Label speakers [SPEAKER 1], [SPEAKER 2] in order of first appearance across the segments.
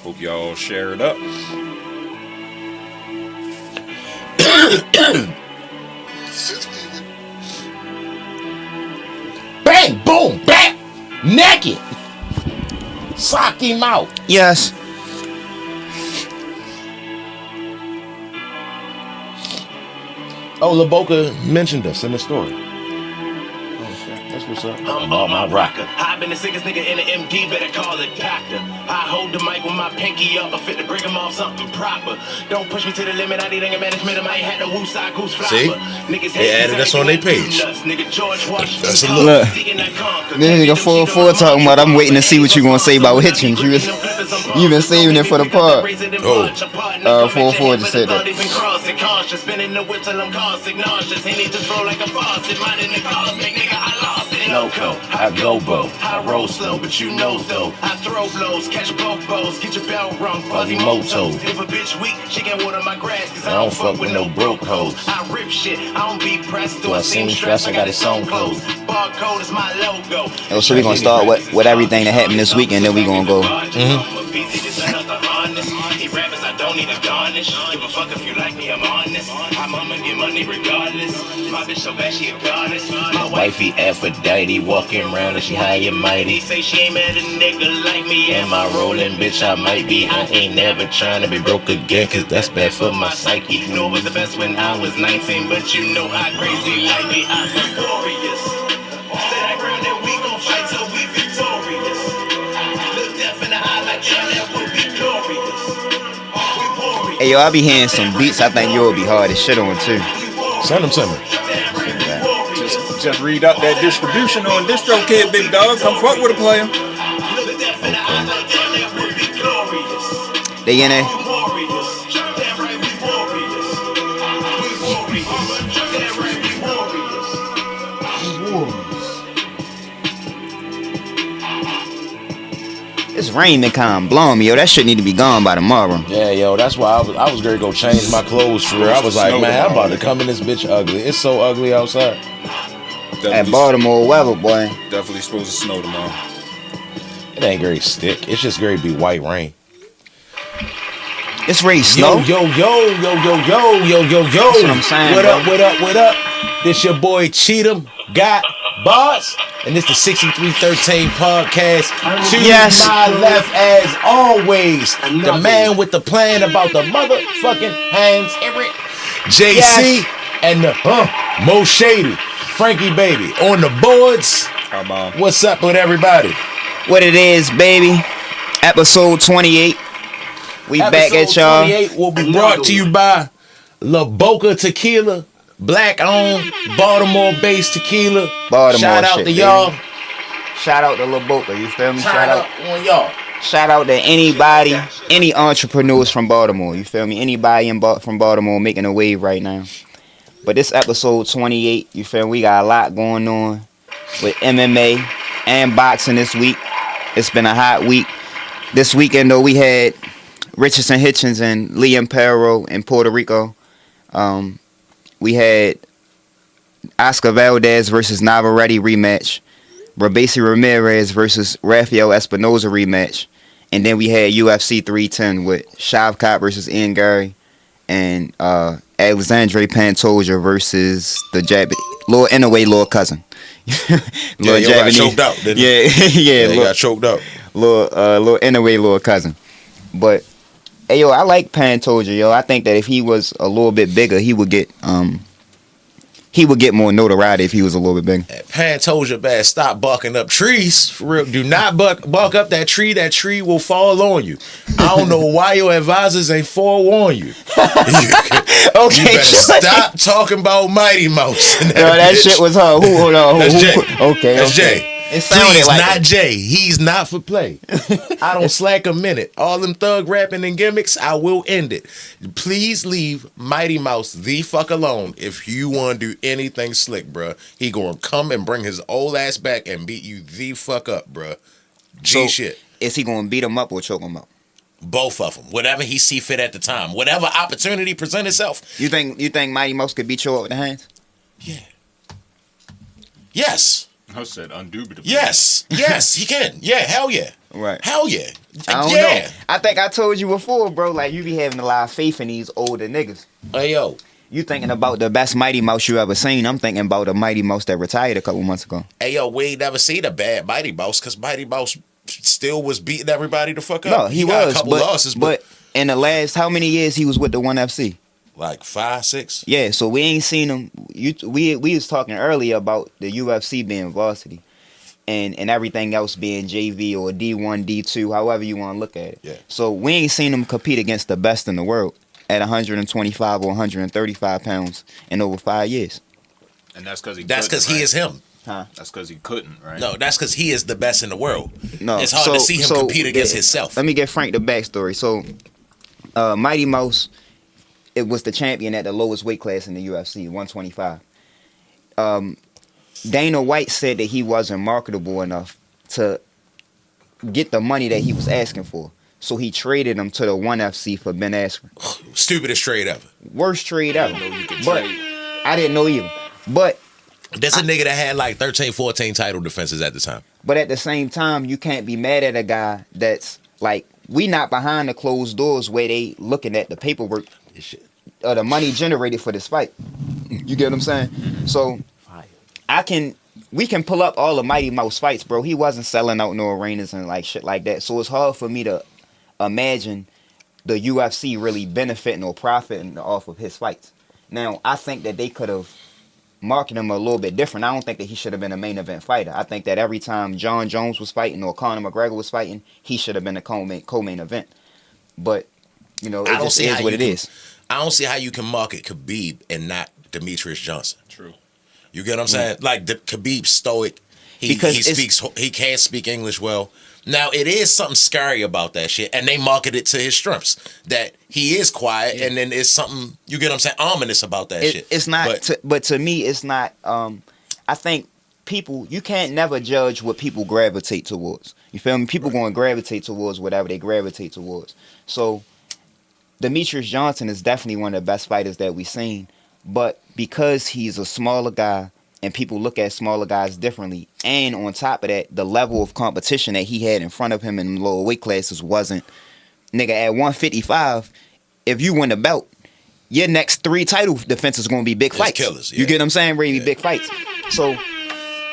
[SPEAKER 1] Hope y'all share it up.
[SPEAKER 2] Bang, boom, bang, naked. Sock him out.
[SPEAKER 3] Yes.
[SPEAKER 2] Oh, LaBoca mentioned us in the story. That's what's up.
[SPEAKER 4] I'm on my rocker. I've been the sickest nigga in the MD, better call a doctor. I hold the mic with my pinky up, I fit to break him off something proper. Don't push me to the limit, I need anger management, I might have the woo-side goose flopper.
[SPEAKER 1] See? They added us on their page.
[SPEAKER 4] That's
[SPEAKER 3] a look. This nigga 404 talking about, I'm waiting to see what you gonna say about Hitchens. You been saving it for the part.
[SPEAKER 1] Oh.
[SPEAKER 3] 404 just said that.
[SPEAKER 4] Loco, I go bo, I roll slow, but you know though. I throw blows, catch both bows, get your bell rung, fuzzy motos. If a bitch weak, she can water my grass, cause I don't fuck with no broke hoes. I rip shit, I don't be pressed, do I seem stressed, I got it sewn clothes. Barcode is my logo.
[SPEAKER 3] Oh, so we gonna start with everything that happened this week, and then we gonna go.
[SPEAKER 4] I don't need a garnish. Give a fuck if you like me, I'm honest. I'm I'ma get money regardless. My bitch so bad she a goddess. My wifey Aphrodite walking around like she high and mighty. Say she ain't mad at a nigga like me. Am I rolling, bitch? I might be. I ain't never trying to be broke again, cause that's bad for my psyche. You know it was the best when I was 19, but you know how crazy like me. I'm victorious. Stay that ground and we gon' fight till we victorious. Look death in the eye like that will be glorious.
[SPEAKER 3] Hey yo, I be hearing some beats I think you'll be hard as shit on too.
[SPEAKER 2] Send them to me.
[SPEAKER 1] Just read out that distribution on DistroKid, big dog. Come fuck with a player.
[SPEAKER 3] Okay. They in there? This rain been kind of blowing me, yo. That shit need to be gone by tomorrow.
[SPEAKER 2] Yeah, yo, that's why I was gonna go change my clothes for real. I was like, man, I'm about to come in this bitch ugly. It's so ugly outside.
[SPEAKER 3] At Baltimore weather, boy.
[SPEAKER 1] Definitely supposed to snow tomorrow.
[SPEAKER 2] It ain't very stick. It's just gonna be white rain.
[SPEAKER 3] It's rain snow.
[SPEAKER 2] Yo.
[SPEAKER 3] That's what I'm saying,
[SPEAKER 2] What up? This your boy Cheatham got boss, and this the 6313 podcast. To my left, as always, the man with the plan about the motherfucking hands, Eric JC, and the Mo Shady, Frankie baby on the boards. What's up with everybody?
[SPEAKER 3] What it is, baby? Episode 28. We back at y'all.
[SPEAKER 2] 28 will be brought to you by LaBoca Tequila. Black owned, Baltimore based tequila. Shout out to y'all.
[SPEAKER 3] Shout out to LaBoca, you feel me?
[SPEAKER 2] Shout out on y'all.
[SPEAKER 3] Shout out to anybody, any entrepreneurs from Baltimore, you feel me? Anybody from Baltimore making a wave right now. But this episode 28, you feel me? We got a lot going on with MMA and boxing this week. It's been a hot week. This weekend though, we had Richardson Hitchens and Liam Perro in Puerto Rico. We had Oscar Valdez versus Navarrete rematch. Robesi Ramirez versus Rafael Espinoza rematch. And then we had UFC 310 with Shavkat versus Ian Gary and Alexandre Pantoja versus the Lord Inoue, Lord Cousin.
[SPEAKER 1] Lord got choked out, didn't
[SPEAKER 3] he?
[SPEAKER 1] He got choked out.
[SPEAKER 3] Lord Inoue, Lord Cousin. But hey yo, I like Pantoja, yo. I think that if he was a little bit bigger, he would get more notoriety if he was a little bit bigger.
[SPEAKER 2] Pantoja, bad, stop barking up trees. For real, do not bark up that tree. That tree will fall on you. I don't know why your advisors ain't forewarn you.
[SPEAKER 3] Okay,
[SPEAKER 2] you better stop talking about Mighty Mouse.
[SPEAKER 3] That shit was her. Hold on.
[SPEAKER 2] That's Jay.
[SPEAKER 3] Okay,
[SPEAKER 2] that's Jay.
[SPEAKER 3] It sounded
[SPEAKER 2] Please,
[SPEAKER 3] like
[SPEAKER 2] not Jay. He's not for play. I don't slack a minute. All them thug rapping and gimmicks, I will end it. Please leave Mighty Mouse the fuck alone. If you want to do anything slick, bruh, he gonna come and bring his old ass back and beat you the fuck up, bruh. Shit.
[SPEAKER 3] Is he gonna beat him up or choke him up?
[SPEAKER 2] Both of them. Whatever he see fit at the time. Whatever opportunity present itself.
[SPEAKER 3] You think Mighty Mouse could beat you up with the hands?
[SPEAKER 2] Yeah. Yes.
[SPEAKER 1] I said undoubtedly.
[SPEAKER 2] Yes, he can. Yeah, hell yeah.
[SPEAKER 3] Right.
[SPEAKER 2] Hell yeah.
[SPEAKER 3] I don't know. I think I told you before, bro. Like, you be having a lot of faith in these older niggas.
[SPEAKER 2] Hey, yo.
[SPEAKER 3] You thinking about the best Mighty Mouse you ever seen. I'm thinking about a Mighty Mouse that retired a couple months ago.
[SPEAKER 2] Hey, yo, we ain't never seen a bad Mighty Mouse because Mighty Mouse still was beating everybody the fuck up.
[SPEAKER 3] No, he
[SPEAKER 2] got
[SPEAKER 3] was.
[SPEAKER 2] a couple losses,
[SPEAKER 3] but in the last, how many years he was with the 1FC?
[SPEAKER 2] Like 5, 6?
[SPEAKER 3] Yeah, so we ain't seen him. We was talking earlier about the UFC being varsity. And everything else being JV or D1, D2, however you want to look at it.
[SPEAKER 2] Yeah.
[SPEAKER 3] So we ain't seen him compete against the best in the world at 125 or 135 pounds in over 5 years.
[SPEAKER 1] And that's because
[SPEAKER 2] he is him.
[SPEAKER 3] Huh?
[SPEAKER 1] That's because he couldn't, right?
[SPEAKER 2] No, that's because he is the best in the world.
[SPEAKER 3] No,
[SPEAKER 2] it's hard to see him compete against himself.
[SPEAKER 3] Let me get Frank the backstory. So, Mighty Mouse, it was the champion at the lowest weight class in the UFC, 125. Dana White said that he wasn't marketable enough to get the money that he was asking for. So he traded him to the 1FC for Ben Askren.
[SPEAKER 2] Stupidest trade ever.
[SPEAKER 3] Worst trade ever. But I didn't know either. But
[SPEAKER 2] that's a nigga that had like 13, 14 title defenses at the time.
[SPEAKER 3] But at the same time, you can't be mad at a guy that's like, we not behind the closed doors where they looking at the paperwork or the money generated for this fight. You get what I'm saying? So we can pull up all the Mighty Mouse fights, bro. He wasn't selling out no arenas and like shit like that. So it's hard for me to imagine the UFC really benefiting or profiting off of his fights. Now, I think that they could have marketed him a little bit different. I don't think that he should have been a main event fighter. I think that every time John Jones was fighting or Conor McGregor was fighting, he should have been a co-main event. But, you know, it just is what it is.
[SPEAKER 2] I don't see how you can market Khabib and not Demetrius Johnson.
[SPEAKER 1] True.
[SPEAKER 2] You get what I'm saying? Like, Khabib's stoic. He can't speak English well. Now, it is something scary about that shit, and they market it to his strengths, that he is quiet, and then it's something, you get what I'm saying, ominous about that shit.
[SPEAKER 3] It's not, but to me, it's not, I think people, you can't never judge what people gravitate towards. You feel me? People going to gravitate towards whatever they gravitate towards. So, Demetrius Johnson is definitely one of the best fighters that we've seen, but because he's a smaller guy, and people look at smaller guys differently. And on top of that, the level of competition that he had in front of him in lower weight classes wasn't, nigga, at 155, if you win the belt, your next 3 title defenses are going to be big fights.
[SPEAKER 2] Killers, yeah.
[SPEAKER 3] You get what I'm saying? Ready to be big fights. So,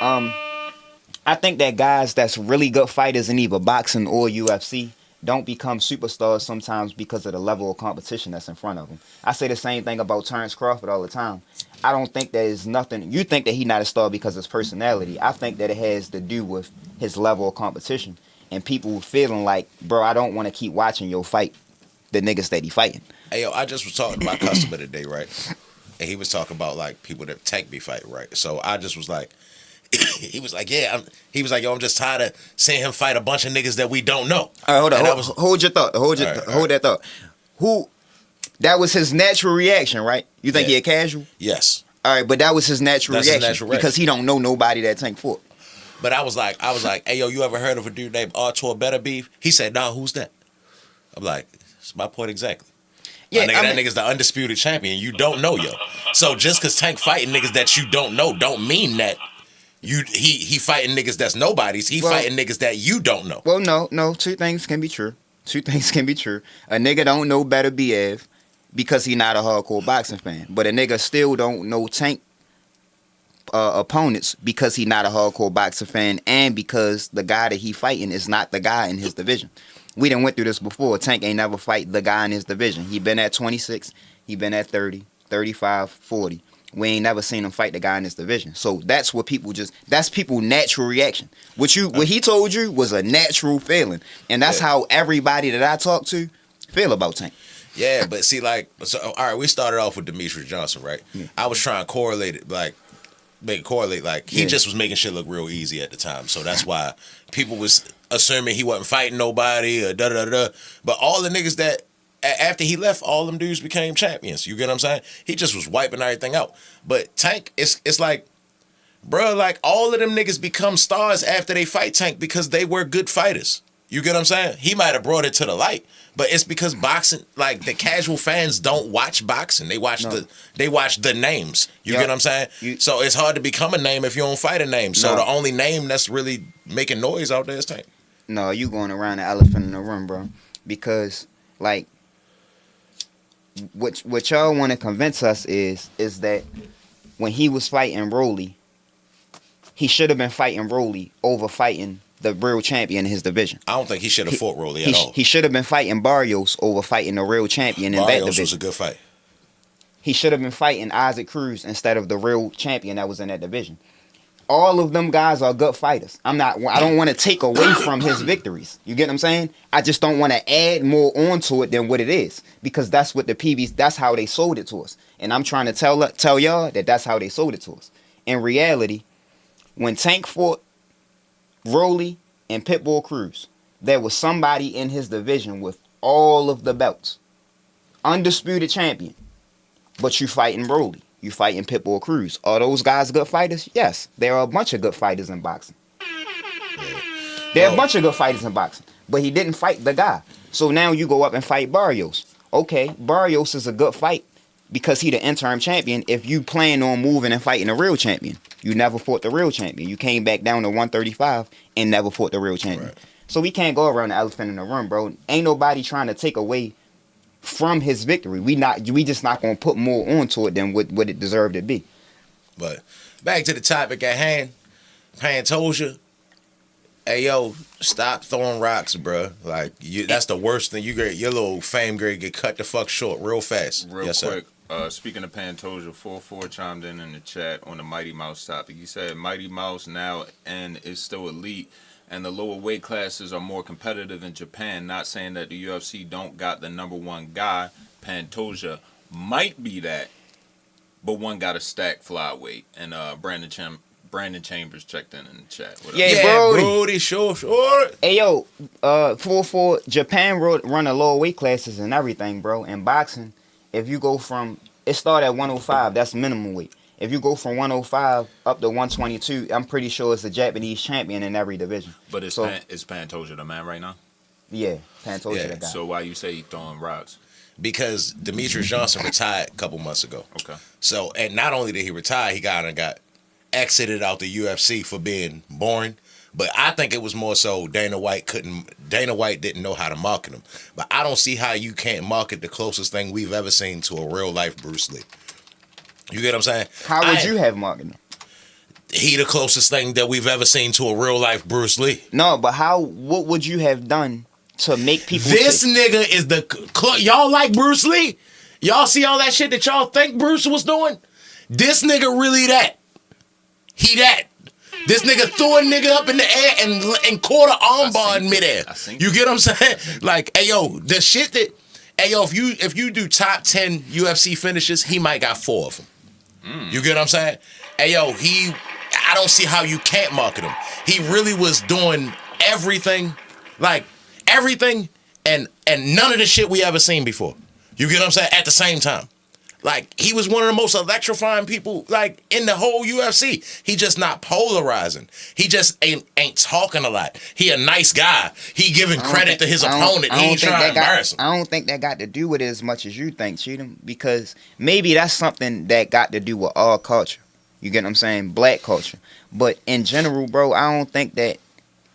[SPEAKER 3] I think that guys that's really good fighters in either boxing or UFC don't become superstars sometimes because of the level of competition that's in front of them. I say the same thing about Terrence Crawford all the time. I don't think that is nothing. You think that he's not a star because of his personality. I think that it has to do with his level of competition and people feeling like, bro, I don't want to keep watching your fight the niggas that he fighting.
[SPEAKER 2] Hey, yo, I just was talking to my customer today, right? And he was talking about, like, people that Tank be fighting, right? So I just was like, he was like, yeah. He was like, yo, I'm just tired of seeing him fight a bunch of niggas that we don't know.
[SPEAKER 3] All right, hold on. Hold your thought. Hold that thought. That was his natural reaction, right? You think he a casual?
[SPEAKER 2] Yes.
[SPEAKER 3] All right, but that was his natural reaction because he don't know nobody that Tank fought.
[SPEAKER 2] But I was like, hey, yo, you ever heard of a dude named Artur Beterbiev? He said, nah, who's that? I'm like, it's my point exactly. Yeah, that nigga's the undisputed champion. You don't know, yo. So just because Tank fighting niggas that you don't know don't mean that he fighting niggas that's nobodies. He fighting niggas that you don't know.
[SPEAKER 3] Well, no. Two things can be true. A nigga don't know Beterbiev because he not a hardcore boxing fan. But a nigga still don't know Tank opponents because he not a hardcore boxing fan and because the guy that he fighting is not the guy in his division. We done went through this before. Tank ain't never fight the guy in his division. He been at 26, he been at 30, 35, 40. We ain't never seen him fight the guy in his division. So that's what that's people's natural reaction. What he told you was a natural feeling. And that's how everybody that I talk to feel about Tank.
[SPEAKER 2] Yeah, but see, like, so, all right, we started off with Demetrius Johnson, right? Yeah. I was trying to correlate it, like, he just was making shit look real easy at the time. So that's why people was assuming he wasn't fighting nobody or da-da-da-da. But all the niggas that, after he left, all them dudes became champions. You get what I'm saying? He just was wiping everything out. But Tank, it's like, bro, like, all of them niggas become stars after they fight Tank because they were good fighters. You get what I'm saying? He might have brought it to the light, but it's because boxing, like, the casual fans don't watch boxing. They watch the names. You get what I'm saying? So it's hard to become a name if you don't fight a name. So the only name that's really making noise out there is Tank.
[SPEAKER 3] No, you going around the elephant in the room, bro. Because like what y'all want to convince us is that when he was fighting Rolly, he should have been fighting Rolly over fighting the real champion in his division.
[SPEAKER 2] I don't think he should have fought Rolly at all.
[SPEAKER 3] He should have been fighting Barrios over fighting the real champion in that division.
[SPEAKER 2] Barrios was a good fight.
[SPEAKER 3] He should have been fighting Isaac Cruz instead of the real champion that was in that division. All of them guys are good fighters. I don't want to take away from his victories. You get what I'm saying? I just don't want to add more onto it than what it is, because that's what the PBs, that's how they sold it to us. And I'm trying to tell y'all that that's how they sold it to us. In reality, when Tank fought Rolly and Pitbull Cruz, there was somebody in his division with all of the belts. Undisputed champion. But you fighting Rolly. You fighting Pitbull Cruz. Are those guys good fighters? Yes. There are a bunch of good fighters in boxing. There are a bunch of good fighters in boxing. But he didn't fight the guy. So now you go up and fight Barrios. Okay, Barrios is a good fight because he the interim champion if you plan on moving and fighting a real champion. You never fought the real champion. You came back down to 135 and never fought the real champion. Right. So we can't go around the elephant in the room, bro. Ain't nobody trying to take away from his victory. We just not gonna put more onto it than what it deserved to be.
[SPEAKER 2] But back to the topic at hand, Pantoja. Hey yo, stop throwing rocks, bro. Like that's the worst thing. Your little fame grade get cut the fuck short real fast.
[SPEAKER 1] Real quick. Speaking of Pantoja, 44 chimed in the chat on the Mighty Mouse topic. He said Mighty Mouse now and is still elite, and the lower weight classes are more competitive in Japan. Not saying that the UFC don't got the number one guy. Pantoja might be that, but one got a stack flyweight. And Brandon Chambers checked in the chat.
[SPEAKER 3] Yeah,
[SPEAKER 2] Brody, sure.
[SPEAKER 3] Hey yo, 44 Japan run a lower weight classes and everything, bro. In boxing, if you go from, it started at 105, that's minimum weight. If you go from 105 up to 122, I'm pretty sure it's a Japanese champion in every division.
[SPEAKER 1] But is Pantoja the man right now?
[SPEAKER 3] Yeah, Pantoja the guy.
[SPEAKER 1] So why you say he throwing rocks?
[SPEAKER 2] Because Demetrius Johnson retired a couple months ago. Okay. So, and not only did he retire, he got exited out the UFC for being boring. But I think it was more so Dana White didn't know how to market him. But I don't see how you can't market the closest thing we've ever seen to a real life Bruce Lee. You get what I'm saying?
[SPEAKER 3] How would you have marketed him?
[SPEAKER 2] He the closest thing that we've ever seen to a real life Bruce Lee.
[SPEAKER 3] No, but what would you have done to make people
[SPEAKER 2] This nigga is y'all like Bruce Lee? Y'all see all that shit that y'all think Bruce was doing? This nigga really that. He that. This nigga threw a nigga up in the air and caught an armbar in midair. You get what I'm saying? Like, hey yo, the shit that, hey yo, if you do top 10 UFC finishes, he might got 4 of them. You get what I'm saying? Hey yo, I don't see how you can't market him. He really was doing everything, and none of the shit we ever seen before. You get what I'm saying? At the same time. Like, he was one of the most electrifying people, like, in the whole UFC. He just not polarizing. He just ain't talking a lot. He a nice guy. He giving credit to his opponent. He ain't trying to embarrass him.
[SPEAKER 3] I don't think that got to do with it as much as you think, Cheatham, because maybe that's something that got to do with all culture. You get what I'm saying? Black culture. But in general, bro, I don't think that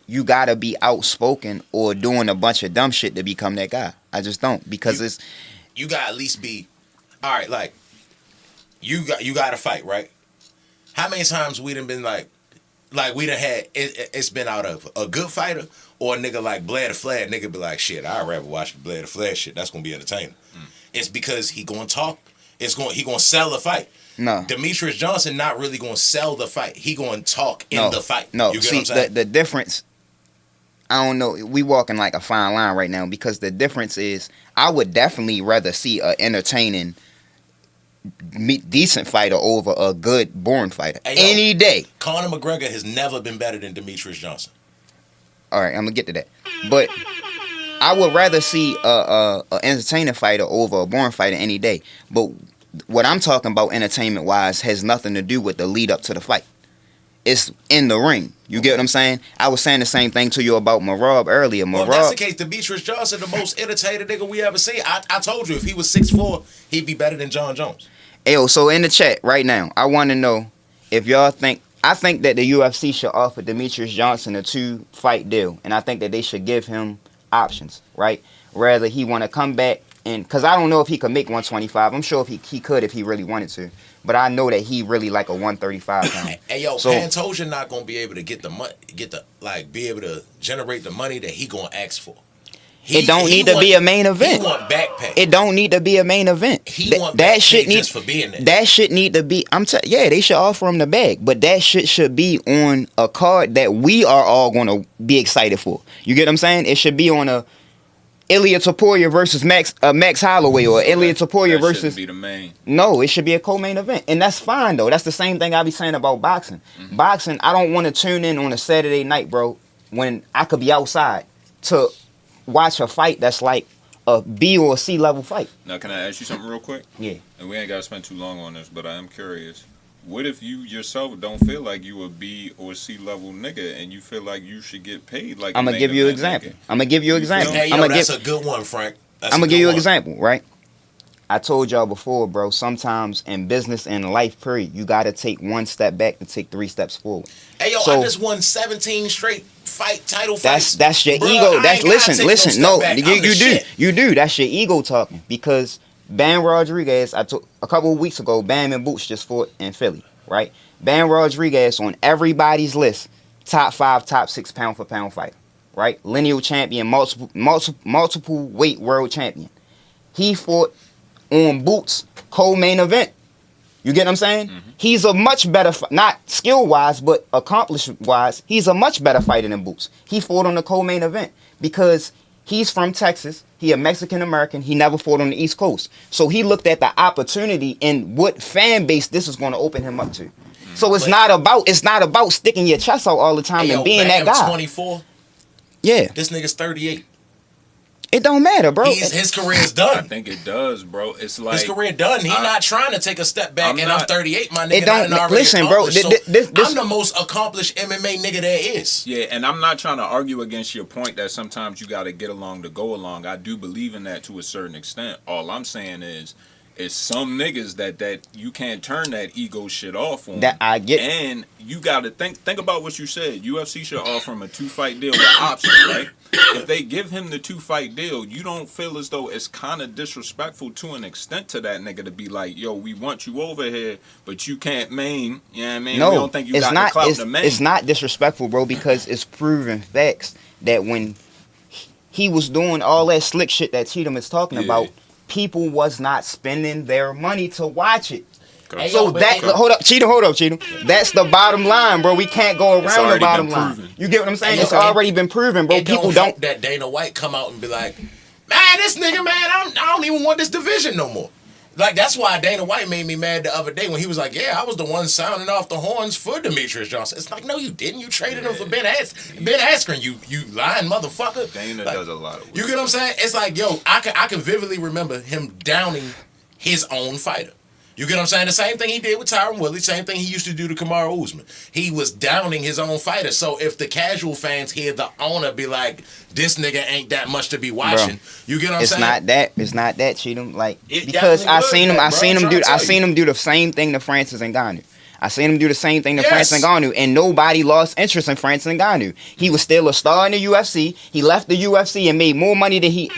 [SPEAKER 3] you got to be outspoken or doing a bunch of dumb shit to become that guy. I just don't, because
[SPEAKER 2] you got to at least be... All right, like, you got to fight, right? How many times we done been like we done had, it's been out of a good fighter or a nigga like Blair the Flair, nigga be like, shit, I'd rather watch the Blair the Flair shit. That's going to be entertaining. It's because he going to talk. He going to sell the fight. No. Demetrius Johnson not really going to sell the fight. He going to talk in the fight.
[SPEAKER 3] No,
[SPEAKER 2] you get what I'm saying?
[SPEAKER 3] The difference, I don't know, we walking like a fine line right now, because the difference is I would definitely rather see an entertaining decent fighter over a good born fighter any day.
[SPEAKER 2] Conor McGregor has never been better than Demetrius Johnson.
[SPEAKER 3] All right, I'm gonna get to that, but I would rather see a entertaining fighter over a born fighter any day. But what I'm talking about entertainment wise has nothing to do with the lead up to the fight. It's in the ring. You get what I'm saying? I was saying the same thing to you about Marab earlier.
[SPEAKER 2] Well, if that's the case, Demetrius Johnson, the most entertaining nigga we ever seen. I told you, if he was 6'4", he'd be better than John Jones.
[SPEAKER 3] Ayo, so in the chat right now, I want to know if y'all think I think that the UFC should offer Demetrius Johnson a 2-fight deal, and I think that they should give him options, right? Rather he want to come back, and because I don't know if he could make 125. I'm sure if he could if he really wanted to, but I know that he really like a 135 pound.
[SPEAKER 5] Hey yo,
[SPEAKER 3] So-
[SPEAKER 5] Pantoja not gonna be able to get the money, be able to generate the money that he gonna ask for.
[SPEAKER 3] It don't need to be a main event.
[SPEAKER 5] He want back pay.
[SPEAKER 3] It don't need to be a main event.
[SPEAKER 5] He want back pay just for being there.
[SPEAKER 3] That shit need to be. Yeah, they should offer him the bag, but that shit should be on a card that we are all gonna be excited for. You get what I'm saying? It should be on a Ilya Topuria versus Max Holloway, or Ilya Topuria
[SPEAKER 1] That
[SPEAKER 3] versus.
[SPEAKER 1] shouldn't be the main.
[SPEAKER 3] No, it should be a co-main event, and that's fine though. That's the same thing I be saying about boxing. Boxing, I don't want to tune in on a Saturday night, bro, when I could be outside to watch a fight that's like a B or a C level fight.
[SPEAKER 1] Now, can I ask you something real quick?
[SPEAKER 3] Yeah.
[SPEAKER 1] And we ain't got to spend too long on this, but I am curious. What if you yourself don't feel like you a B or C level nigga, and you feel like you should get paid like
[SPEAKER 3] I'm
[SPEAKER 1] a
[SPEAKER 3] gonna give you an
[SPEAKER 1] main
[SPEAKER 3] example.
[SPEAKER 1] event
[SPEAKER 3] I'm gonna give you an example.
[SPEAKER 5] Hey, yo,
[SPEAKER 3] I'm gonna
[SPEAKER 5] that's
[SPEAKER 3] give.
[SPEAKER 5] a good one, Frank. That's
[SPEAKER 3] I'm
[SPEAKER 5] a
[SPEAKER 3] gonna give
[SPEAKER 5] good
[SPEAKER 3] you an
[SPEAKER 5] one.
[SPEAKER 3] example, right? I told y'all before, bro. Sometimes in business and life, period, you gotta take one step back to take 3 steps forward.
[SPEAKER 5] Hey, yo,
[SPEAKER 3] So-
[SPEAKER 5] I just won 17 straight title fights.
[SPEAKER 3] That's your
[SPEAKER 5] Bruh,
[SPEAKER 3] ego.
[SPEAKER 5] I
[SPEAKER 3] That's
[SPEAKER 5] ain't gotta take
[SPEAKER 3] listen.
[SPEAKER 5] no
[SPEAKER 3] No,
[SPEAKER 5] step back.
[SPEAKER 3] you
[SPEAKER 5] I'm the
[SPEAKER 3] do.
[SPEAKER 5] shit.
[SPEAKER 3] You do. That's your ego talking. Because Bam Rodriguez, I took a couple of weeks ago. Bam and Boots just fought in Philly, right? Bam Rodriguez on everybody's list, top 5, top 6 pound for pound fighter, right? Lineal champion, multiple weight world champion. He fought on Boots co-main event. You get what I'm saying? He's a much better, not skill-wise, but accomplishment-wise, he's a much better fighter than Boots. He fought on the co-main event because he's from Texas. He a Mexican-American. He never fought on the East Coast. So he looked at the opportunity and what fan base this is going to open him up to. So it's not about sticking your chest out all the time
[SPEAKER 5] Hey,
[SPEAKER 3] and
[SPEAKER 5] yo,
[SPEAKER 3] being that
[SPEAKER 5] Bam,
[SPEAKER 3] guy.
[SPEAKER 5] 24.
[SPEAKER 3] Yeah,
[SPEAKER 5] This nigga's 38.
[SPEAKER 3] it don't matter, bro.
[SPEAKER 5] His career's
[SPEAKER 1] I
[SPEAKER 5] done.
[SPEAKER 1] think it does, bro. It's
[SPEAKER 5] His
[SPEAKER 1] like
[SPEAKER 5] career done. He not trying to take a step back,
[SPEAKER 1] I'm
[SPEAKER 5] and
[SPEAKER 1] not-
[SPEAKER 5] I'm 38, my nigga.
[SPEAKER 3] It don't-
[SPEAKER 5] and I done already
[SPEAKER 3] listen, bro,
[SPEAKER 5] accomplished. So
[SPEAKER 3] this-
[SPEAKER 5] I'm the most accomplished MMA nigga there is.
[SPEAKER 1] Yeah, and I'm not trying to argue against your point that sometimes you got to get along to go along. I do believe in that to a certain extent. All I'm saying is some niggas that you can't turn that ego shit off on.
[SPEAKER 3] That I get.
[SPEAKER 1] And you got to think about what you said. UFC should offer him a 2-fight deal with options, right? If they give him the 2-fight deal, you don't feel as though it's kind of disrespectful to an extent to that nigga to be like, yo, we want you over here, but you can't main. You know what I mean?
[SPEAKER 3] No,
[SPEAKER 1] we don't think you
[SPEAKER 3] it's
[SPEAKER 1] got
[SPEAKER 3] not.
[SPEAKER 1] the clout to main.
[SPEAKER 3] It's not disrespectful, bro, because it's proven facts that when he was doing all that slick shit that Cheatham is talking
[SPEAKER 1] Yeah.
[SPEAKER 3] about, people was not spending their money to watch it.
[SPEAKER 5] Hey,
[SPEAKER 3] So
[SPEAKER 5] yo, but
[SPEAKER 3] that
[SPEAKER 5] hey,
[SPEAKER 3] hold up, Cheatham. That's the bottom line, bro. We can't go around the
[SPEAKER 1] already
[SPEAKER 3] bottom
[SPEAKER 1] been
[SPEAKER 3] line.
[SPEAKER 1] proven.
[SPEAKER 3] You get what I'm saying?
[SPEAKER 5] Hey,
[SPEAKER 3] It's
[SPEAKER 5] yo,
[SPEAKER 3] already been proven, bro.
[SPEAKER 5] it
[SPEAKER 3] People
[SPEAKER 5] don't help
[SPEAKER 3] don't.
[SPEAKER 5] that Dana White come out and be like, man, this nigga, man, I don't even want this division no more. Like, that's why Dana White made me mad the other day when he was like, yeah, I was the one sounding off the horns for Demetrius Johnson. It's like, no, you didn't. You traded him for Ben Askren, you lying motherfucker.
[SPEAKER 1] Dana
[SPEAKER 5] Like,
[SPEAKER 1] does a lot of work.
[SPEAKER 5] you get what I'm saying? It's like, yo, I can vividly remember him downing his own fighter. You get what I'm saying? The same thing he did with Tyron Woodley, same thing he used to do to Kamaru Usman. He was downing his own fighter. So if the casual fans hear the owner be like, this nigga ain't that much to be watching,
[SPEAKER 3] Bro,
[SPEAKER 5] you get what I'm
[SPEAKER 3] It's
[SPEAKER 5] saying?
[SPEAKER 3] not that, Cheatham. Like,
[SPEAKER 5] It
[SPEAKER 3] because
[SPEAKER 5] definitely was
[SPEAKER 3] I
[SPEAKER 5] that,
[SPEAKER 3] seen
[SPEAKER 5] bro.
[SPEAKER 3] him
[SPEAKER 5] I'm
[SPEAKER 3] do
[SPEAKER 5] trying to tell you.
[SPEAKER 3] the same thing to Francis Ngannou. I seen him do the same thing to
[SPEAKER 5] Yes.
[SPEAKER 3] Francis Ngannou, and nobody lost interest in Francis Ngannou. He was still a star in the UFC. He left the UFC and made more money than he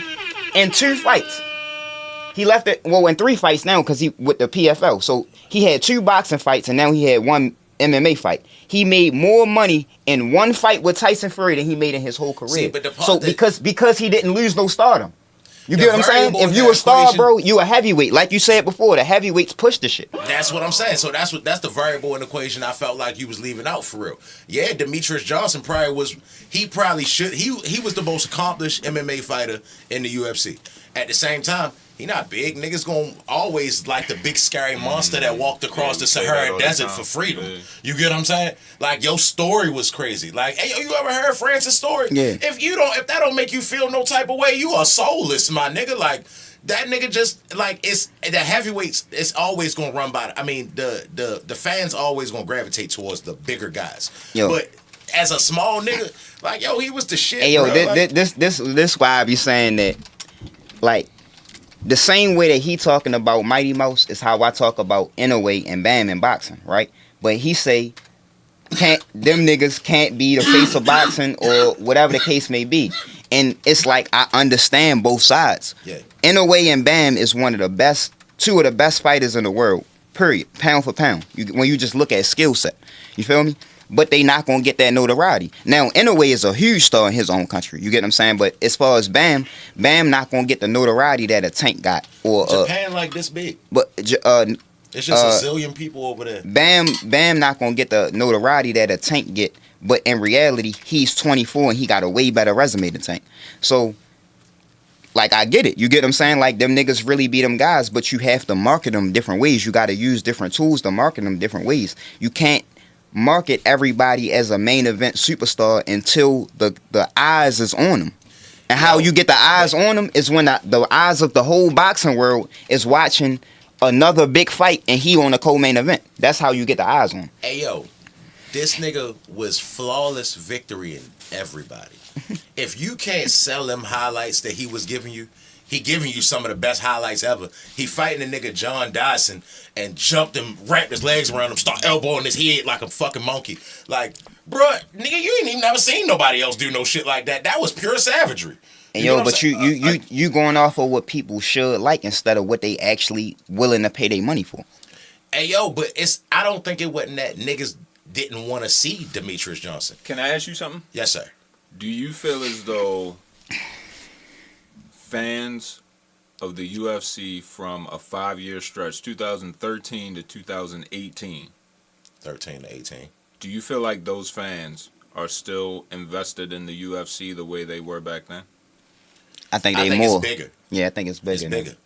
[SPEAKER 3] in 2 fights. He left it in 3 fights now because he with the PFL. So he had 2 boxing fights and now he had 1 MMA fight. He made more money in 1 fight with Tyson Fury than he made in his whole career.
[SPEAKER 5] See, but the part
[SPEAKER 3] so
[SPEAKER 5] that-
[SPEAKER 3] because he didn't lose no stardom. You
[SPEAKER 5] The
[SPEAKER 3] get what I'm saying?
[SPEAKER 5] variable
[SPEAKER 3] If
[SPEAKER 5] in
[SPEAKER 3] you
[SPEAKER 5] that
[SPEAKER 3] a star,
[SPEAKER 5] equation-
[SPEAKER 3] bro, you a heavyweight. Like you said before, the heavyweights push the shit.
[SPEAKER 5] That's what I'm saying. So that's the variable in the equation I felt like you was leaving out for real. Yeah, Demetrius Johnson probably was he was the most accomplished MMA fighter in the UFC. At the same time, he not big. Niggas gonna always like the big scary monster that walked across the
[SPEAKER 1] you say that
[SPEAKER 5] Sahara
[SPEAKER 1] all the
[SPEAKER 5] Desert
[SPEAKER 1] time.
[SPEAKER 5] for freedom.
[SPEAKER 1] Yeah.
[SPEAKER 5] You get what I'm saying? Like your story was crazy. Like, hey, yo, you ever heard Francis' story?
[SPEAKER 3] Yeah.
[SPEAKER 5] If that don't make you feel no type of way, you are soulless, my nigga. Like that nigga just like it's the heavyweights. It's always gonna run by. I mean, the fans always gonna gravitate towards the bigger guys.
[SPEAKER 3] Yo.
[SPEAKER 5] But as a small nigga, like yo, he was the shit.
[SPEAKER 3] Hey yo,
[SPEAKER 5] bro. Like,
[SPEAKER 3] this why I be saying that, like, the same way that he talking about Mighty Mouse is how I talk about Inoue and Bam in boxing, right? But he say can't be the face of boxing or whatever the case may be. And it's like I understand both sides.
[SPEAKER 5] Yeah.
[SPEAKER 3] Inoue and Bam is two of the best fighters in the world. Period. Pound for pound. When you just look at skill set. You feel me? But they not gonna get that notoriety. Now, Inoue is a huge star in his own country. You get what I'm saying? But as far as Bam not gonna get the notoriety that a Tank got. Or
[SPEAKER 5] Japan like this big.
[SPEAKER 3] But
[SPEAKER 5] it's just a zillion people over there.
[SPEAKER 3] Bam not gonna get the notoriety that a Tank get. But in reality, he's 24 and he got a way better resume than Tank. So, like, I get it. You get what I'm saying? Like, them niggas really be them guys, but you have to market them different ways. You got to use different tools to market them different ways. You can't market everybody as a main event superstar until the eyes is on them. And how you get the eyes on them is when the eyes of the whole boxing world is watching another big fight and he on a co-main event. That's how you get the eyes on him.
[SPEAKER 5] Hey, yo, this nigga was flawless victory in everybody. If you can't sell them highlights that he was giving you, he giving you some of the best highlights ever. He fighting a nigga John Dodson and jumped him, wrapped his legs around him, start elbowing his head like a fucking monkey. Like, bruh, nigga, you ain't even never seen nobody else do no shit like that. That was pure savagery.
[SPEAKER 3] And but you going off of what people should like instead of what they actually willing to pay their money for.
[SPEAKER 5] Hey, yo, but I don't think it wasn't that niggas didn't want to see Demetrius Johnson.
[SPEAKER 1] Can I ask you something?
[SPEAKER 5] Yes, sir.
[SPEAKER 1] Do you feel as though fans of the UFC from a 5-year stretch, 2013 to 2018,
[SPEAKER 5] 13 to 18,
[SPEAKER 1] do you feel like those fans are still invested in the UFC the way they were back then?
[SPEAKER 3] I think more.
[SPEAKER 5] It's bigger.
[SPEAKER 3] Yeah, I think it's bigger.
[SPEAKER 5] It's bigger.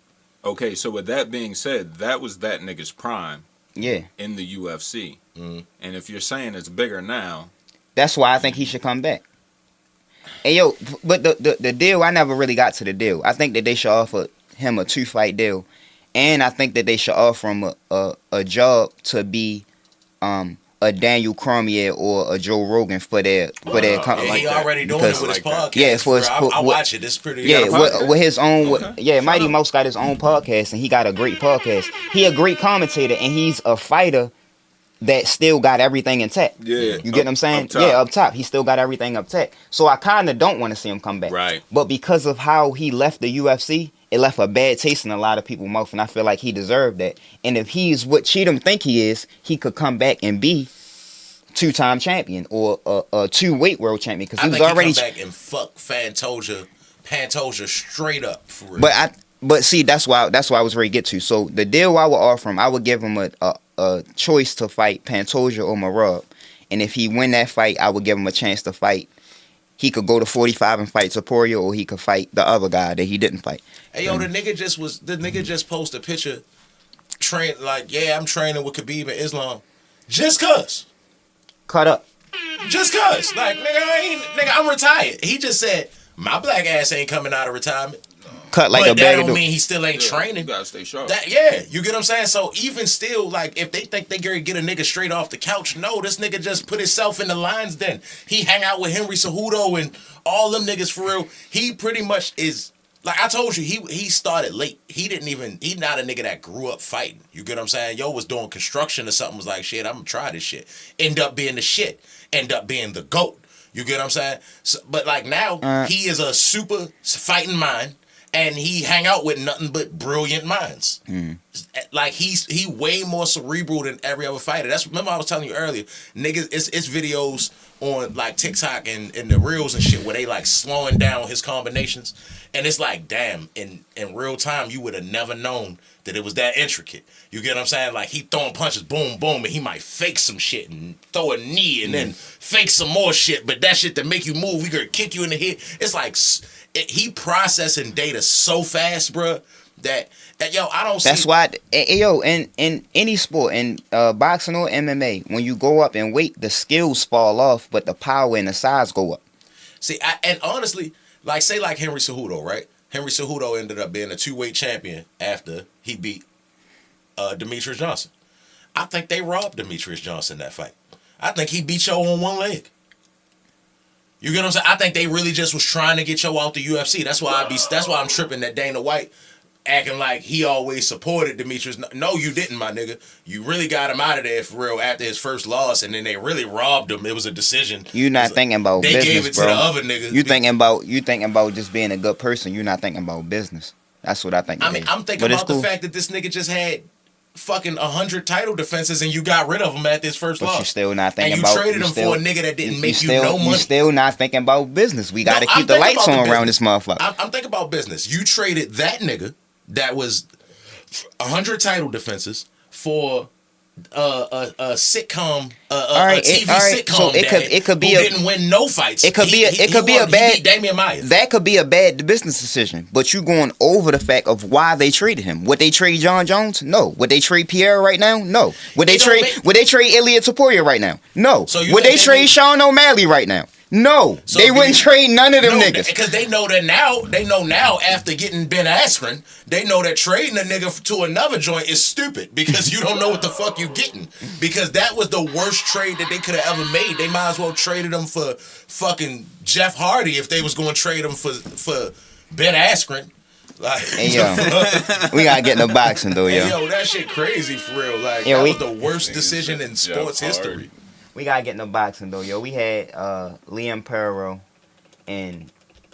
[SPEAKER 1] Okay, so with that being said, that was that nigga's prime.
[SPEAKER 3] Yeah.
[SPEAKER 1] In the UFC.
[SPEAKER 5] Mm-hmm.
[SPEAKER 1] And if you're saying it's bigger now,
[SPEAKER 3] that's why I think he should come back. Hey, yo, but the deal, I never really got to the deal. I think that they should offer him a 2-fight deal. And I think that they should offer him a job to be a Daniel Cormier or a Joe Rogan for their company.
[SPEAKER 5] Yeah,
[SPEAKER 3] like
[SPEAKER 5] he
[SPEAKER 3] that.
[SPEAKER 5] already doing it with his podcast.
[SPEAKER 3] Yeah, for his,
[SPEAKER 5] I watch it. It's pretty.
[SPEAKER 3] Yeah, with his own. Okay. Mighty Mouse got his own podcast, and he got a great podcast. He a great commentator, and he's a fighter that still got everything intact.
[SPEAKER 1] Yeah,
[SPEAKER 3] you get what I'm saying? Up top, he still got everything up top. So I kind of don't want to see him come back.
[SPEAKER 1] Right.
[SPEAKER 3] But because of how he left the UFC, it left a bad taste in a lot of people's mouth, and I feel like he deserved that. And if he's what Cheatham think he is, he could come back and be 2-time champion or a 2-weight world champion because he was already.
[SPEAKER 5] Come back and fuck Pantoja straight up for real.
[SPEAKER 3] But see, that's why I was ready to get to. So the deal I would offer him, I would give him a choice to fight Pantoja or Marab, and if he win that fight, I would give him a chance to fight. He could go to 45 and fight Topuria, or he could fight the other guy that he didn't fight.
[SPEAKER 5] Hey, yo, the nigga just posted a picture, I'm training with Khabib and Islam, just cause.
[SPEAKER 3] Cut up.
[SPEAKER 5] Just cause, I'm retired. He just said my black ass ain't coming out of retirement.
[SPEAKER 3] Cut like
[SPEAKER 5] but
[SPEAKER 3] a bag
[SPEAKER 5] that
[SPEAKER 3] of
[SPEAKER 5] don't mean he still ain't training.
[SPEAKER 1] You gotta stay sharp.
[SPEAKER 5] You get what I'm saying? So even still, like, if they think they gonna get a nigga straight off the couch, no, this nigga just put himself in the lines then. He hang out with Henry Cejudo and all them niggas for real. He pretty much is, like I told you, he started late. He not a nigga that grew up fighting. You get what I'm saying? Yo was doing construction or something, was like, shit, I'm gonna try this shit. End up being the shit. End up being the GOAT. You get what I'm saying? So, but like now, he is a super fighting mind. And he hang out with nothing but brilliant minds. Like he way more cerebral than every other fighter. Remember I was telling you earlier, niggas, it's videos on like TikTok and the reels and shit where they like slowing down his combinations, and it's like, damn, in real time you would have never known that it was that intricate. You get what I'm saying? Like he throwing punches, boom, boom, and he might fake some shit and throw a knee and then fake some more shit, but that shit that make you move, he gonna kick you in the head. It's like he processing data so fast, bro, that yo, I don't see.
[SPEAKER 3] That's why, yo, in any sport, in boxing or MMA, when you go up in weight, the skills fall off, but the power and the size go up.
[SPEAKER 5] See, and honestly, like say like Henry Cejudo, right? Henry Cejudo ended up being a 2-weight champion after he beat Demetrius Johnson. I think they robbed Demetrius Johnson that fight. I think he beat Yo on one leg. You get what I'm saying? I think they really just was trying to get Yo out the UFC. That's why I'm tripping that Dana White acting like he always supported Demetrius. No, you didn't, my nigga. You really got him out of there for real after his first loss, and then they really robbed him. It was a decision.
[SPEAKER 3] You not thinking about
[SPEAKER 5] they
[SPEAKER 3] business,
[SPEAKER 5] gave it
[SPEAKER 3] bro.
[SPEAKER 5] to the other niggas.
[SPEAKER 3] You thinking about just being a good person. You're not thinking about business. That's what I think.
[SPEAKER 5] I mean, I'm thinking about the fact that this nigga just had fucking 100 title defenses and you got rid of him at this first loss.
[SPEAKER 3] You still not thinking
[SPEAKER 5] and you
[SPEAKER 3] about.
[SPEAKER 5] Traded him for a nigga that didn't make you no money.
[SPEAKER 3] You still not thinking about business. We got to keep the lights on around this motherfucker.
[SPEAKER 5] I'm thinking about business. You traded that nigga that was 100 title defenses for a sitcom, a TV sitcom.
[SPEAKER 3] So it could be
[SPEAKER 5] who didn't win no fights.
[SPEAKER 3] It could be a bad.
[SPEAKER 5] DMALifestyleWAVE.
[SPEAKER 3] That could be a bad business decision. But you going over the fact of why they traded him. Would they trade John Jones? No. Would they trade Pierre right now? No. Would they trade Ilya Taporia right now? No.
[SPEAKER 5] So
[SPEAKER 3] would they trade Sean O'Malley right now? No, so they wouldn't trade none of them niggas.
[SPEAKER 5] Because they know that now. They know now after getting Ben Askren, they know that trading a nigga to another joint is stupid because you don't know what the fuck you getting. Because that was the worst trade that they could have ever made. They might as well traded him for fucking Jeff Hardy if they was going to trade him for Ben Askren. Like,
[SPEAKER 3] hey, yo, we gotta get in the boxing though, yo.
[SPEAKER 5] Hey, yo, that shit crazy for real. Like that was the worst decision in sports history.
[SPEAKER 3] We gotta get in the boxing though, yo. We had Liam Perro and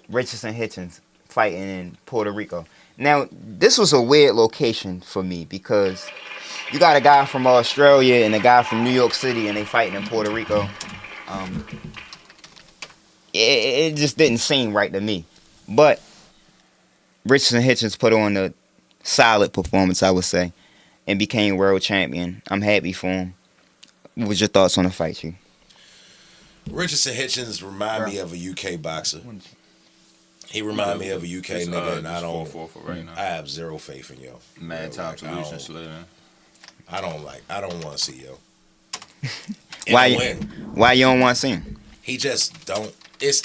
[SPEAKER 3] Richardson Hitchens fighting in Puerto Rico. Now, this was a weird location for me because you got a guy from Australia and a guy from New York City, and they fighting in Puerto Rico. It just didn't seem right to me. But Richardson Hitchens put on a solid performance, I would say, and became world champion. I'm happy for him. What was your thoughts on the fight, you?
[SPEAKER 5] Richardson Hitchens remind me of a UK boxer. He remind me of a UK nigga, and I don't. I have zero faith in yo.
[SPEAKER 1] Mad time solution slitting.
[SPEAKER 5] I don't want to see yo.
[SPEAKER 3] Why you don't want to see him?
[SPEAKER 5] He just don't.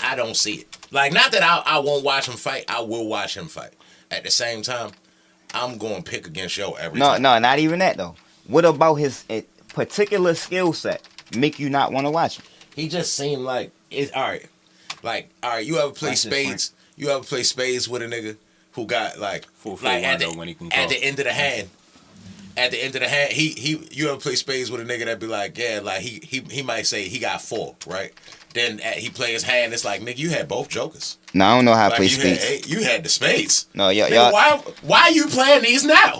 [SPEAKER 5] I don't see it. Like, not that I won't watch him fight. I will watch him fight. At the same time, I'm going to pick against yo every time.
[SPEAKER 3] No, not even that though. What about his particular skill set make you not want to watch him?
[SPEAKER 5] He just seemed like it's all right. Like, all right, you ever play spades? You ever play spades with a nigga who got like at the end of the hand? At the end of the hand, you ever play spades with a nigga that be like, yeah, like he might say he got 4, right? Then he play his hand. It's like, nigga, you had both jokers.
[SPEAKER 3] No, I don't know how to play spades.
[SPEAKER 5] You had the spades.
[SPEAKER 3] No, yeah.
[SPEAKER 5] Why are you playing these now?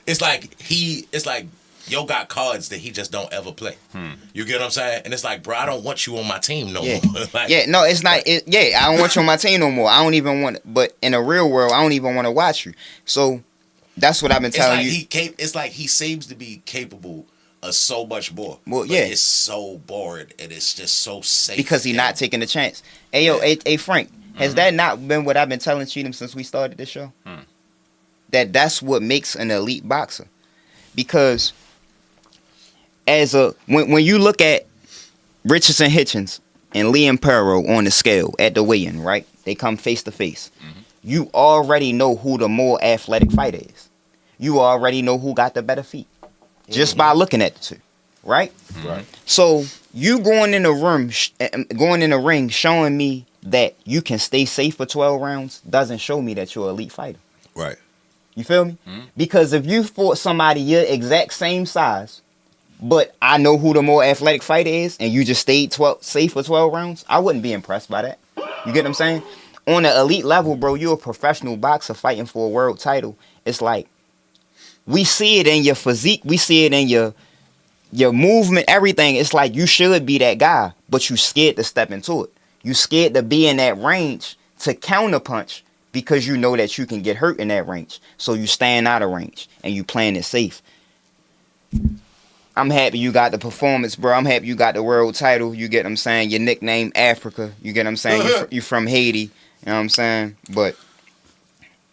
[SPEAKER 5] It's like yo got cards that he just don't ever play. You get what I'm saying? And it's like, bro, I don't want you on my team no more. Like,
[SPEAKER 3] no, it's not. I don't want you on my team no more. I don't even want. But in the real world, I don't even want to watch you. So that's what I've been telling you.
[SPEAKER 5] It's like he seems to be capable of so much more.
[SPEAKER 3] Well, yeah,
[SPEAKER 5] it's so boring and it's just so safe
[SPEAKER 3] because he's not taking the chance. Hey, yo, hey Frank, has that not been what I've been telling Cheatham since we started this show? That's what makes an elite boxer, because when you look at Richardson Hitchens and Liam Perro on the scale at the weigh-in, right? They come face to face. You already know who the more athletic fighter is. You already know who got the better feet just by looking at the two, right?
[SPEAKER 5] Right.
[SPEAKER 3] So you going in the ring, showing me that you can stay safe for 12 rounds doesn't show me that you're an elite fighter.
[SPEAKER 5] Right.
[SPEAKER 3] You feel me? Because if you fought somebody your exact same size, but I know who the more athletic fighter is, and you just stayed safe for 12 rounds, I wouldn't be impressed by that. You get what I'm saying? On the elite level, bro, you're a professional boxer fighting for a world title. It's like, we see it in your physique, we see it in your movement, everything. It's like you should be that guy, but you scared to step into it. You scared to be in that range to counterpunch because you know that you can get hurt in that range. So you stand out of range and you playing it safe. I'm happy you got the performance, bro. I'm happy you got the world title. You get what I'm saying? Your nickname Africa. You get what I'm saying? You from Haiti. You know what I'm saying? But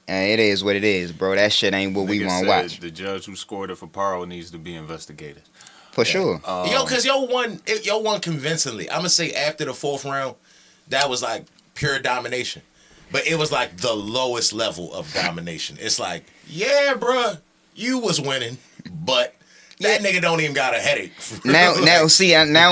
[SPEAKER 3] it is what it is, bro. That shit ain't what we want to watch.
[SPEAKER 1] The judge who scored it for Paro needs to be investigated.
[SPEAKER 3] For sure.
[SPEAKER 5] Because yo won convincingly. I'm going to say after the 4th round, that was like pure domination. But it was like the lowest level of domination. It's like, yeah, bro, you was winning, but That nigga don't even got a headache.
[SPEAKER 3] Now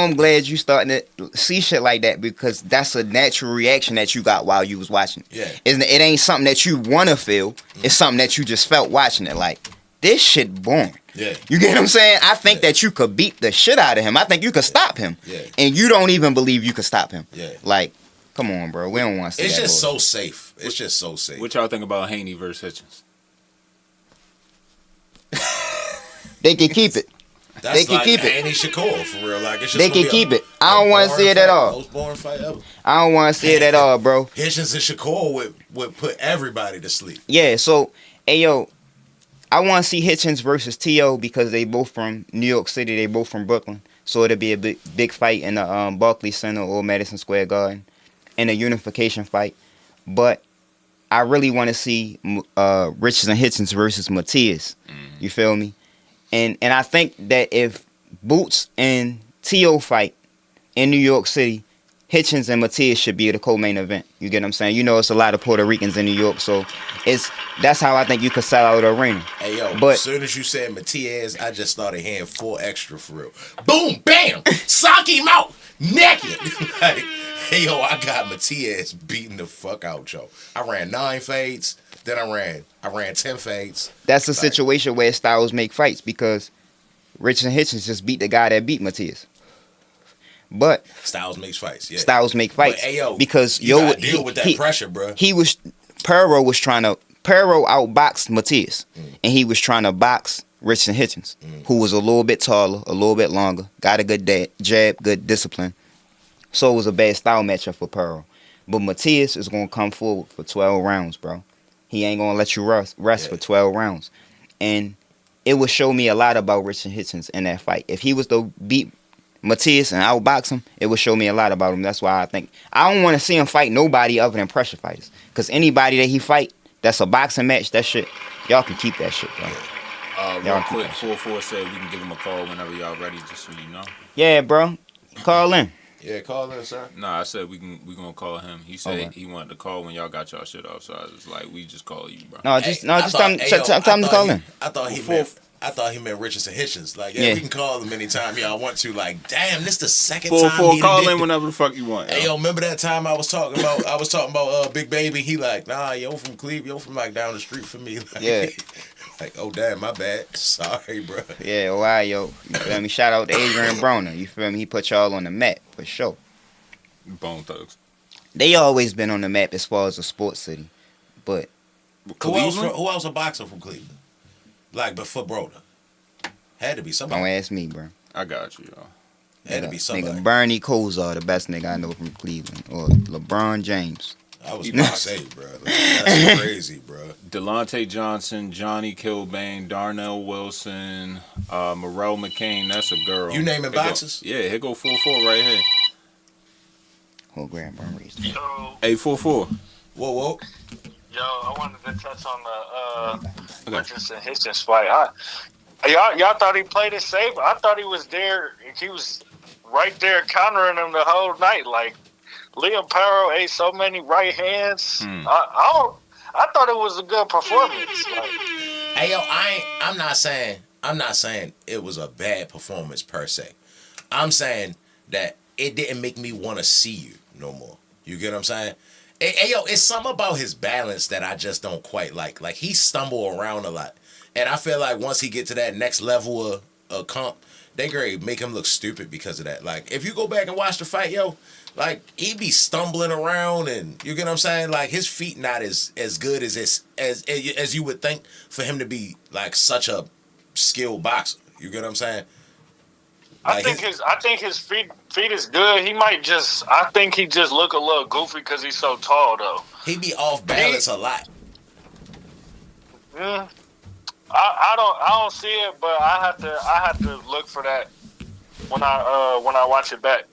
[SPEAKER 3] I'm glad you starting to see shit like that because that's a natural reaction that you got while you was watching.
[SPEAKER 5] Yeah.
[SPEAKER 3] It ain't something that you want to feel. It's something that you just felt watching it. Like, this shit boring.
[SPEAKER 5] Yeah.
[SPEAKER 3] You get what I'm saying? I think that you could beat the shit out of him. I think you could stop him.
[SPEAKER 5] Yeah.
[SPEAKER 3] And you don't even believe you could stop him.
[SPEAKER 5] Yeah.
[SPEAKER 3] Like, come on, bro. We don't want to see
[SPEAKER 5] It's
[SPEAKER 3] that.
[SPEAKER 5] just so safe. It's just so safe.
[SPEAKER 1] What y'all think about Haney versus Hitchens?
[SPEAKER 3] They can keep it.
[SPEAKER 5] That's
[SPEAKER 3] they can
[SPEAKER 5] like
[SPEAKER 3] keep it.
[SPEAKER 5] Andy Shakur, for real. Like, it's just
[SPEAKER 3] They
[SPEAKER 5] gonna
[SPEAKER 3] can
[SPEAKER 5] be
[SPEAKER 3] keep it. I don't want to see it at all.
[SPEAKER 5] Most boring fight ever.
[SPEAKER 3] I don't want to see it at all, bro.
[SPEAKER 5] Hitchens and Shakur would put everybody to sleep.
[SPEAKER 3] Yeah, so, hey, yo, I want to see Hitchens versus T.O. because they both from New York City. They both from Brooklyn. So it'll be a big fight in the Barclays Center or Madison Square Garden in a unification fight. But I really want to see Richards and Hitchens versus Matias. You feel me? And I think that if Boots and T.O. fight in New York City, Hitchens and Matias should be the co-main event. You get what I'm saying? You know, it's a lot of Puerto Ricans in New York, so that's how I think you could sell out the arena.
[SPEAKER 5] Hey, yo,
[SPEAKER 3] But
[SPEAKER 5] as soon as you said Matias, I just started hearing 4 extra for real. Boom, bam, sock him out, naked. Like, hey, yo, I got Matias beating the fuck out, yo. I ran 9 fades, then I ran 10 fades.
[SPEAKER 3] that's a situation where styles make fights because Richards and Hitchens just beat the guy that beat Matias. But
[SPEAKER 5] Styles makes fights, yeah.
[SPEAKER 3] styles make fights.
[SPEAKER 5] But, hey, yo,
[SPEAKER 3] because
[SPEAKER 5] you gotta deal with that pressure, bro.
[SPEAKER 3] Perro outboxed Matias, and he was trying to box Richards and Hitchens, who was a little bit taller, a little bit longer, got a good jab, good discipline. So it was a bad style matchup for Perro. But Matias is gonna come forward for 12 rounds, bro. He ain't gonna let you rest for 12 rounds, and it would show me a lot about Richards and Hitchens in that fight. If he was to beat Matias and outbox him, it would show me a lot about him. That's why I don't want to see him fight nobody other than pressure fighters. Because anybody that he fight, that's a boxing match, that shit, y'all can keep that shit, bro.
[SPEAKER 1] Real quick, 44 said we can give him a call whenever y'all ready, just so you know.
[SPEAKER 3] Yeah, bro. Call in.
[SPEAKER 5] Yeah, call in, sir.
[SPEAKER 1] Nah, I said we gonna call him. He said he wanted to call when y'all got y'all shit off, so I was like, we just call you, bro.
[SPEAKER 3] Just tell him to call in.
[SPEAKER 5] I thought he meant Richards and Hitchens. Like, yeah, we can call him anytime y'all want to. Like, damn, this the second time he
[SPEAKER 1] call
[SPEAKER 5] did
[SPEAKER 1] in whenever the fuck you want.
[SPEAKER 5] Hey, yo, remember that time I was talking about Big Baby? He like, nah, yo from Cleveland, yo from like down the street from me. Like,
[SPEAKER 3] Yeah.
[SPEAKER 5] Like, oh damn, my bad. Sorry, bro.
[SPEAKER 3] Yeah, why, yo? You feel me? Shout out to Adrian Broner. You feel me? He put y'all on the map for sure.
[SPEAKER 1] Bone Thugs.
[SPEAKER 3] They always been on the map as far as a sports city, but
[SPEAKER 5] Who else a boxer from Cleveland? Like, before Broder. Had to be somebody.
[SPEAKER 3] don't ask me, bro.
[SPEAKER 1] I got you, y'all.
[SPEAKER 5] Had to be somebody.
[SPEAKER 3] Nigga, Bernie Kosar, the best nigga I know from Cleveland, or LeBron James.
[SPEAKER 5] I was about to say, bro. That's crazy, bro.
[SPEAKER 1] Delonte Johnson, Johnny Kilbane, Darnell Wilson, Morrell McCain. That's a girl.
[SPEAKER 5] You naming boxers?
[SPEAKER 1] Yeah, here go 4-4 right here.
[SPEAKER 3] Oh, Grandma raised.
[SPEAKER 1] Hey, 4-4.
[SPEAKER 5] Whoa.
[SPEAKER 6] Yo, I wanted to touch on the Richards and Hitchens fight. Y'all thought he played it safe? I thought he was there. He was right there countering him the whole night. Like, Liam Perro ate so many right hands. I thought it was a good performance. Like,
[SPEAKER 5] Hey, yo, I'm not saying it was a bad performance per se. I'm saying that it didn't make me want to see you no more. You get what I'm saying? Hey, yo, it's something about his balance that I just don't quite like. Like, he stumble around a lot. And I feel like once he get to that next level of comp, they gonna make him look stupid because of that. Like, if you go back and watch the fight, yo, like, he be stumbling around and, you get what I'm saying? Like, his feet not as good as you would think for him to be, like, such a skilled boxer. You get what I'm saying? Like,
[SPEAKER 6] I think his feet is good. I think he just look a little goofy because he's so tall though.
[SPEAKER 5] He be off balance a lot.
[SPEAKER 6] I don't see it, but I have to look for that when I watch it back.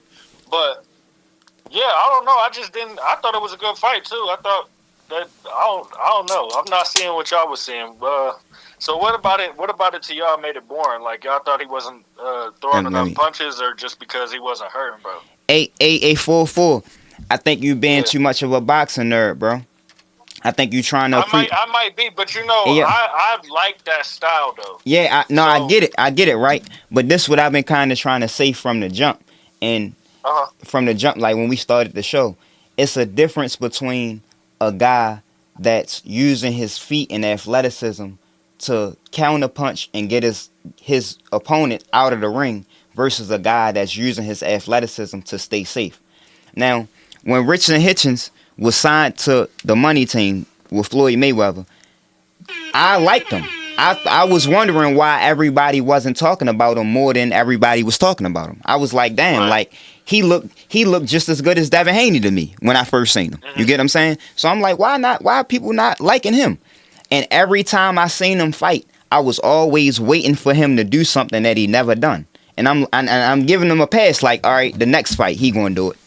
[SPEAKER 6] But yeah, I don't know. I thought it was a good fight too. I thought that I don't know. I'm not seeing what y'all was seeing. So what about it? What about it to y'all made it boring? Like, y'all thought he wasn't throwing enough punches, or just because he wasn't hurting, bro?
[SPEAKER 3] 844. I think you being too much of a boxing nerd, bro. I think you trying to.
[SPEAKER 6] I might be, but you know,
[SPEAKER 3] Yeah.
[SPEAKER 6] I like that style though.
[SPEAKER 3] Yeah, I
[SPEAKER 6] So-
[SPEAKER 3] get it. I get it, right? But this what I've been kind of trying to say from the jump. And from the jump, like when we started the show, it's a difference between a guy that's using his feet and athleticism to counterpunch and get his opponent out of the ring versus a guy that's using his athleticism to stay safe. Now, when Richard Hitchens was signed to the money team with Floyd Mayweather, I liked him. I was wondering why everybody wasn't talking about him more than everybody was talking about him. I was like, damn, like he looked just as good as Devin Haney to me when I first seen him. You get what I'm saying? So I'm like, why are people not liking him? And every time I seen him fight, I was always waiting for him to do something that he never done. And I'm giving him a pass, like, all right, the next fight he gonna do it.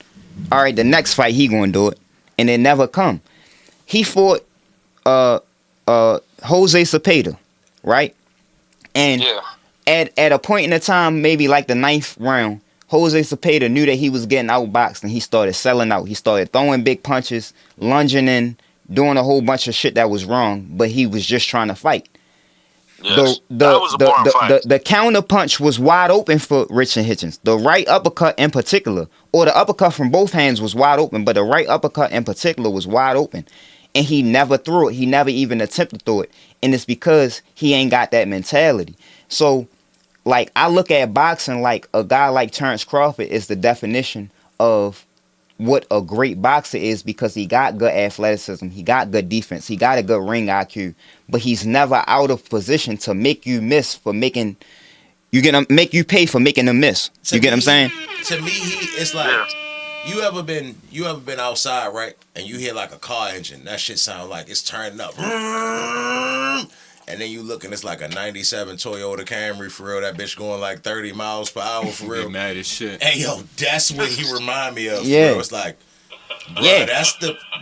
[SPEAKER 3] All right, the next fight he gonna do it, and it never come. He fought Jose Cepeda, right? And at a point in the time, maybe like the 9th round, Jose Cepeda knew that he was getting outboxed, and he started selling out. He started throwing big punches, lunging in, doing a whole bunch of shit that was wrong, but he was just trying to fight.
[SPEAKER 6] Yes. That was a boring fight.
[SPEAKER 3] The counter punch was wide open for Richard Hitchens. The right uppercut in particular, or the uppercut from both hands was wide open, but the right uppercut in particular was wide open. And he never threw it. He never even attempted to throw it. And it's because he ain't got that mentality. So, like, I look at boxing like a guy like Terrence Crawford is the definition of what a great boxer is, because he got good athleticism, he got good defense, he got a good ring IQ, but he's never out of position to make you miss for making make you pay for making a miss. You get what I'm saying?
[SPEAKER 5] To me, it's like you ever been outside, right? And you hear like a car engine. That shit sound like it's turning up. And then you look and it's like a 97 Toyota Camry for real. That bitch going like 30 miles per hour for real.
[SPEAKER 1] Mad as shit.
[SPEAKER 5] Hey yo, that's what he remind me of.
[SPEAKER 3] Yeah.
[SPEAKER 5] For real. It's like, bro,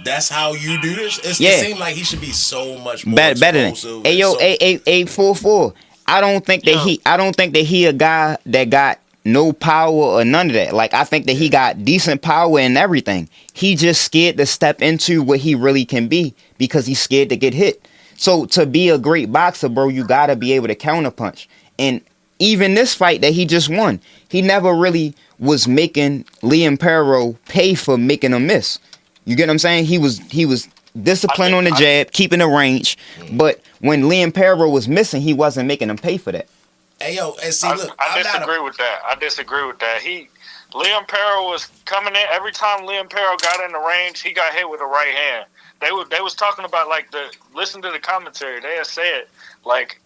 [SPEAKER 5] that's how you do this. It seems like he should be so much more
[SPEAKER 3] better than.
[SPEAKER 5] explosive.
[SPEAKER 3] Hey yo, 844. I don't think that he a guy that got no power or none of that. Like, I think that he got decent power and everything. He just scared to step into what he really can be because he's scared to get hit. So to be a great boxer, bro, you gotta be able to counterpunch. And even this fight that he just won, he never really was making Liam Perro pay for making a miss. You get what I'm saying? He was disciplined on the jab, keeping the range. But when Liam Perro was missing, he wasn't making him pay for that.
[SPEAKER 5] Hey yo, and see, look,
[SPEAKER 6] I disagree with that. Liam Perro was coming in every time Liam Perro got in the range, he got hit with a right hand. They was talking about like listen to the commentary. They had said like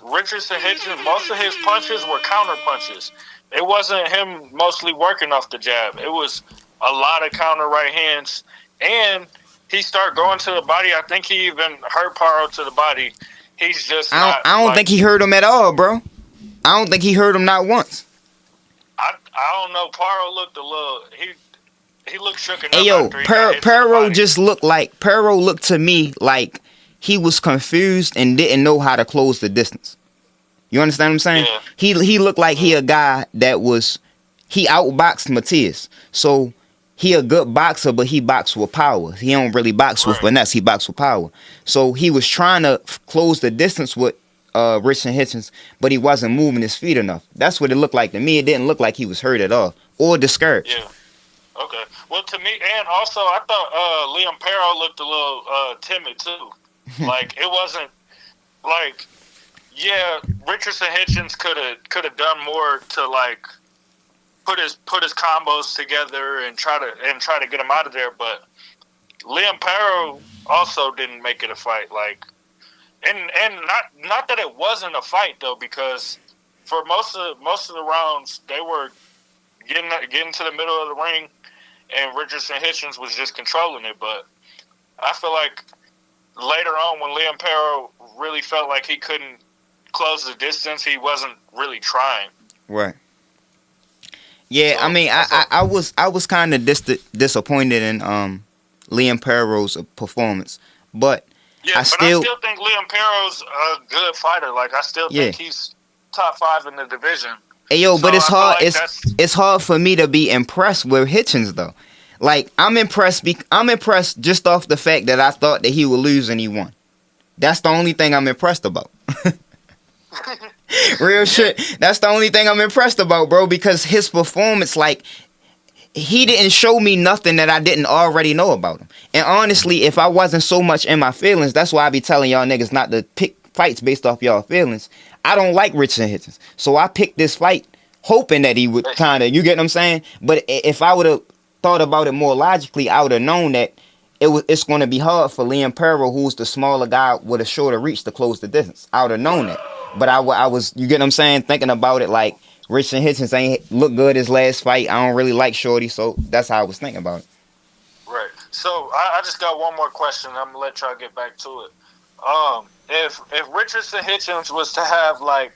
[SPEAKER 6] Richardson Hitchens, most of his punches were counter punches. It wasn't him mostly working off the jab. It was a lot of counter right hands, and he started going to the body. I think he even hurt Paro to the body. He's just
[SPEAKER 3] I don't think he hurt him at all, bro. I don't think he hurt him not once.
[SPEAKER 6] I don't know. Paro looked a little. He looked shook enough.
[SPEAKER 3] Hey yo,
[SPEAKER 6] after he got hit to the
[SPEAKER 3] Perro
[SPEAKER 6] body.
[SPEAKER 3] just looked to me like he was confused and didn't know how to close the distance. You understand what I'm saying?
[SPEAKER 6] Yeah.
[SPEAKER 3] He looked like he a guy that he outboxed Matias. So he a good boxer, but he boxed with power. He don't really box with finesse. He boxed with power. So he was trying to close the distance with Richard Hitchens, but he wasn't moving his feet enough. That's what it looked like to me. It didn't look like he was hurt at all or discouraged.
[SPEAKER 6] Yeah. Okay. Well, to me, and also I thought Liam Perro looked a little timid too. Like it wasn't like, yeah, Richardson Hitchens could have done more to like put his combos together and try to get him out of there. But Liam Perro also didn't make it a fight. Like, and not that it wasn't a fight though, because for most of the rounds they were getting to the middle of the ring, and Richardson Hitchens was just controlling it. But I feel like later on, when Liam Perro really felt like he couldn't close the distance, he wasn't really trying.
[SPEAKER 3] Right. Yeah, so, I mean, I was kind of disappointed in Liam Perro's performance, but I still
[SPEAKER 6] think Liam Perro's a good fighter. Like I still think he's top 5 in the division.
[SPEAKER 3] Hey yo,
[SPEAKER 6] so
[SPEAKER 3] but it's hard.
[SPEAKER 6] Like
[SPEAKER 3] it's hard for me to be impressed with Hitchens though. Like, I'm impressed. I'm impressed just off the fact that I thought that he would lose and he won. That's the only thing I'm impressed about. Real shit. That's the only thing I'm impressed about, bro, because his performance, like, he didn't show me nothing that I didn't already know about him. And honestly, if I wasn't so much in my feelings, that's why I be telling y'all niggas not to pick fights based off y'all feelings. I don't like Richardson Hitchens. So I picked this fight hoping that he would kind of, you get what I'm saying? But if I would have thought about it more logically, I would have known that it's going to be hard for Liam Perro, who's the smaller guy with a shorter reach, to close the distance. I would have known that. But I was, you get what I'm saying, thinking about it like, Richardson Hitchens ain't look good his last fight. I don't really like Shorty, so that's how I was thinking about it.
[SPEAKER 6] Right. So I just got one more question. I'm gonna let y'all get back to it. If Richardson Hitchens was to have like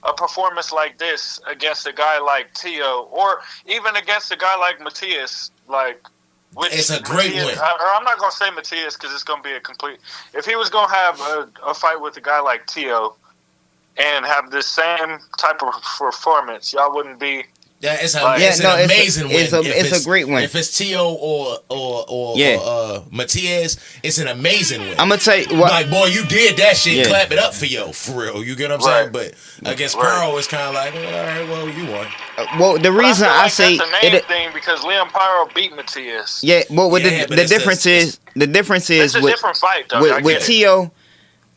[SPEAKER 6] a performance like this against a guy like Tio, or even against a guy like Matias, like,
[SPEAKER 5] it's a great win.
[SPEAKER 6] I'm not gonna say Matias because it's gonna be a complete. If he was gonna have a fight with a guy like Tio and have the same type of performance, y'all wouldn't be.
[SPEAKER 5] Yeah, it's an amazing win.
[SPEAKER 3] It's a great win.
[SPEAKER 5] If it's Tio or Matias, it's an amazing win.
[SPEAKER 3] I'm gonna tell you what,
[SPEAKER 5] like, boy, you did that shit. Yeah. Clap it up for yo, for real. You get what I'm saying? But against Pearl, it's kind of like, all right, well, you won.
[SPEAKER 3] Well, the reason I say
[SPEAKER 6] that's a name thing because Liam Pyro beat Matias.
[SPEAKER 3] Yeah, well, the difference is
[SPEAKER 6] it's a different fight though.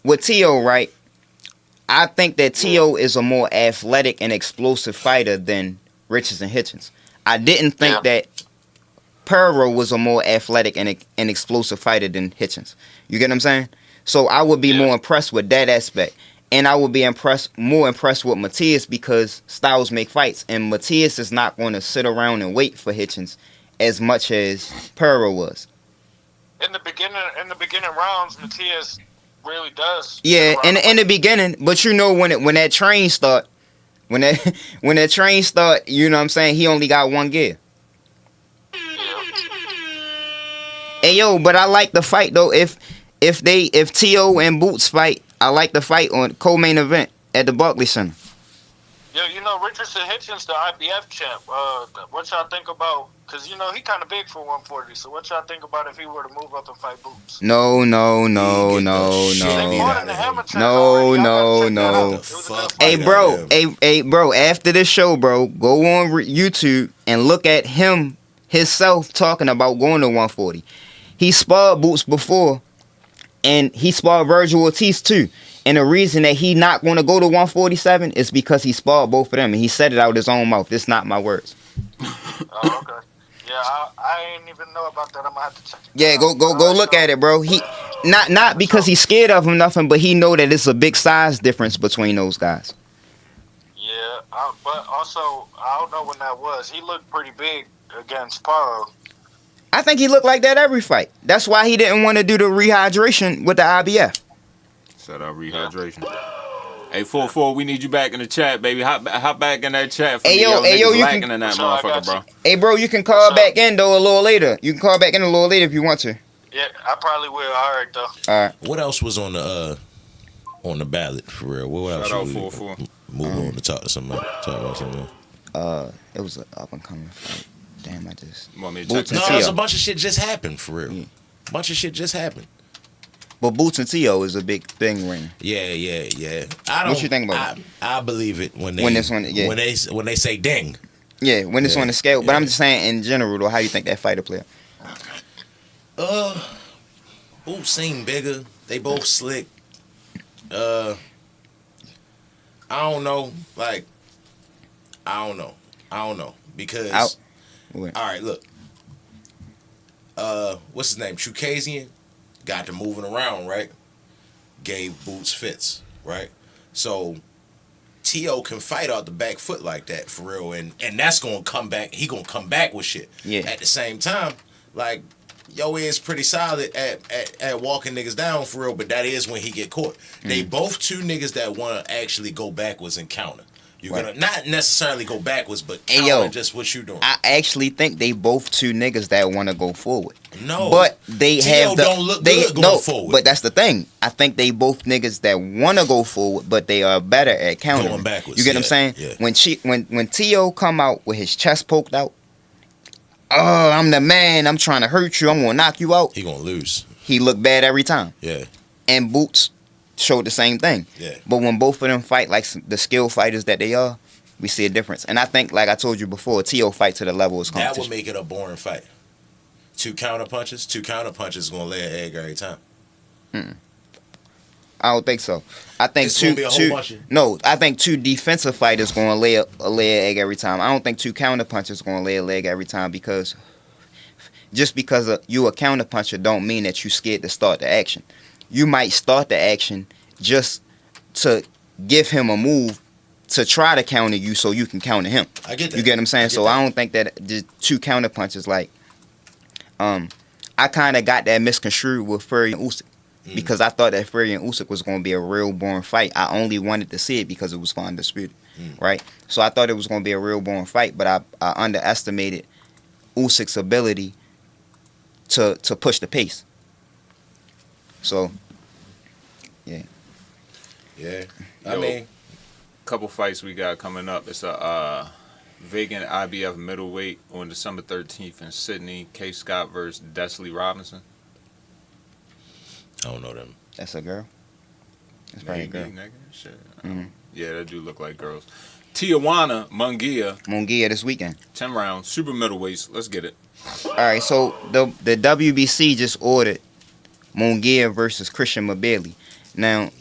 [SPEAKER 3] With Tio, right? I think that Tio is a more athletic and explosive fighter than Richardson Hitchens. I didn't think that Perro was a more athletic and explosive fighter than Hitchens. You get what I'm saying? So I would be more impressed with that aspect. And I would be more impressed with Matias because styles make fights. And Matias is not going to sit around and wait for Hitchens as much as Perro was.
[SPEAKER 6] In the beginning rounds, Matias really does.
[SPEAKER 3] Yeah, in the beginning, but you know when that train start, when that train start, you know what I'm saying, he only got one gear. Hey yo, but I like the fight though. If Tio and Boots fight, I like the fight on co-main event at the Barclays Center.
[SPEAKER 6] Yo, you know Richardson Hitchens, the IBF champ. What y'all think about? Because you know he kind of big for 140. So what y'all think about if he were to move up and fight Boots?
[SPEAKER 3] No. Hey, bro. After this show, bro, go on YouTube and look at himself talking about going to 140. He sparred Boots before, and he sparred Virgil Ortiz too. And the reason that he not going to go to 147 is because he sparred both of them, and he said it out of his own mouth. It's not my words.
[SPEAKER 6] Oh, okay. Yeah, I ain't even know about that. I'm gonna have to check it.
[SPEAKER 3] Yeah, go look at it, bro. He not because he's scared of him, nothing, but he know that it's a big size difference between those guys.
[SPEAKER 6] Yeah, but also I don't know when that was. He looked pretty big against Paro.
[SPEAKER 3] I think he looked like that every fight. That's why he didn't want to do the rehydration with the IBF.
[SPEAKER 1] Set up rehydration. Hey, 44, we need you back in the chat, baby. Hop back in that chat for me. Yo, you can in that motherfucker, bro.
[SPEAKER 3] Hey, bro, you can call back in though a little later. You can call back in a little later if you want to.
[SPEAKER 6] Yeah, I probably will. All right, though.
[SPEAKER 3] All right.
[SPEAKER 5] What else was on the ballot for real? What else?
[SPEAKER 1] Shout out 44.
[SPEAKER 5] Move on to talk about something.
[SPEAKER 3] It was an up and coming fight. Damn, I just.
[SPEAKER 1] Want me to check
[SPEAKER 5] there's a bunch of shit just happened for real. Bunch of shit just happened.
[SPEAKER 3] But Boots and Tio is a big thing ring.
[SPEAKER 5] Yeah.
[SPEAKER 3] What you think about it?
[SPEAKER 5] I believe it when
[SPEAKER 3] they
[SPEAKER 5] say ding.
[SPEAKER 3] Yeah, when it's on the scale. But I'm just saying in general though, how you think that fighter play?
[SPEAKER 5] Boots seem bigger. They both slick. I don't know. Like, I don't know because. All right, look. What's his name? Trukazian. Got to moving around, right? Gave Boots fits, right? So T.O. can fight out the back foot like that for real, and that's gonna come back. He gonna come back with shit.
[SPEAKER 3] Yeah.
[SPEAKER 5] At the same time, like yo is pretty solid at walking niggas down for real, but that is when he get caught. They both two niggas that wanna actually go backwards and counter. You're gonna not necessarily go backwards, but counter just what you doing.
[SPEAKER 3] I actually think they both two niggas that want to go forward.
[SPEAKER 5] No,
[SPEAKER 3] but they have
[SPEAKER 5] don't look good going forward.
[SPEAKER 3] But that's the thing. I think they both niggas that want to go forward, but they are better at countering.
[SPEAKER 5] Going backwards.
[SPEAKER 3] You get what I'm saying?
[SPEAKER 5] Yeah.
[SPEAKER 3] When T.O. come out with his chest poked out, oh, I'm the man, I'm trying to hurt you, I'm gonna knock you out.
[SPEAKER 5] He gonna lose.
[SPEAKER 3] He looked bad every time.
[SPEAKER 5] Yeah.
[SPEAKER 3] And Boots showed the same thing.
[SPEAKER 5] Yeah.
[SPEAKER 3] But when both of them fight like the skilled fighters that they are, we see a difference. And I think, like I told you before, T.O. fight to the level is competition.
[SPEAKER 5] That would make it a boring fight. Two counter punches is gonna lay an egg every time.
[SPEAKER 3] I don't think so. I think
[SPEAKER 5] It's gonna be a whole bunch of-
[SPEAKER 3] I think two defensive fighters gonna lay an egg every time. I don't think two counter punchers gonna lay a leg every time, because just because you a counter puncher don't mean that you scared to start the action. You might start the action just to give him a move to try to counter you so you can counter him.
[SPEAKER 5] I get that.
[SPEAKER 3] You get what I'm saying? So I don't think that the two counter punches, like, I kind of got that misconstrued with Fury and Usyk. Because I thought that Fury and Usyk was going to be a real boring fight. I only wanted to see it because it was for Undisputed, right? So I thought it was going to be a real boring fight, but I underestimated Usyk's ability to push the pace. So, yeah.
[SPEAKER 5] Yeah.
[SPEAKER 1] Yo,
[SPEAKER 5] I mean,
[SPEAKER 1] couple fights we got coming up. It's a vacant IBF middleweight on December 13th in Sydney. K. Scott versus Desley Robinson.
[SPEAKER 5] I don't know them.
[SPEAKER 3] That's a girl. That's probably a girl.
[SPEAKER 1] Nigga. Shit. Yeah, that do look like girls. Tijuana,
[SPEAKER 3] Munguia this weekend.
[SPEAKER 1] 10 rounds, super middleweights. Let's get it.
[SPEAKER 3] All right, so the WBC just ordered Munguia versus Christian Mabili. Now,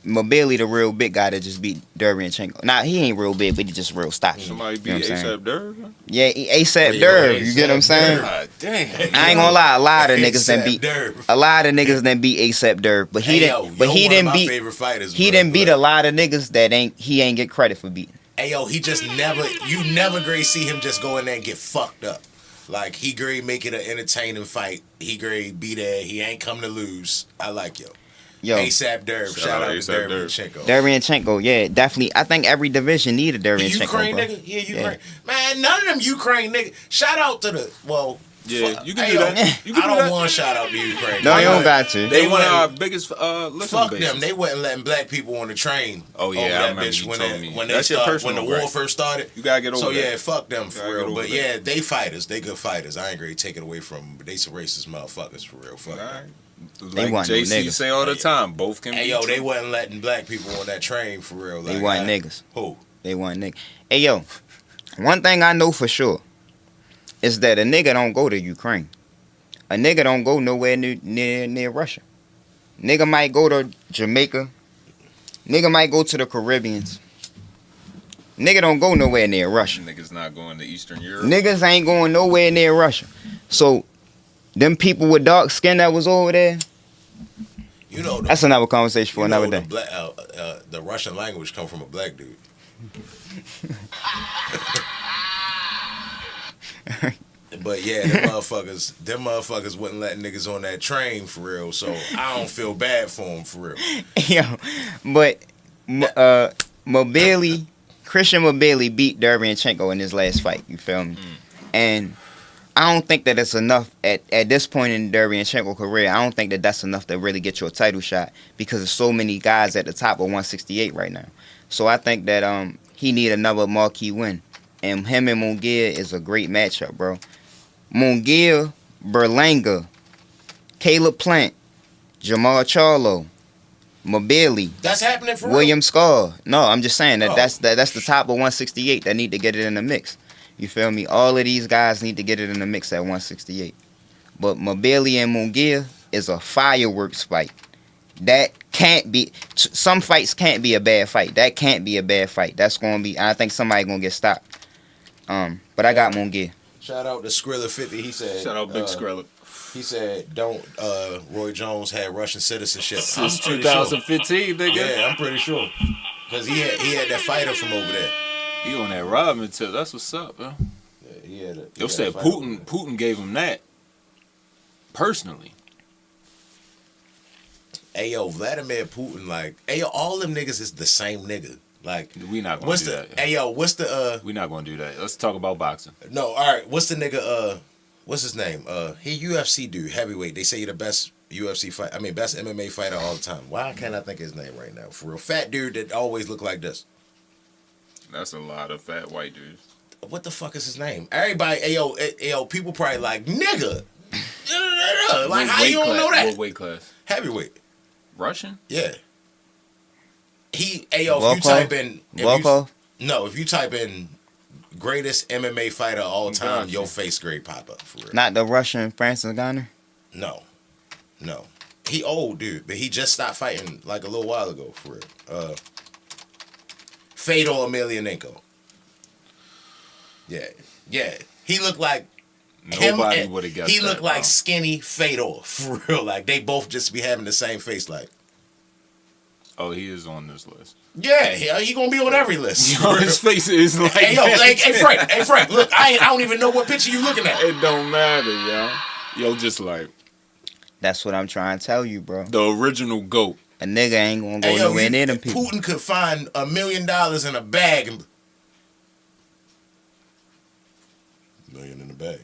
[SPEAKER 3] Mabili, the real big guy that just beat Derevyanchenko. Now, he ain't real big, but he just real stocky.
[SPEAKER 1] Somebody
[SPEAKER 3] You
[SPEAKER 1] beat
[SPEAKER 3] know what I'm saying?
[SPEAKER 1] ASAP Durb?
[SPEAKER 3] Yeah, ASAP Durb. You get what I'm saying?
[SPEAKER 1] God damn.
[SPEAKER 3] I ain't gonna lie, a lot of niggas done beat
[SPEAKER 5] Durb.
[SPEAKER 3] a lot of niggas done beat ASAP Durb, but he
[SPEAKER 5] Hey, yo,
[SPEAKER 3] didn't. But
[SPEAKER 5] yo,
[SPEAKER 3] he
[SPEAKER 5] one of
[SPEAKER 3] didn't
[SPEAKER 5] my
[SPEAKER 3] beat.
[SPEAKER 5] favorite fighters,
[SPEAKER 3] He
[SPEAKER 5] bro,
[SPEAKER 3] didn't beat
[SPEAKER 5] but-
[SPEAKER 3] a lot of niggas that he ain't get credit for beating.
[SPEAKER 5] Hey yo, he just you never great see him just go in there and get fucked up. Like, he great make it an entertaining fight. He great be there. He ain't come to lose. I like yo.
[SPEAKER 3] Yo,
[SPEAKER 5] ASAP Durb. Shout out to
[SPEAKER 1] A$AP
[SPEAKER 5] Derevyanchenko.
[SPEAKER 3] Derevyanchenko, yeah, definitely. I think every division need a
[SPEAKER 5] He
[SPEAKER 3] Derevyanchenko,
[SPEAKER 5] Ukraine
[SPEAKER 3] bro.
[SPEAKER 5] nigga? Yeah, Ukraine. Man, none of them Ukraine niggas. Shout out to the, well,
[SPEAKER 1] Yeah,
[SPEAKER 5] fuck,
[SPEAKER 1] you can
[SPEAKER 5] hey,
[SPEAKER 1] do
[SPEAKER 5] yo,
[SPEAKER 1] that. You can
[SPEAKER 5] I
[SPEAKER 1] do
[SPEAKER 5] don't
[SPEAKER 1] that.
[SPEAKER 5] want to shout out to Ukraine.
[SPEAKER 3] No,
[SPEAKER 5] Why
[SPEAKER 3] you don't
[SPEAKER 5] not?
[SPEAKER 3] got to.
[SPEAKER 1] They one of our
[SPEAKER 5] wasn't-
[SPEAKER 1] biggest listening
[SPEAKER 5] Fuck
[SPEAKER 1] bases.
[SPEAKER 5] them. They wasn't letting black people on the train.
[SPEAKER 1] Oh, yeah,
[SPEAKER 5] over
[SPEAKER 1] I
[SPEAKER 5] that
[SPEAKER 1] remember
[SPEAKER 5] bitch
[SPEAKER 1] you
[SPEAKER 5] when
[SPEAKER 1] told
[SPEAKER 5] they,
[SPEAKER 1] me.
[SPEAKER 5] when they
[SPEAKER 1] That's your
[SPEAKER 5] start, when the
[SPEAKER 1] personal
[SPEAKER 5] war
[SPEAKER 1] gripe.
[SPEAKER 5] first started.
[SPEAKER 1] You gotta get over
[SPEAKER 5] So
[SPEAKER 1] that.
[SPEAKER 5] yeah, fuck them
[SPEAKER 1] Gotta
[SPEAKER 5] for
[SPEAKER 1] get
[SPEAKER 5] real.
[SPEAKER 1] over
[SPEAKER 5] But
[SPEAKER 1] that.
[SPEAKER 5] yeah, they fighters. They good fighters. I ain't gonna take it away from them, but they some racist motherfuckers for real. Fuck them.
[SPEAKER 1] Alright.
[SPEAKER 3] They
[SPEAKER 1] Like
[SPEAKER 3] want no
[SPEAKER 1] JC
[SPEAKER 3] niggas.
[SPEAKER 1] say all the time, both can
[SPEAKER 5] Hey
[SPEAKER 1] be
[SPEAKER 5] yo,
[SPEAKER 1] true.
[SPEAKER 5] they wasn't letting black people on that train for real.
[SPEAKER 3] They
[SPEAKER 5] Like,
[SPEAKER 3] want niggas.
[SPEAKER 5] Who?
[SPEAKER 3] They want niggas. Hey yo, one thing I know for sure is that a nigga don't go to Ukraine. A nigga don't go nowhere near Russia. Nigga might go to Jamaica. Nigga might go to the Caribbeans. Nigga don't go nowhere near Russia.
[SPEAKER 1] Niggas not going to Eastern Europe.
[SPEAKER 3] Niggas ain't going nowhere near Russia. So, them people with dark skin that was over there,
[SPEAKER 5] You know,
[SPEAKER 3] that's another conversation for
[SPEAKER 5] you know
[SPEAKER 3] another day.
[SPEAKER 5] the Russian language come from a black dude. But yeah, them motherfuckers wouldn't let niggas on that train for real. So I don't feel bad for them for real.
[SPEAKER 3] Yo, but Mabili, Christian Mabili beat Derevyanchenko in his last fight. You feel me? And I don't think that it's enough at this point in Derevyanchenko's career. I don't think that that's enough to really get you a title shot because there's so many guys at the top of 168 right now. So I think that he need another marquee win, and him and Munguia is a great matchup, bro. Munguia, Berlanga, Caleb Plant, Jamal Charlo, Mabili,
[SPEAKER 5] That's happening for real.
[SPEAKER 3] William Scar. No, I'm just saying that
[SPEAKER 5] Oh.
[SPEAKER 3] that's the top of 168 that need to get it in the mix. You feel me? All of these guys need to get it in the mix at 168. But Mabili and Munguia is a fireworks fight. That can't be. Some fights can't be a bad fight. That can't be a bad fight. That's gonna be. I think somebody gonna get stopped. But I got Munguia.
[SPEAKER 5] Shout out to Skrilla50. He said.
[SPEAKER 1] Shout out Big Skrilla.
[SPEAKER 5] He said, "Don't Roy Jones had Russian citizenship."
[SPEAKER 1] Since
[SPEAKER 5] I'm pretty sure.
[SPEAKER 1] 2015, nigga.
[SPEAKER 5] Yeah, I'm pretty sure. Because he had that fighter from over there.
[SPEAKER 1] He on that Rodman tip. That's what's up, man.
[SPEAKER 5] Yeah, he had
[SPEAKER 1] Yo said Putin gave him that personally.
[SPEAKER 5] Hey yo, Vladimir Putin, like, hey yo, all them niggas is the same nigga. Like,
[SPEAKER 1] We not gonna
[SPEAKER 5] what's
[SPEAKER 1] do
[SPEAKER 5] the?
[SPEAKER 1] that.
[SPEAKER 5] Hey yo, what's the?
[SPEAKER 1] We not gonna do that. Let's talk about boxing.
[SPEAKER 5] No, all right. What's the nigga? What's his name? He UFC dude, heavyweight. They say he the best UFC fight. I mean, best MMA fighter all the time. Why can't I think of his name right now? For real, fat dude that always look like this.
[SPEAKER 1] That's a lot of fat white dudes.
[SPEAKER 5] what the fuck is his name? Everybody, ayo, people probably like nigga. Like how you don't know that?
[SPEAKER 1] What weight class?
[SPEAKER 5] Heavyweight.
[SPEAKER 1] Russian?
[SPEAKER 5] Yeah. If you
[SPEAKER 3] Volkov?
[SPEAKER 5] type in
[SPEAKER 3] Volkov?
[SPEAKER 5] if you type in greatest MMA fighter of all time,
[SPEAKER 1] Gotcha.
[SPEAKER 5] your face grade pop up for real.
[SPEAKER 3] Not the Russian Francis Ngannou?
[SPEAKER 5] No. He old dude, but he just stopped fighting like a little while ago for real. Fedor Emelianenko. Yeah. He looked like
[SPEAKER 1] Nobody
[SPEAKER 5] him.
[SPEAKER 1] would have guessed
[SPEAKER 5] He
[SPEAKER 1] that,
[SPEAKER 5] looked like
[SPEAKER 1] bro.
[SPEAKER 5] skinny Fedor for real. Like they both just be having the same face. Like
[SPEAKER 1] Oh, he is on this list.
[SPEAKER 5] yeah, he gonna be on every list.
[SPEAKER 1] Yo, his face is like
[SPEAKER 5] Hey
[SPEAKER 1] that.
[SPEAKER 5] Frank, look, I don't even know what picture you looking at.
[SPEAKER 1] It don't matter, yo. Yo, just like
[SPEAKER 3] That's what I'm trying to tell you, bro.
[SPEAKER 1] the original GOAT.
[SPEAKER 3] A nigga ain't gonna go
[SPEAKER 5] Hey, yo,
[SPEAKER 3] nowhere near them people.
[SPEAKER 5] Putin could find $1 million in a bag. $1 million in a bag.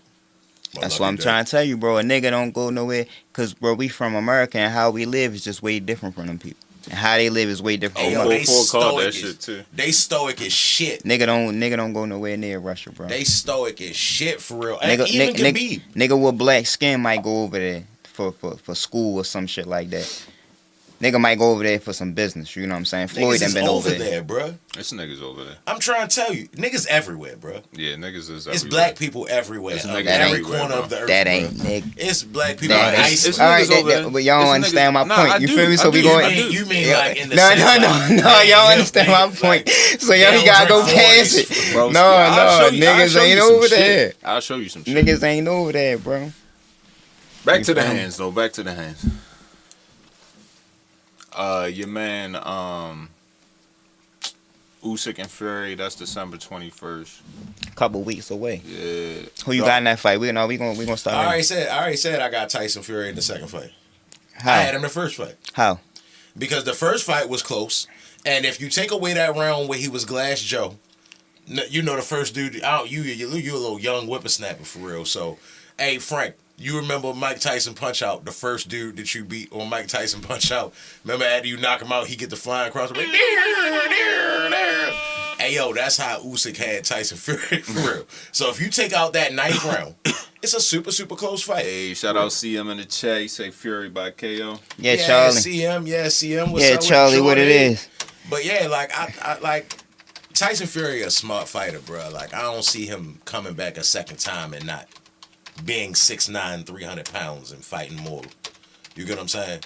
[SPEAKER 3] That's what I'm trying to tell you, bro. A nigga don't go nowhere. Because, bro, we from America and how we live is just way different from them people. And how they live is way different
[SPEAKER 5] Hey,
[SPEAKER 3] from
[SPEAKER 5] yo,
[SPEAKER 3] us.
[SPEAKER 5] they
[SPEAKER 1] 4-4 called that
[SPEAKER 5] stoic
[SPEAKER 1] shit too.
[SPEAKER 5] They stoic as shit.
[SPEAKER 3] Nigga don't go nowhere near Russia, bro.
[SPEAKER 5] They stoic as shit for real. And even Khabib.
[SPEAKER 3] Nigga with black skin might go over there for school or some shit like that. Nigga might go over there for some business, you know what I'm saying? Floyd
[SPEAKER 5] Niggas
[SPEAKER 3] done
[SPEAKER 5] is
[SPEAKER 3] been over there.
[SPEAKER 5] there, bro.
[SPEAKER 1] This niggas over there.
[SPEAKER 5] I'm trying to tell you, niggas everywhere, bro.
[SPEAKER 1] Yeah, niggas is
[SPEAKER 5] It's
[SPEAKER 1] everywhere.
[SPEAKER 5] black people everywhere.
[SPEAKER 1] It's
[SPEAKER 5] Of
[SPEAKER 1] niggas
[SPEAKER 5] every
[SPEAKER 1] everywhere,
[SPEAKER 5] corner
[SPEAKER 1] bro.
[SPEAKER 5] of the earth.
[SPEAKER 3] That
[SPEAKER 5] bro.
[SPEAKER 3] ain't nigga.
[SPEAKER 5] It's black people
[SPEAKER 3] That
[SPEAKER 5] in
[SPEAKER 3] ain't-
[SPEAKER 5] Iceland.
[SPEAKER 1] It's
[SPEAKER 3] All right,
[SPEAKER 1] niggas over there.
[SPEAKER 3] but y'all don't
[SPEAKER 1] It's
[SPEAKER 3] understand my
[SPEAKER 1] niggas-
[SPEAKER 3] point.
[SPEAKER 1] Nah, I
[SPEAKER 3] You
[SPEAKER 1] do.
[SPEAKER 3] feel me? So
[SPEAKER 1] I
[SPEAKER 3] we
[SPEAKER 1] do.
[SPEAKER 3] going.
[SPEAKER 1] I do.
[SPEAKER 5] You mean
[SPEAKER 3] Yeah.
[SPEAKER 5] like in the
[SPEAKER 3] No,
[SPEAKER 5] sense
[SPEAKER 3] no,
[SPEAKER 5] like,
[SPEAKER 3] y'all
[SPEAKER 5] they-
[SPEAKER 3] understand
[SPEAKER 5] they-
[SPEAKER 3] my
[SPEAKER 5] like,
[SPEAKER 3] point. So
[SPEAKER 5] they
[SPEAKER 3] y'all
[SPEAKER 5] don't
[SPEAKER 3] gotta go
[SPEAKER 5] drink
[SPEAKER 3] past
[SPEAKER 5] 40s,
[SPEAKER 3] it.
[SPEAKER 1] Bro,
[SPEAKER 3] No,
[SPEAKER 1] I'll show you- I'll
[SPEAKER 3] niggas
[SPEAKER 1] show you
[SPEAKER 3] ain't
[SPEAKER 1] some
[SPEAKER 3] over
[SPEAKER 1] shit.
[SPEAKER 3] there.
[SPEAKER 1] I'll show you some shit.
[SPEAKER 3] Niggas ain't over there, bro.
[SPEAKER 1] Back
[SPEAKER 3] You
[SPEAKER 1] to the
[SPEAKER 3] feel me?
[SPEAKER 1] hands, though. Back to the hands. Your man, Usyk and Fury. That's December 21st.
[SPEAKER 3] Couple weeks away.
[SPEAKER 1] Yeah.
[SPEAKER 3] Who you got in that fight? We gonna start.
[SPEAKER 5] I already said I got Tyson Fury in the second fight.
[SPEAKER 3] How?
[SPEAKER 5] I had him in the first fight.
[SPEAKER 3] How?
[SPEAKER 5] Because the first fight was close, and if you take away that round where he was Glass Joe, you know the first dude. You a little young whippersnapper for real. So, hey Frank, you remember Mike Tyson Punch Out, the first dude that you beat on Mike Tyson Punch Out? Remember after you knock him out, he get the flying across the ring. Hey yo, that's how Usyk had Tyson Fury for real. So if you take out that ninth round, it's a super close fight.
[SPEAKER 1] Hey, shout out CM in the chat. He say Fury by KO.
[SPEAKER 3] Yeah, Charlie.
[SPEAKER 5] CM. What's
[SPEAKER 3] Yeah,
[SPEAKER 5] up with
[SPEAKER 3] Charlie. What it
[SPEAKER 5] Jordan?
[SPEAKER 3] is?
[SPEAKER 5] But yeah, like I like Tyson Fury, a smart fighter, bro. Like I don't see him coming back a second time and not being 6'9", 300 pounds and fighting more. You get what I'm saying?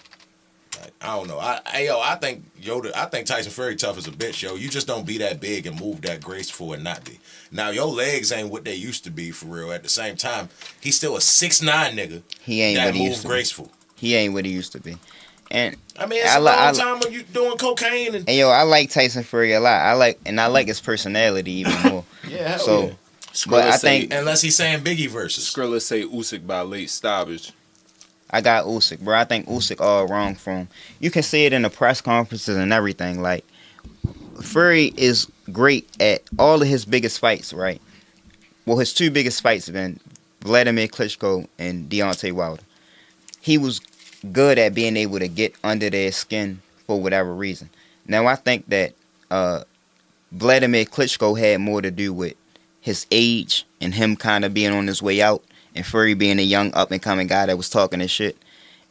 [SPEAKER 5] Like, I don't know. I think Tyson Fury tough as a bitch, yo. You just don't be that big and move that graceful and not be. Now your legs ain't what they used to be for real. At the same time, he's still a 6'9" nigga.
[SPEAKER 3] He ain't
[SPEAKER 5] that
[SPEAKER 3] what he
[SPEAKER 5] move
[SPEAKER 3] used to be.
[SPEAKER 5] graceful.
[SPEAKER 3] He ain't what he used to be. And
[SPEAKER 5] I mean, it's a long time when you doing cocaine and
[SPEAKER 3] yo, I like Tyson Fury a lot. I like his personality even more.
[SPEAKER 5] yeah. Hell
[SPEAKER 3] So,
[SPEAKER 5] yeah.
[SPEAKER 3] but I
[SPEAKER 1] Skrilla
[SPEAKER 3] think
[SPEAKER 5] Unless he's saying Biggie versus.
[SPEAKER 1] Skrilla say Usyk by late stoppage.
[SPEAKER 3] I got Usyk, bro. I think Usyk all wrong from. You can see it in the press conferences and everything. Like, Fury is great at all of his biggest fights, right? Well, his two biggest fights have been Vladimir Klitschko and Deontay Wilder. He was good at being able to get under their skin for whatever reason. Now, I think that Vladimir Klitschko had more to do with his age and him kind of being on his way out, and Fury being a young up-and-coming guy that was talking his shit,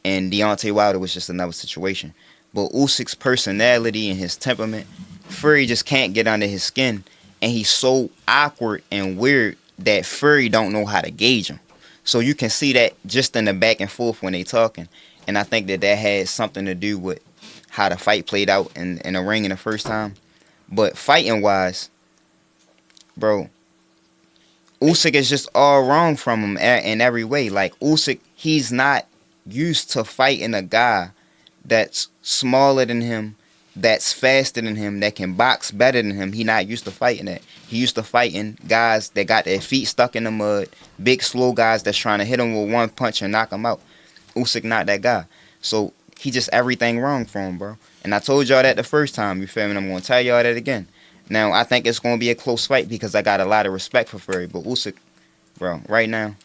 [SPEAKER 3] and Deontay Wilder was just another situation. But Usyk's personality and his temperament, Fury just can't get under his skin, and he's so awkward and weird that Fury don't know how to gauge him. So you can see that just in the back and forth when they talking, and I think that has something to do with how the fight played out in the ring in the first time. But fighting-wise, bro, Usyk is just all wrong from him in every way. Like, Usyk, he's not used to fighting a guy that's smaller than him, that's faster than him, that can box better than him. He not used to fighting that. He used to fighting guys that got their feet stuck in the mud, big, slow guys that's trying to hit him with one punch and knock him out. Usyk not that guy. So he just everything wrong for him, bro. And I told y'all that the first time, you feel me? I'm going to tell y'all that again. Now, I think it's going to be a close fight because I got a lot of respect for Fury. But Usyk, bro, right now,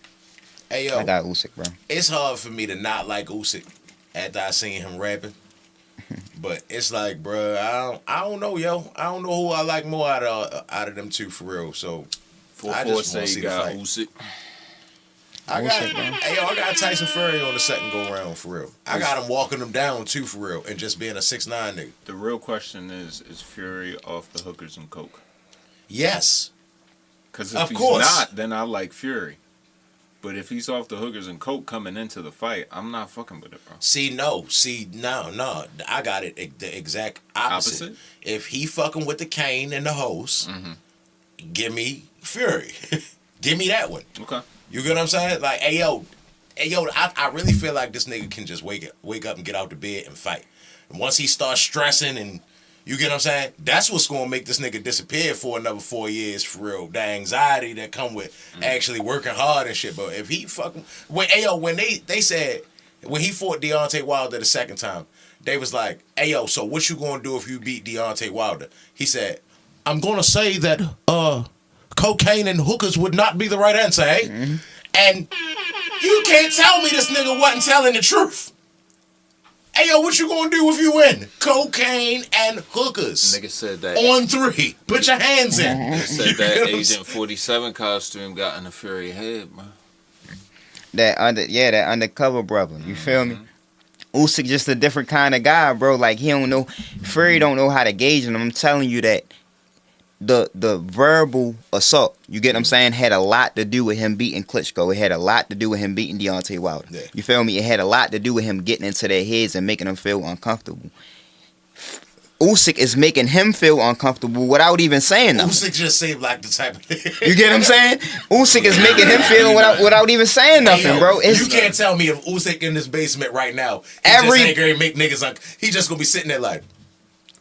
[SPEAKER 5] Hey yo,
[SPEAKER 3] I got Usyk, bro.
[SPEAKER 5] it's hard for me to not like Usyk after I seen him rapping. But it's like, bro, I don't know, yo. I don't know who I like more out of them two for real. So I
[SPEAKER 1] 4-4
[SPEAKER 5] just
[SPEAKER 1] say
[SPEAKER 5] want to see
[SPEAKER 1] you
[SPEAKER 5] the
[SPEAKER 1] got
[SPEAKER 5] fight.
[SPEAKER 1] Usyk.
[SPEAKER 5] I got Tyson Fury on the second go round for real. I got him walking him down too for real, and just being a 6'9" nigga.
[SPEAKER 1] The real question is Fury off the hookers and coke?
[SPEAKER 5] Yes.
[SPEAKER 1] Because if
[SPEAKER 5] Of
[SPEAKER 1] he's
[SPEAKER 5] course.
[SPEAKER 1] not, then I like Fury. But if he's off the hookers and coke coming into the fight, I'm not fucking with it, bro.
[SPEAKER 5] No. I got it the exact opposite. If he fucking with the cane and the hose, give me Fury. Give me that one.
[SPEAKER 1] Okay.
[SPEAKER 5] You get what I'm saying? Like, hey yo, I really feel like this nigga can just wake up and get out the bed and fight. And once he starts stressing and you get what I'm saying, that's what's gonna make this nigga disappear for another 4 years for real. The anxiety that come with actually working hard and shit. But if he fucking when they said when he fought Deontay Wilder the second time, they was like, hey yo, so what you gonna do if you beat Deontay Wilder? He said, I'm gonna say that cocaine and hookers would not be the right answer, eh? And you can't tell me this nigga wasn't telling the truth. Hey, yo, what you gonna do if you win? Cocaine and hookers.
[SPEAKER 1] Nigga said that.
[SPEAKER 5] On 3. Put your hands in.
[SPEAKER 1] Nigga said that Agent 47 costume got in the Fury head, man.
[SPEAKER 3] That undercover brother. You feel me? Usyk just a different kind of guy, bro. Like, he don't know. Fury don't know how to gauge him. I'm telling you that the verbal assault, you get what I'm saying, had a lot to do with him beating Klitschko. It had a lot to do with him beating Deontay Wilder.
[SPEAKER 5] Yeah.
[SPEAKER 3] You feel me? It had a lot to do with him getting into their heads and making them feel uncomfortable. Usyk is making him feel uncomfortable without even saying nothing.
[SPEAKER 5] Usyk just seemed like the type of nigga.
[SPEAKER 3] You get what I'm saying? Usyk is making him feel without even saying nothing,
[SPEAKER 5] Hey, yo,
[SPEAKER 3] bro.
[SPEAKER 5] You can't tell me if Usyk in this basement right now, he just ain't gonna make niggas like, he just gonna be sitting there like,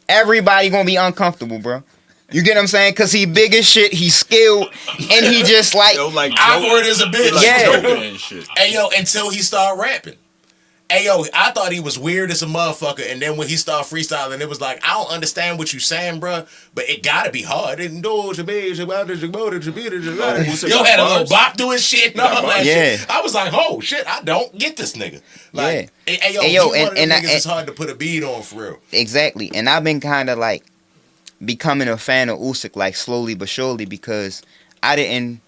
[SPEAKER 3] everybody gonna be uncomfortable, bro. You get what I'm saying? Cause he big as shit, he's skilled, and he just like
[SPEAKER 5] awkward as a bitch.
[SPEAKER 1] Like
[SPEAKER 3] Yeah.
[SPEAKER 1] joking and shit.
[SPEAKER 5] Hey yo, until he started rapping. Hey yo, I thought he was weird as a motherfucker, and then when he started freestyling, it was like, I don't understand what you saying, bro, but it gotta be hard. Yo, had a little bop doing shit and all that shit. I was like, oh shit, I don't get this nigga. Like, hey yo, he one of them niggas it's hard to put a beat on for real.
[SPEAKER 3] Exactly, and I've been kind of like becoming a fan of Usyk, like slowly but surely, because I didn't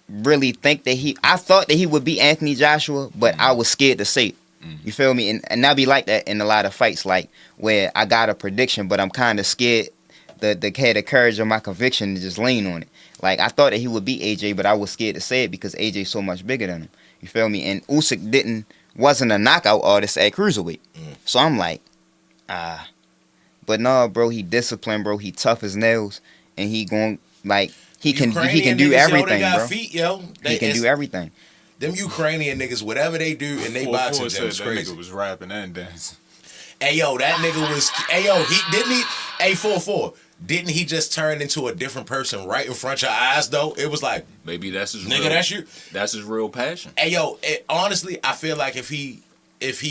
[SPEAKER 3] really think that I thought that he would beat Anthony Joshua, but I was scared to say it. You feel me? And I be like that in a lot of fights, like where I got a prediction, but I'm kind of scared the courage of my conviction to just lean on it. Like, I thought that he would beat AJ, but I was scared to say it because AJ's so much bigger than him. You feel me? And Usyk wasn't a knockout artist at cruiserweight. So I'm like, but no, bro, he disciplined, bro. He tough as nails, and he going like he can do everything, bro.
[SPEAKER 5] Feet, yo.
[SPEAKER 3] He can do everything.
[SPEAKER 5] Them Ukrainian niggas, whatever they do, and they boxing, that was crazy.
[SPEAKER 1] That nigga was rapping and dancing.
[SPEAKER 5] Hey yo, that nigga was. Hey yo, Hey 4-4. Didn't he just turn into a different person right in front of your eyes though? It was like,
[SPEAKER 1] maybe that's his
[SPEAKER 5] nigga,
[SPEAKER 1] real,
[SPEAKER 5] that's you.
[SPEAKER 1] That's his real passion.
[SPEAKER 5] Hey yo, honestly, I feel like if he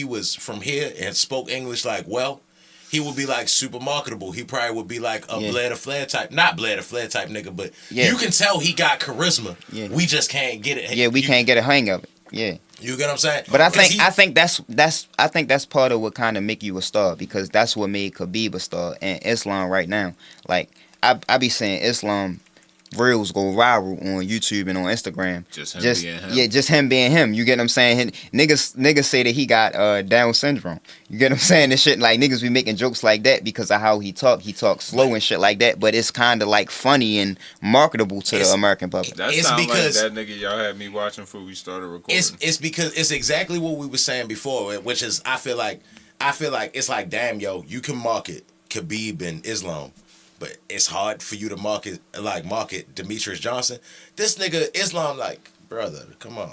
[SPEAKER 5] was from here and spoke English like well, he would be like super marketable. He probably would be like a Blair Flair type, not Blair Flair type nigga, but you can tell he got charisma. Yeah. We just can't get it.
[SPEAKER 3] Yeah, we can't get a hang of it. Yeah.
[SPEAKER 5] You get what I'm saying?
[SPEAKER 3] But I think that's part of what kind of make you a star, because that's what made Khabib a star and Islam right now. Like I be saying Islam reels go viral on YouTube and on Instagram. Just being him. Yeah, just him being him. You get what I'm saying? Niggas say that he got Down syndrome. You get what I'm saying? This shit, like, niggas be making jokes like that because of how he talk. He talks slow and shit like that, but it's kind of like funny and marketable to the American public.
[SPEAKER 1] That sounds like that nigga y'all had me watching before we started recording.
[SPEAKER 5] It's because it's exactly what we were saying before, which is I feel like it's like, damn, yo, you can market Khabib and Islam, but it's hard for you to market Demetrius Johnson. This nigga Islam, like, brother, come on,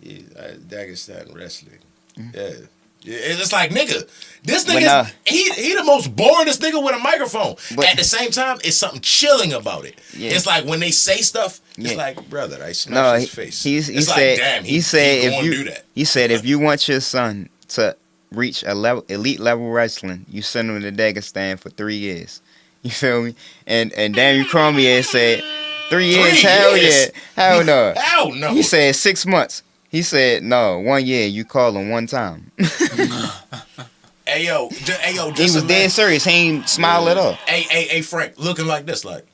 [SPEAKER 5] Dagestan wrestling, yeah. It's like, nigga, this nigga, he the most boringest nigga with a microphone. But at the same time, it's something chilling about it. Yeah. It's like when they say stuff, it's like, brother, I smash his face. He said, damn, he said do that.
[SPEAKER 3] He said, if you want your son to reach elite level wrestling, you send him to Dagestan for 3 years. You feel me? And Daniel Cormier said 3 years. Hell yeah, hell no.
[SPEAKER 5] Hell no.
[SPEAKER 3] He said 6 months. He said no. 1 year. You call him one time.
[SPEAKER 5] Hey yo,
[SPEAKER 3] he was dead serious. He ain't smile at all.
[SPEAKER 5] Hey Frank, looking like this, like.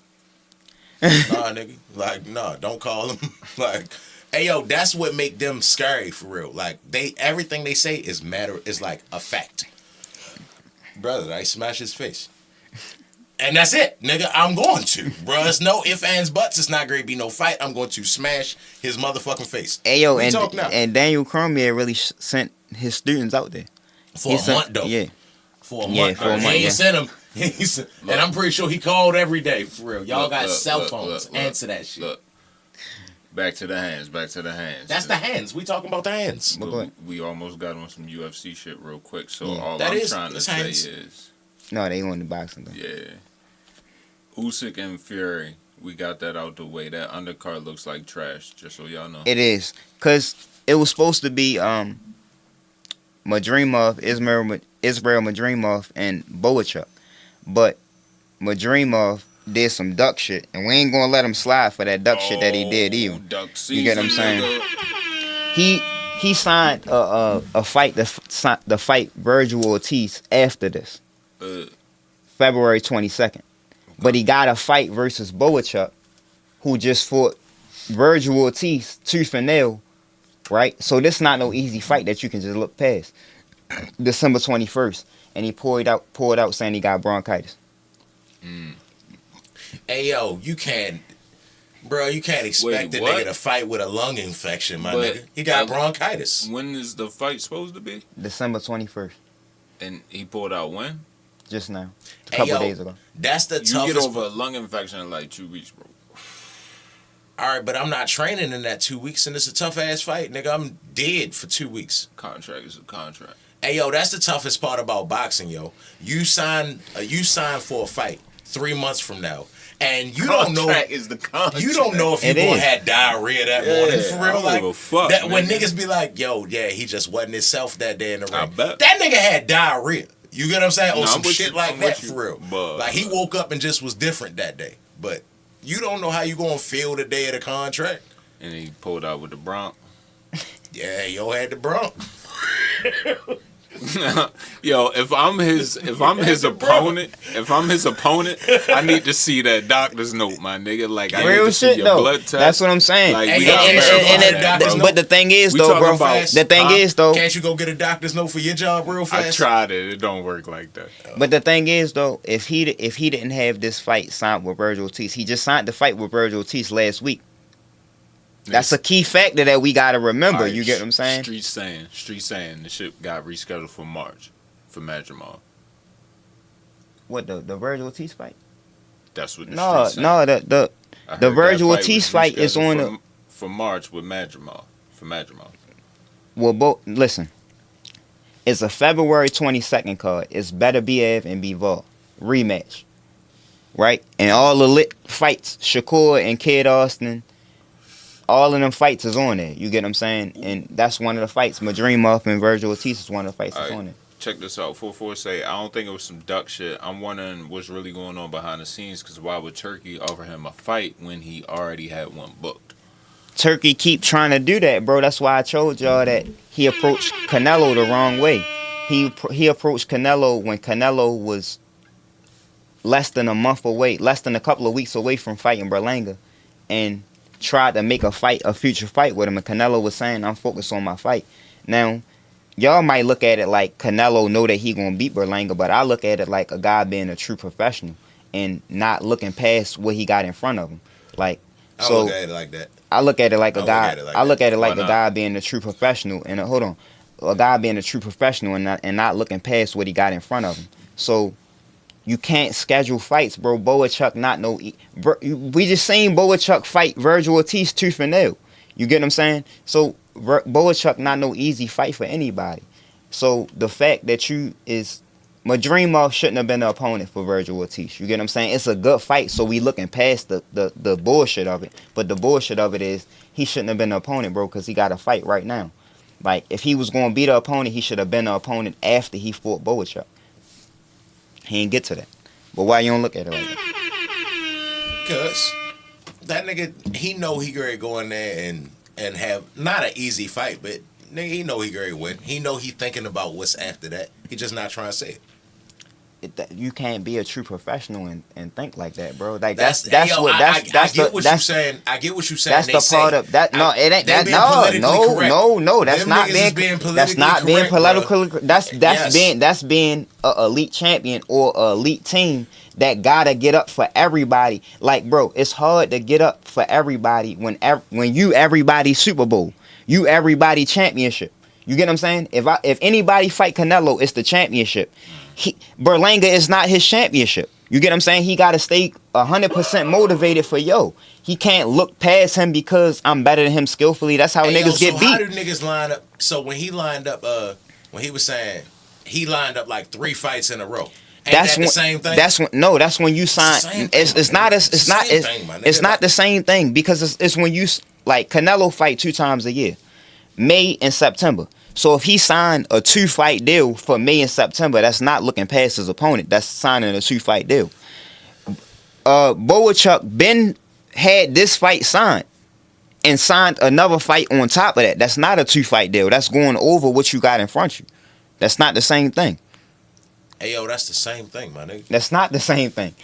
[SPEAKER 5] Nah, nigga. Like, nah, don't call him. Like, hey, yo, that's what make them scary for real. Like, everything they say is like a fact. Brother, I smash his face. And that's it, nigga. I'm going to, bro. It's no ifs, ands, buts. It's not going to be no fight. I'm going to smash his motherfucking face.
[SPEAKER 3] Hey, yo,
[SPEAKER 5] now.
[SPEAKER 3] and Daniel Cormier really sent his students out there.
[SPEAKER 5] For a month, though.
[SPEAKER 3] Yeah.
[SPEAKER 5] For a month.
[SPEAKER 3] For a month,
[SPEAKER 5] He
[SPEAKER 3] yeah.
[SPEAKER 5] sent him. And I'm pretty sure he called every day, for real. Y'all got cell phones. Answer that shit.
[SPEAKER 1] Look. Back to the hands. Back to the hands.
[SPEAKER 5] That's the hands. We talking about the hands.
[SPEAKER 1] We almost got on some UFC shit real quick. So all
[SPEAKER 5] That
[SPEAKER 1] I'm
[SPEAKER 5] is-
[SPEAKER 1] trying to
[SPEAKER 5] it's
[SPEAKER 1] say
[SPEAKER 5] hands.
[SPEAKER 1] is,
[SPEAKER 3] No, they on the boxing though.
[SPEAKER 1] yeah, Usyk and Fury. We got that out the way. That undercard looks like trash. Just so y'all know.
[SPEAKER 3] It is, cause it was supposed to be Madrimov, Israel Madrimov, and Boachuk, but Madrimov did some duck shit, and we ain't gonna let him slide for that duck shit that he did either.
[SPEAKER 1] Duck
[SPEAKER 3] You get what I'm
[SPEAKER 1] season,
[SPEAKER 3] saying?
[SPEAKER 1] nigga.
[SPEAKER 3] He signed a fight the fight Virgil Ortiz after this, February 22nd, but he got a fight versus Boachuk, who just fought Virgil Ortiz tooth and nail, right? So this not no easy fight that you can just look past. December 21st, and he pulled out saying he got bronchitis.
[SPEAKER 5] Hey, yo, you can't expect a
[SPEAKER 1] what?
[SPEAKER 5] nigga to fight with a lung infection, my
[SPEAKER 1] But-
[SPEAKER 5] nigga. He got bronchitis.
[SPEAKER 1] When is the fight supposed to be?
[SPEAKER 3] December 21st,
[SPEAKER 1] And he pulled out when?
[SPEAKER 3] just now, a
[SPEAKER 5] Hey,
[SPEAKER 3] couple
[SPEAKER 5] yo,
[SPEAKER 3] days ago.
[SPEAKER 5] That's the
[SPEAKER 1] You
[SPEAKER 5] toughest.
[SPEAKER 1] get over a lung infection in like 2 weeks, bro.
[SPEAKER 5] All right, but I'm not training in that 2 weeks, and it's a tough ass fight, nigga. I'm dead for 2 weeks.
[SPEAKER 1] Contract is a contract.
[SPEAKER 5] Hey, yo, that's the toughest part about boxing, yo. You sign for a fight 3 months from now, and you don't know.
[SPEAKER 1] Contract is the contract.
[SPEAKER 5] You don't know if you
[SPEAKER 3] It
[SPEAKER 5] gonna
[SPEAKER 3] is.
[SPEAKER 5] have diarrhea that morning for
[SPEAKER 1] I
[SPEAKER 5] real.
[SPEAKER 1] don't
[SPEAKER 5] Like
[SPEAKER 1] give a fuck,
[SPEAKER 5] that, when
[SPEAKER 1] nigga.
[SPEAKER 5] niggas be like, "Yo, yeah, he just wasn't himself that day in the ring."
[SPEAKER 1] I bet.
[SPEAKER 5] That nigga had diarrhea. You get what I'm saying? Or
[SPEAKER 1] No,
[SPEAKER 5] some
[SPEAKER 1] I'm with
[SPEAKER 5] shit
[SPEAKER 1] you.
[SPEAKER 5] like
[SPEAKER 1] I'm
[SPEAKER 5] that
[SPEAKER 1] with you.
[SPEAKER 5] for real.
[SPEAKER 1] But-
[SPEAKER 5] Like he woke up and just was different that day. But you don't know how you gonna feel the day of the contract.
[SPEAKER 1] And he pulled out with the Bronx.
[SPEAKER 5] Yeah, yo had the Bronx.
[SPEAKER 1] Yo, if I'm his opponent, I need to see that doctor's note, my nigga. Like I need
[SPEAKER 3] Real
[SPEAKER 1] to see
[SPEAKER 3] shit
[SPEAKER 1] your
[SPEAKER 3] though.
[SPEAKER 1] blood test.
[SPEAKER 3] That's what I'm saying.
[SPEAKER 1] Like,
[SPEAKER 5] And-
[SPEAKER 1] we gotta
[SPEAKER 5] and-
[SPEAKER 1] verify
[SPEAKER 5] and-
[SPEAKER 1] that, bro.
[SPEAKER 3] but the thing is
[SPEAKER 1] We
[SPEAKER 3] though,
[SPEAKER 1] talking
[SPEAKER 3] bro.
[SPEAKER 1] about-
[SPEAKER 3] The thing is though.
[SPEAKER 5] Can't you go get a doctor's note for your job real
[SPEAKER 1] I
[SPEAKER 5] fast?
[SPEAKER 1] tried it. It don't work like that.
[SPEAKER 3] But the thing is though, if he didn't have this fight signed with Virgil Ortiz, he just signed the fight with Virgil Ortiz last week. That's a key factor that we gotta remember.
[SPEAKER 1] Alright,
[SPEAKER 3] You get what I'm saying?
[SPEAKER 1] Street saying the shit got rescheduled for March for Madrimal.
[SPEAKER 3] What the Virgil Ortiz fight?
[SPEAKER 1] That's what the
[SPEAKER 3] No,
[SPEAKER 1] street saying.
[SPEAKER 3] no,
[SPEAKER 1] I
[SPEAKER 3] the
[SPEAKER 1] heard
[SPEAKER 3] Virgil
[SPEAKER 1] that
[SPEAKER 3] Ortiz
[SPEAKER 1] was
[SPEAKER 3] fight is
[SPEAKER 1] rescheduled
[SPEAKER 3] on
[SPEAKER 1] for,
[SPEAKER 3] the.
[SPEAKER 1] for March with Madrimal. For Madrimal.
[SPEAKER 3] Well, listen. It's a February 22nd card. It's Better Biev and Bivol rematch, right? And all the lit fights, Shakur and Kid Austin, all of them fights is on there. You get what I'm saying? And that's one of the fights. Madrimov and Virgil Ortiz is one of the fights that's
[SPEAKER 1] Alright.
[SPEAKER 3] on there.
[SPEAKER 1] Check this out. 44 say, I don't think it was some duck shit. I'm wondering what's really going on behind the scenes because why would Turkey offer him a fight when he already had one booked?
[SPEAKER 3] Turkey keep trying to do that, bro. That's why I told y'all that he approached Canelo the wrong way. He approached Canelo when Canelo was less than a month away, less than a couple of weeks away from fighting Berlanga, and tried to make a future fight with him. And Canelo was saying, I'm focused on my fight. Now, y'all might look at it like Canelo know that he gonna beat Berlanga, but I look at it like a guy being a true professional and not looking past what he got in front of him. Like,
[SPEAKER 5] I
[SPEAKER 3] so
[SPEAKER 5] look at it like that.
[SPEAKER 3] I look at it like a
[SPEAKER 5] I
[SPEAKER 3] guy.
[SPEAKER 5] look at it like
[SPEAKER 3] I look at it like
[SPEAKER 1] Why
[SPEAKER 3] a
[SPEAKER 1] not?
[SPEAKER 3] guy being a true professional, and a guy being a true professional and not looking past what he got in front of him. So you can't schedule fights, bro. Boachuk not no. We just seen Boachuk fight Virgil Ortiz tooth and nail. You get what I'm saying? So Boachuk not no easy fight for anybody. So the fact that Madrimov shouldn't have been the opponent for Virgil Ortiz. You get what I'm saying? It's a good fight, so we looking past the bullshit of it. But the bullshit of it is he shouldn't have been the opponent, bro, because he got a fight right now. Like, if he was going to be the opponent, he should have been the opponent after he fought Boachuk. He ain't get to that. But why you don't look at it like that?
[SPEAKER 5] Cause that nigga, he know he gonna go in there and have not an easy fight, but nigga, he know he gonna win. He know he thinking about what's after that. He just not trying to say it.
[SPEAKER 3] you can't be a true professional and think like that, bro. Like
[SPEAKER 5] I get what you're saying. I get what you're saying.
[SPEAKER 3] That's the part of that. No, it ain't that. No. That's not being. That's not being politically. That's being a elite champion or a elite team that gotta get up for everybody. Like, bro, it's hard to get up for everybody when you everybody Super Bowl, you everybody championship. You get what I'm saying? If anybody fight Canelo, it's the championship. Berlanga is not his championship. You get what I'm saying? He got to stay 100% motivated for He can't look past him because I'm better than him skillfully. That's how niggas get beat.
[SPEAKER 5] How do niggas line up? So when he lined up, when he was saying he lined up like 3 fights in a row. That's the same thing. That's when you sign. It's not the same thing because it's when you like Canelo fight 2 times a year, May and September. So if he signed a 2-fight deal for May and September, that's not looking past his opponent. That's signing a 2-fight deal. Boachuk had this fight signed and signed another fight on top of that. That's not a 2-fight deal. That's going over what you got in front of you. That's not the same thing. Hey, yo, that's the same thing, my nigga.
[SPEAKER 3] That's not the same thing.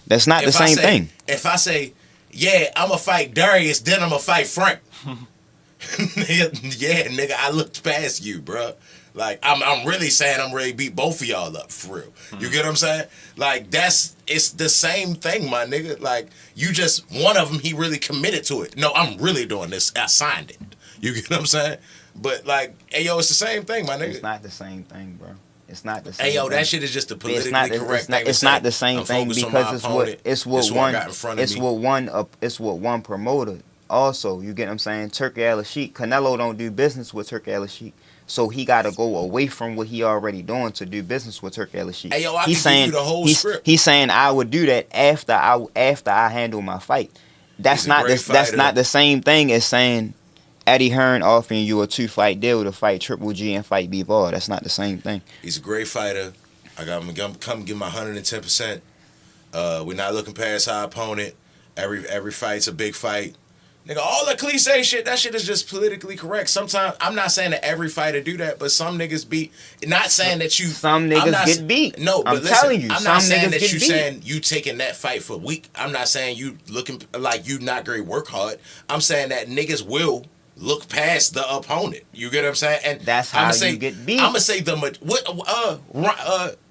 [SPEAKER 3] That's not the same thing.
[SPEAKER 5] If I say, yeah, I'm going to fight Darius, then I'm going to fight Frank. Yeah, nigga, I looked past you, bro. Like, I'm really saying I'm ready to beat both of y'all up, for real. You get what I'm saying? Like, it's the same thing, my nigga. Like, you just, one of them, he really committed to it. No, I'm really doing this. I signed it. You get what I'm saying? But, like, hey, yo, it's the same thing, my nigga.
[SPEAKER 3] It's not the same thing, bro. It's not the same.
[SPEAKER 5] Hey, yo,
[SPEAKER 3] thing.
[SPEAKER 5] That shit is just the politically correct thing.
[SPEAKER 3] It's not the same thing because it's what one promoter. Also, you get what I'm saying? Turki Al-Sheikh, Canelo don't do business with Turki Al-Sheikh, so he got to go away from what he already doing to do business with Turki Al-Sheikh.
[SPEAKER 5] Hey, yo, he's saying, give you the whole script.
[SPEAKER 3] He's saying I would do that after I handle my fight. That's not the same thing as saying Eddie Hearn offering you a 2-fight deal to fight Triple G and fight B-Ball. That's not the same thing.
[SPEAKER 5] He's a great fighter. I got him come give my 110%. We're not looking past our opponent. Every fight's a big fight. Nigga, all the cliche shit, that shit is just politically correct. Sometimes, I'm not saying that every fighter do that, but some niggas beat. Not saying that you...
[SPEAKER 3] Some niggas get beat.
[SPEAKER 5] No, but
[SPEAKER 3] I'm telling you,
[SPEAKER 5] I'm not saying that you saying you taking that fight for weak. I'm not saying you looking like you not great work hard. I'm saying that niggas will look past the opponent. You get what I'm saying? And
[SPEAKER 3] that's how you get beat.
[SPEAKER 5] I'm gonna say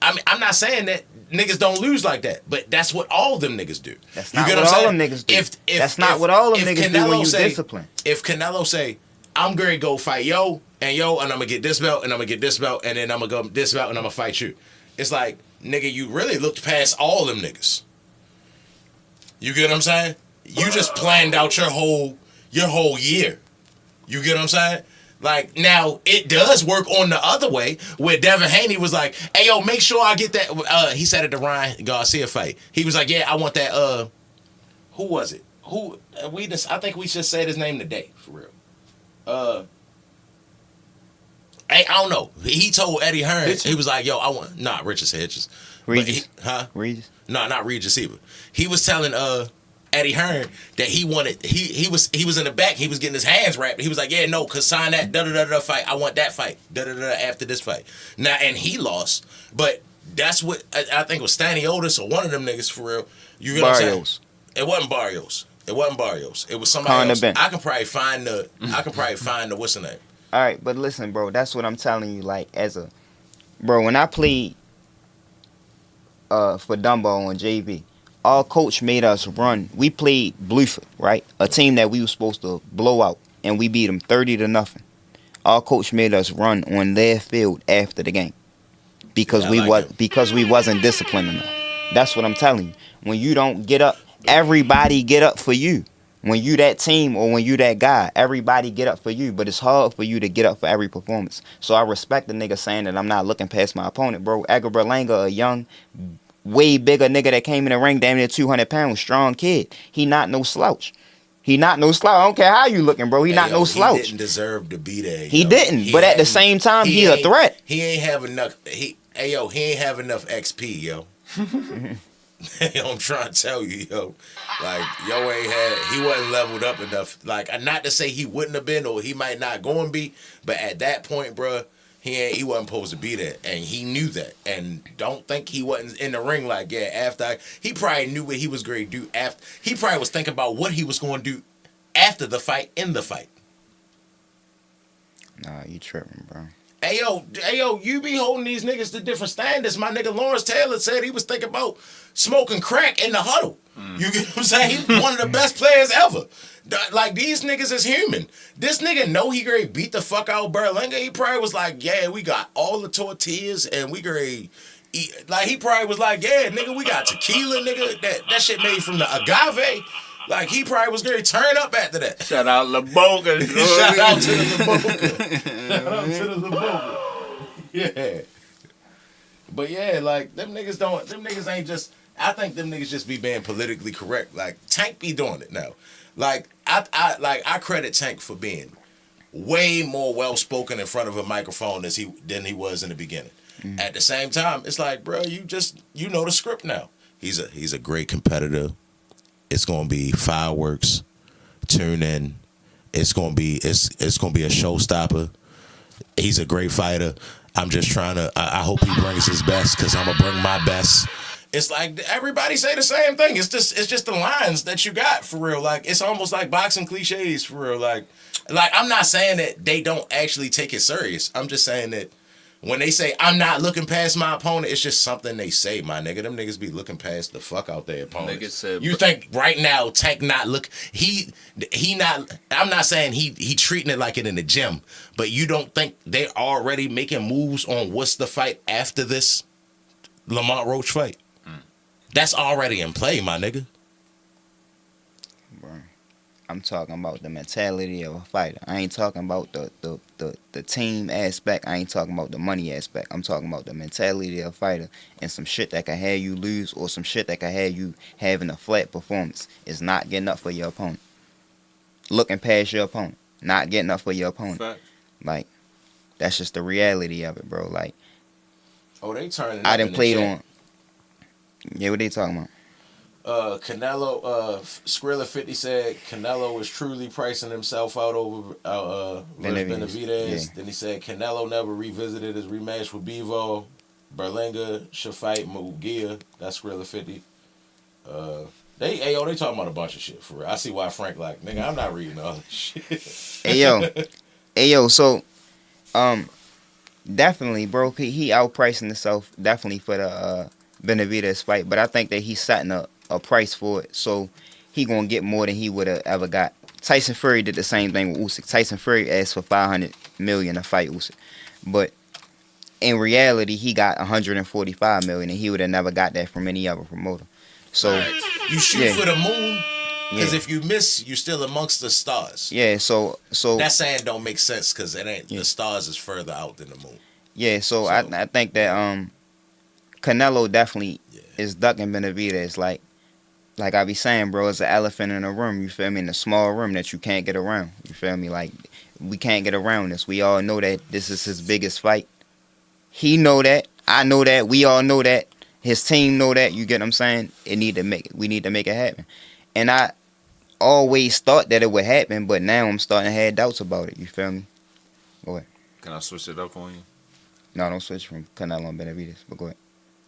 [SPEAKER 5] I'm not saying that niggas don't lose like that, but that's what all them niggas do.
[SPEAKER 3] That's not what all them niggas do. That's not what all them niggas do when you discipline.
[SPEAKER 5] If Canelo say, I'm gonna go fight and I'm gonna get this belt, and I'm gonna get this belt, and then I'm gonna go this belt, and I'm gonna fight you. It's like, nigga, you really looked past all them niggas. You get what I'm saying? You just planned out your whole year. You get what I'm saying? Like, now, it does work on the other way, where Devin Haney was like, hey, yo, make sure I get that. He said at the Ryan Garcia fight. He was like, yeah, I want that. Who was it? I think we just said his name today, for real. I don't know. He told Eddie Hearn, he was like, yo, I want, Richard Hitchens.
[SPEAKER 3] Regis?
[SPEAKER 5] Regis? No, not Regis either. He was telling, Eddie Hearn that he wanted, he was in the back, he was getting his hands wrapped. He was like, yeah, no, cause sign that fight. I want that fight. After this fight. Now, and he lost, but that's what I think it was Stanley Otis or one of them niggas, for real. You get what I'm saying? It wasn't Barrios. It was somebody else. I can probably find the what's the name.
[SPEAKER 3] All right, but listen, bro, that's what I'm telling you. Like, when I played for Dumbo on JV, our coach made us run. We played Blueford, right? A team that we were supposed to blow out, and we beat them 30-0. Our coach made us run on their field after the game because we wasn't disciplined enough. That's what I'm telling you. When you don't get up, everybody get up for you. When you that team or when you that guy, everybody get up for you. But it's hard for you to get up for every performance. So I respect the nigga saying that I'm not looking past my opponent, bro. Edgar Berlanga, a young, way bigger nigga that came in the ring, damn near 200 pounds, strong kid. He not no slouch. I don't care how you looking, bro. He no slouch.
[SPEAKER 5] He didn't deserve to be there.
[SPEAKER 3] He didn't. But at the same time, he's a threat.
[SPEAKER 5] He ain't have enough. He ain't have enough XP, yo. I'm trying to tell you, yo. Like, he wasn't leveled up enough. Like, not to say he wouldn't have been or he might not go and be, but at that point, bro, He wasn't supposed to be there, and he knew that. And don't think he wasn't in the ring like, yeah, after he probably knew what he was going to do after. He probably was thinking about what he was going to do after the fight, in the fight.
[SPEAKER 3] Nah, you tripping, bro.
[SPEAKER 5] Hey yo, you be holding these niggas to different standards. My nigga Lawrence Taylor said he was thinking about smoking crack in the huddle. You get what I'm saying? He's one of the best players ever. Like, these niggas is human. This nigga know he gonna beat the fuck out Berlinga. He probably was like, yeah, we got all the tortillas and we gonna eat. Like, he probably was like, yeah, nigga, we got tequila, nigga. That shit made from the agave. Like, he probably was gonna turn up after that.
[SPEAKER 1] Shout out LaBoga.
[SPEAKER 5] Shout out to the LaBoga. Shout out to the LaBoga. Yeah. But yeah, like, them niggas ain't just, I think them niggas just be being politically correct. Like, Tank be doing it now. Like, I credit Tank for being way more well spoken in front of a microphone than he was in the beginning. At the same time, it's like, bro, you know the script now. He's a great competitor. It's gonna be fireworks. Tune in. It's gonna be a showstopper. He's a great fighter. I'm just trying to. I hope he brings his best, because I'm gonna bring my best. It's like everybody say the same thing. It's just the lines that you got for real. Like, it's almost like boxing cliches for real. Like I'm not saying that they don't actually take it serious. I'm just saying that when they say I'm not looking past my opponent, it's just something they say, my nigga. Them niggas be looking past the fuck out their opponent. You think right now Tank not look? He not. I'm not saying he treating it like it in the gym, but you don't think they're already making moves on what's the fight after this Lamont Roach fight? That's already in play, my nigga.
[SPEAKER 3] Bro, I'm talking about the mentality of a fighter. I ain't talking about the team aspect. I ain't talking about the money aspect. I'm talking about the mentality of a fighter, and some shit that can have you lose, or some shit that can have you having a flat performance is not getting up for your opponent. Looking past your opponent. Not getting up for your opponent.
[SPEAKER 1] Fact.
[SPEAKER 3] Like, that's just the reality of it, bro. Like,
[SPEAKER 5] they turning.
[SPEAKER 3] I done played on. Yeah, what they talking about?
[SPEAKER 5] Canelo, Skrilla 50 said Canelo is truly pricing himself out over Benavidez.
[SPEAKER 3] Yeah.
[SPEAKER 5] Then he said Canelo never revisited his rematch with Bivol. Berlinga should fight Mugia. That's Skrilla 50. They talking about a bunch of shit for real. I see why Frank like, nigga, I'm not reading all this shit.
[SPEAKER 3] Hey yo, so definitely, bro, he outpricing himself definitely for the Benavidez fight, but I think that he's setting a price for it, so he gonna get more than he would have ever got. Tyson Fury did the same thing with Usyk. Tyson Fury asked for $500 million to fight Usyk, but in reality, he got $145 million, and he would have never got that from any other promoter. So
[SPEAKER 5] you shoot for the moon, because if you miss, you still amongst the stars.
[SPEAKER 3] Yeah, so
[SPEAKER 5] that saying don't make sense, because it ain't the stars is further out than the moon.
[SPEAKER 3] Yeah, so I think that Canelo definitely is ducking Benavidez. Like I be saying, bro, it's an elephant in a room, you feel me? In a small room that you can't get around, you feel me? Like, we can't get around this. We all know that this is his biggest fight. He know that. I know that. We all know that. His team know that. You get what I'm saying? We need to make it happen. And I always thought that it would happen, but now I'm starting to have doubts about it. You feel me? Go ahead.
[SPEAKER 1] Can I switch it up on you?
[SPEAKER 3] No, don't switch from Canelo and Benavidez, but go ahead.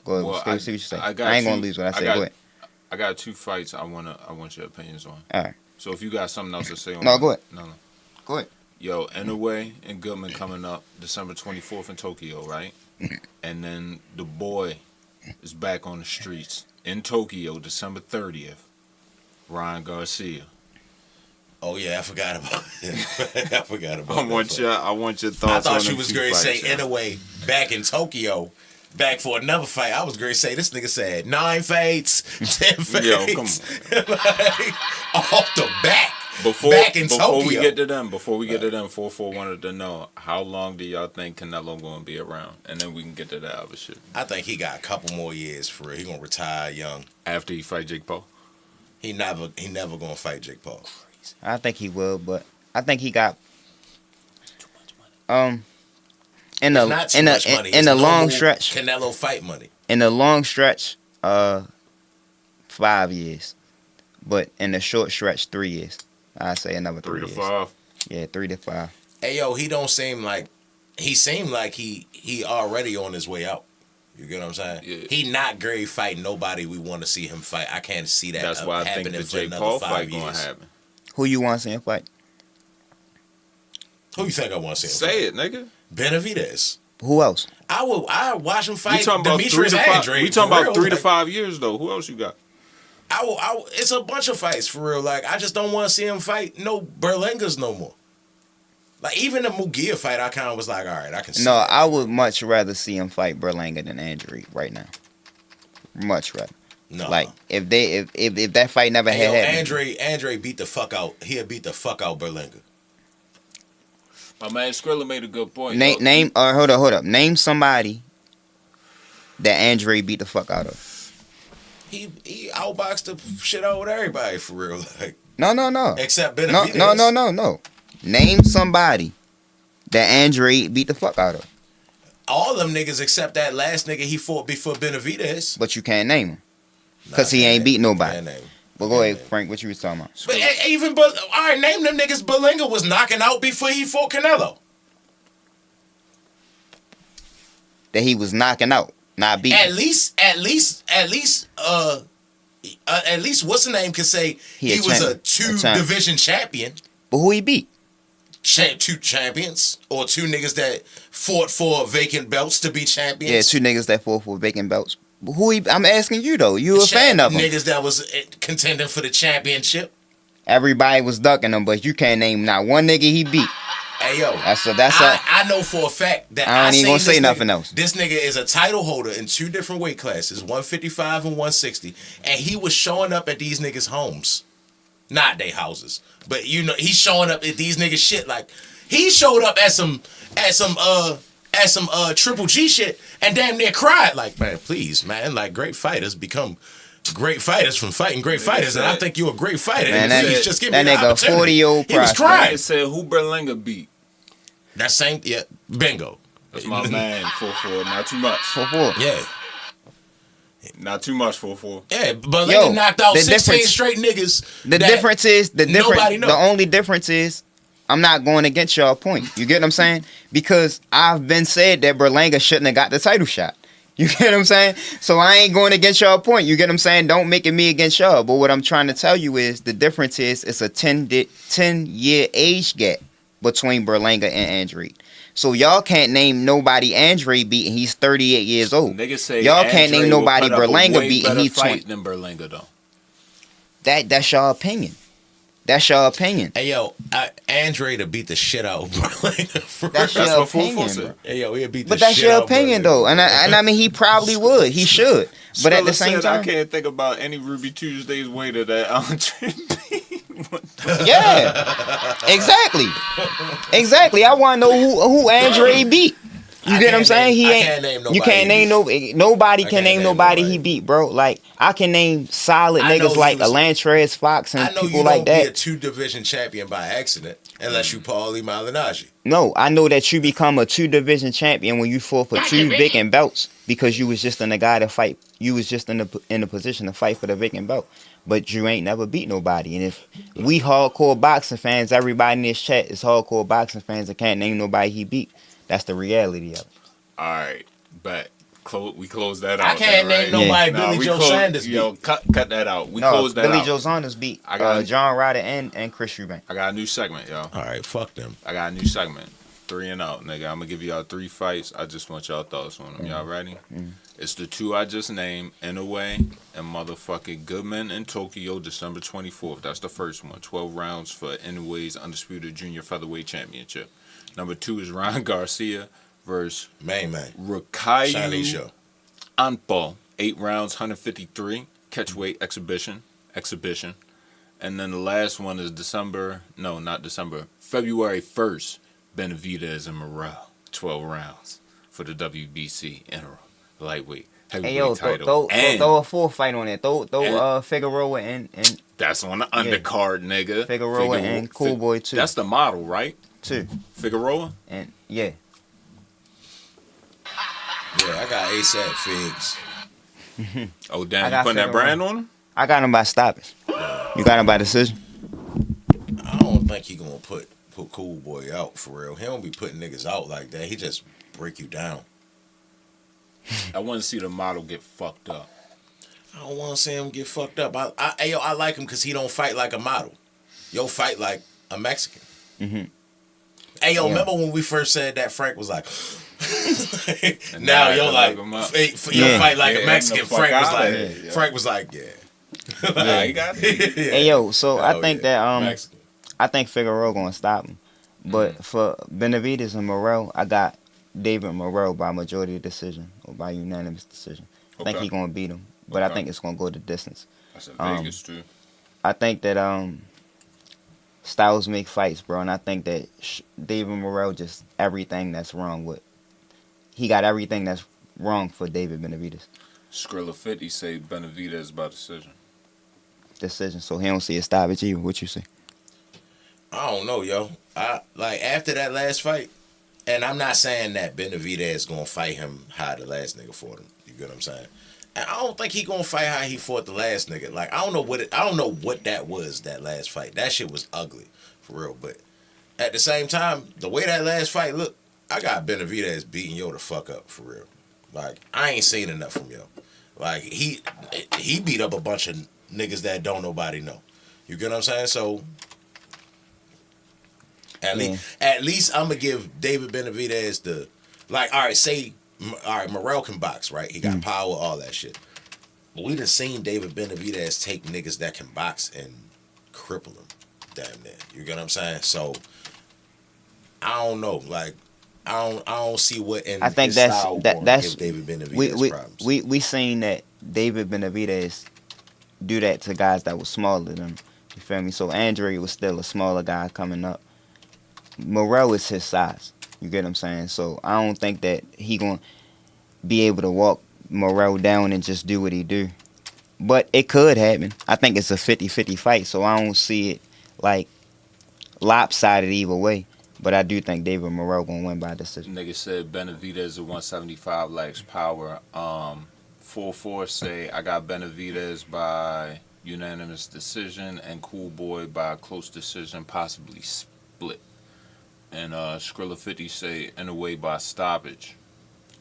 [SPEAKER 3] Go ahead.
[SPEAKER 1] Well,
[SPEAKER 3] see what you say.
[SPEAKER 1] I
[SPEAKER 3] ain't gonna lose what I say. Go ahead.
[SPEAKER 1] I got two fights I want your opinions on.
[SPEAKER 3] All right.
[SPEAKER 1] So if you got something else to say on
[SPEAKER 3] No, go ahead.
[SPEAKER 1] No.
[SPEAKER 3] Go ahead.
[SPEAKER 1] Yo, Inoue and Goodman coming up December 24th in Tokyo, right? And then the boy is back on the streets in Tokyo December 30th. Ryan Garcia.
[SPEAKER 5] Oh yeah, I forgot about it. I
[SPEAKER 1] want your thoughts.
[SPEAKER 5] I thought you was going to say Inoue back in Tokyo. Back for another fight. I was going to say, this nigga said 9 fights, 10 fights.
[SPEAKER 1] Yo, come on.
[SPEAKER 5] Like, off the back. Before
[SPEAKER 1] we get to them, 4-4 wanted to know, how long do y'all think Canelo going to be around? And then we can get to that other shit.
[SPEAKER 5] I think he got a couple more years for real. He going to retire young.
[SPEAKER 1] After he fight Jake Paul?
[SPEAKER 5] He never going to fight Jake Paul.
[SPEAKER 3] I think he will, but I think he got in the long stretch,
[SPEAKER 5] Canelo fight money.
[SPEAKER 3] In the long stretch, 5 years, but in the short stretch, 3 years. I say another 3 years.
[SPEAKER 1] 3 to 5.
[SPEAKER 3] Yeah, 3 to 5.
[SPEAKER 5] Hey yo, he don't seem like he seemed like he already on his way out. You get what I'm saying?
[SPEAKER 1] Yeah.
[SPEAKER 5] He not great fighting nobody we want to see him fight. I can't see that.
[SPEAKER 1] That's why I think the Jake Paul fight going to happen.
[SPEAKER 3] Who you want to see him fight?
[SPEAKER 5] Who you think I want to see him
[SPEAKER 1] Say
[SPEAKER 5] fight?
[SPEAKER 1] it, nigga.
[SPEAKER 5] Benavidez.
[SPEAKER 3] Who else?
[SPEAKER 5] I watch him
[SPEAKER 1] We
[SPEAKER 5] fight
[SPEAKER 1] talking about
[SPEAKER 5] Demetrius Andrade.
[SPEAKER 1] We talking
[SPEAKER 5] for
[SPEAKER 1] about
[SPEAKER 5] real.
[SPEAKER 1] 3 to
[SPEAKER 5] Like,
[SPEAKER 1] 5 years though. Who else you got?
[SPEAKER 5] it's a bunch of fights for real. Like, I just don't want to see him fight no Berlingas no more. Like, even the Mugia fight, I kind of was like, all right, I can see
[SPEAKER 3] No,
[SPEAKER 5] that.
[SPEAKER 3] I would much rather see him fight Berlanga than Andrade right now. Much rather.
[SPEAKER 5] No.
[SPEAKER 3] Like if that fight never
[SPEAKER 5] Hey,
[SPEAKER 3] had happened.
[SPEAKER 5] Andre beat the fuck out. He'll beat the fuck out Berlinga.
[SPEAKER 1] My man Skrilla made a good point.
[SPEAKER 3] Name hold up. Name somebody that Andre beat the fuck out of.
[SPEAKER 5] He outboxed the shit out with everybody for real. Like,
[SPEAKER 3] No.
[SPEAKER 5] except Benavidez.
[SPEAKER 3] No. Name somebody that Andre beat the fuck out of.
[SPEAKER 5] All them niggas except that last nigga he fought before Benavidez.
[SPEAKER 3] But you can't name him. Because he ain't beat nobody.
[SPEAKER 5] Can't name him.
[SPEAKER 3] But go ahead, Frank, what you was talking about?
[SPEAKER 5] But all right, name them niggas Berlinga was knocking out before he fought Canelo.
[SPEAKER 3] That he was knocking out, not beating.
[SPEAKER 5] At least, what's the name could say he was a two-division champion.
[SPEAKER 3] But who he beat?
[SPEAKER 5] Two champions or two niggas that fought for vacant belts to be champions.
[SPEAKER 3] Yeah, two niggas that fought for vacant belts. But who he? I'm asking you though. You a fan of him?
[SPEAKER 5] Niggas that was contending for the championship.
[SPEAKER 3] Everybody was ducking him, but you can't name not one nigga he beat.
[SPEAKER 5] Hey yo,
[SPEAKER 3] I
[SPEAKER 5] know for a fact that
[SPEAKER 3] I ain't even gonna say nothing else.
[SPEAKER 5] This nigga is a title holder in two different weight classes, 155 and 160, and he was showing up at these niggas' homes, not their houses, but you know he's showing up at these niggas' shit. Like he showed up at some Triple G shit and damn near cried. Like, man, please, man, like great fighters become great fighters from fighting great fighters, and I think you're a great fighter.
[SPEAKER 3] Man,
[SPEAKER 5] Please just give me
[SPEAKER 3] that
[SPEAKER 5] the
[SPEAKER 3] nigga
[SPEAKER 5] opportunity.
[SPEAKER 3] 40-year-old
[SPEAKER 5] He was
[SPEAKER 3] prospect.
[SPEAKER 5] crying.
[SPEAKER 1] It said who Berlinga beat.
[SPEAKER 5] That same, yeah, bingo.
[SPEAKER 1] That's my man. 4-4. Not too much.
[SPEAKER 3] 4-4.
[SPEAKER 5] Yeah.
[SPEAKER 1] Not too much. 4-4.
[SPEAKER 5] Yeah, but
[SPEAKER 3] Yo,
[SPEAKER 5] they knocked out
[SPEAKER 3] the
[SPEAKER 5] 16
[SPEAKER 3] difference-
[SPEAKER 5] straight niggas.
[SPEAKER 3] The
[SPEAKER 5] that
[SPEAKER 3] difference is
[SPEAKER 5] nobody know.
[SPEAKER 3] the only difference is I'm not going against y'all point. You get what I'm saying? Because I've been said that Berlanga shouldn't have got the title shot. You get what I'm saying? So I ain't going against y'all point. You get what I'm saying? Don't make it me against y'all. But what I'm trying to tell you is the difference is it's a 10-year age gap between Berlanga and Andre. So y'all can't name nobody Andre beat and he's 38 years old.
[SPEAKER 1] Niggas say
[SPEAKER 3] Y'all can't
[SPEAKER 1] Andre
[SPEAKER 3] name
[SPEAKER 1] will
[SPEAKER 3] nobody
[SPEAKER 1] put up a
[SPEAKER 3] Berlanga
[SPEAKER 1] way
[SPEAKER 3] beat and
[SPEAKER 1] better
[SPEAKER 3] he's 20.
[SPEAKER 1] fight than Berlanga though.
[SPEAKER 3] That's your opinion. That's your opinion.
[SPEAKER 5] Hey, yo, Andre to beat the shit out of Berlanga.
[SPEAKER 3] That's
[SPEAKER 1] That's
[SPEAKER 3] your
[SPEAKER 1] what 4-4
[SPEAKER 3] opinion,
[SPEAKER 1] said.
[SPEAKER 3] bro.
[SPEAKER 5] Hey, yo, he'll beat the
[SPEAKER 3] But that's
[SPEAKER 5] shit
[SPEAKER 3] your
[SPEAKER 5] out of
[SPEAKER 3] opinion,
[SPEAKER 5] Berlanga.
[SPEAKER 3] though, and I mean he probably would. He should. But at the
[SPEAKER 1] Skrilla
[SPEAKER 3] same
[SPEAKER 1] said,
[SPEAKER 3] time,
[SPEAKER 1] I can't think about any Ruby Tuesdays waiter that Andre beat.
[SPEAKER 3] yeah, exactly. I want to know who Andre beat. You get what I'm saying? He
[SPEAKER 5] I
[SPEAKER 3] ain't.
[SPEAKER 5] can't name nobody
[SPEAKER 3] You can't
[SPEAKER 5] he
[SPEAKER 3] name
[SPEAKER 5] beat.
[SPEAKER 3] nobody
[SPEAKER 5] I
[SPEAKER 3] can
[SPEAKER 5] can't
[SPEAKER 3] name
[SPEAKER 5] name
[SPEAKER 3] nobody
[SPEAKER 5] nobody.
[SPEAKER 3] he beat, bro. Like I can name solid
[SPEAKER 5] I know
[SPEAKER 3] niggas
[SPEAKER 5] he
[SPEAKER 3] like
[SPEAKER 5] was-
[SPEAKER 3] Elantris Fox
[SPEAKER 5] I
[SPEAKER 3] and
[SPEAKER 5] know
[SPEAKER 3] people
[SPEAKER 5] you
[SPEAKER 3] like
[SPEAKER 5] don't be a
[SPEAKER 3] that.
[SPEAKER 5] two-division champion by accident unless you Paulie Malignaggi.
[SPEAKER 3] No, I know that you become a 2-division champion when you fought for 2 vacant belts because you was just in the guy to fight. You was just in the position to fight for the vacant belt. But you ain't never beat nobody. And if we hardcore boxing fans, everybody in this chat is hardcore boxing fans and can't name nobody he beat. That's the reality of it.
[SPEAKER 1] All right, but we close that out.
[SPEAKER 5] I can't
[SPEAKER 1] then,
[SPEAKER 5] name
[SPEAKER 1] right?
[SPEAKER 5] nobody Billy
[SPEAKER 1] we
[SPEAKER 5] Joe
[SPEAKER 1] close-
[SPEAKER 5] Sanders
[SPEAKER 1] Yo,
[SPEAKER 5] beat.
[SPEAKER 1] cut that out. We
[SPEAKER 3] No,
[SPEAKER 1] close that
[SPEAKER 3] Billy
[SPEAKER 1] out.
[SPEAKER 3] Joe Saunders beat
[SPEAKER 1] I got
[SPEAKER 3] John Ryder and Chris Eubank.
[SPEAKER 1] I got a new segment, yo.
[SPEAKER 5] All right, fuck them.
[SPEAKER 1] I got a new segment. 3 and out, nigga. I'm gonna give y'all 3 fights. I just want y'all thoughts on them. Y'all ready? It's the 2 I just named, Inouye and motherfucking Goodman in Tokyo, December 24th. That's the first one. 12 rounds for Inouye's undisputed junior featherweight championship. Number 2 is Ryan Garcia versus
[SPEAKER 5] Man. Chinese
[SPEAKER 1] Rakayu
[SPEAKER 5] show.
[SPEAKER 1] Anpo. 8 rounds, 153. Catchweight exhibition. And then the last one is February 1st. Benavidez and Morrell. 12 rounds for the WBC interim lightweight heavyweight
[SPEAKER 3] Hey yo,
[SPEAKER 1] title. And
[SPEAKER 3] throw a full fight on it. Throw Figueroa and
[SPEAKER 1] that's on the undercard, nigga.
[SPEAKER 3] Figueroa and Cool Boy too.
[SPEAKER 1] That's the model, right?
[SPEAKER 3] 2.
[SPEAKER 1] Figueroa?
[SPEAKER 3] And yeah.
[SPEAKER 5] Yeah, I got ASAP Figs.
[SPEAKER 1] Oh,
[SPEAKER 3] I
[SPEAKER 1] damn. You
[SPEAKER 3] got
[SPEAKER 1] putting that
[SPEAKER 3] Figueroa.
[SPEAKER 1] brand on him?
[SPEAKER 3] I got him by stoppage. You got him by decision?
[SPEAKER 5] I don't think he gonna put Cool Boy out for real. He don't be putting niggas out like that. He just break you down.
[SPEAKER 1] I want to see the model get fucked up.
[SPEAKER 5] I don't want to see him get fucked up. I like him because he don't fight like a model. Yo, fight like a Mexican.
[SPEAKER 3] Mm-hmm.
[SPEAKER 5] Hey, yo, remember when we first said that Frank was like, now yo like, fight like a Mexican. Frank was like, yeah.
[SPEAKER 3] Yeah.
[SPEAKER 1] He got it.
[SPEAKER 3] Hey yo, so I think that
[SPEAKER 5] Mexican.
[SPEAKER 3] I think Figueroa gonna stop him, but for Benavidez and Morrell, I got David Morrell by majority decision or by unanimous decision. I think he gonna beat him, but I think it's gonna go the distance.
[SPEAKER 1] That's a Vegas too.
[SPEAKER 3] I think that styles make fights, bro, and I think that David Morrell just everything that's wrong with. He got everything that's wrong for David Benavidez.
[SPEAKER 1] Skrilla 50 say Benavidez by decision.
[SPEAKER 3] Decision, so he don't see a stoppage either. What you say?
[SPEAKER 5] I don't know, yo. I like after that last fight, and I'm not saying that Benavidez gonna fight him how the last nigga fought him. You get what I'm saying? And I don't think he gonna fight how he fought the last nigga. Like I don't know what that was, that last fight. That shit was ugly, for real. But at the same time, the way that last fight looked, I got Benavidez beating yo the fuck up, for real. Like I ain't seen enough from yo. Like he beat up a bunch of niggas that don't nobody know. You get what I'm saying? So at least I'm gonna give David Benavidez the like. All right, Morrell can box, right? He got power, all that shit. But we done seen David Benavidez take niggas that can box and cripple them, damn near. You get what I'm saying? So I don't know, like I don't see what in
[SPEAKER 3] I think
[SPEAKER 5] his
[SPEAKER 3] that's
[SPEAKER 5] style
[SPEAKER 3] that's
[SPEAKER 5] give David Benavidez problems.
[SPEAKER 3] We seen that David Benavidez do that to guys that was smaller than him. You feel me? So Andre was still a smaller guy coming up. Morrell is his size. You get what I'm saying? So I don't think that he gonna be able to walk Morrell down and just do what he do. But it could happen. I think it's a 50-50 fight, so I don't see it like lopsided either way. But I do think David Morrell gonna win by decision.
[SPEAKER 1] Nigga said Benavidez at 175 lacks power. 4-4 say I got Benavidez by unanimous decision and Cool Boy by a close decision, possibly split. And Skrilla 50 say in a way by stoppage.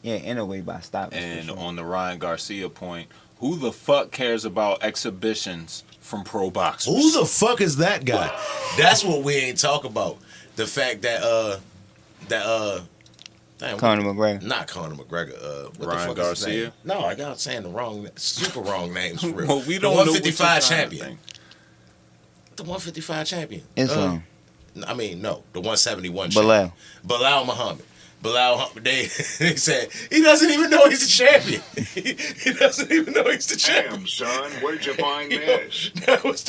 [SPEAKER 3] Yeah, in a way by stoppage.
[SPEAKER 1] And
[SPEAKER 3] for sure.
[SPEAKER 1] on the Ryan Garcia point, who the fuck cares about exhibitions from pro boxers?
[SPEAKER 5] Who the fuck is that guy? That's what we ain't talk about. The fact that damn,
[SPEAKER 3] Conor McGregor.
[SPEAKER 5] Not Conor McGregor. What
[SPEAKER 1] Ryan
[SPEAKER 5] the fuck
[SPEAKER 1] Garcia?
[SPEAKER 5] is his name? No, y'all saying the super wrong names for real.
[SPEAKER 1] Well, we
[SPEAKER 5] the
[SPEAKER 1] don't
[SPEAKER 5] 155
[SPEAKER 1] know
[SPEAKER 5] champion. The 155 champion.
[SPEAKER 3] Islam.
[SPEAKER 5] I mean, no, the 171
[SPEAKER 3] Bilal.
[SPEAKER 5] champion. Bilal Muhammad. They said he doesn't even know he's the champion. he doesn't even know he's the champion.
[SPEAKER 7] Damn, son, where'd you find this?
[SPEAKER 5] That was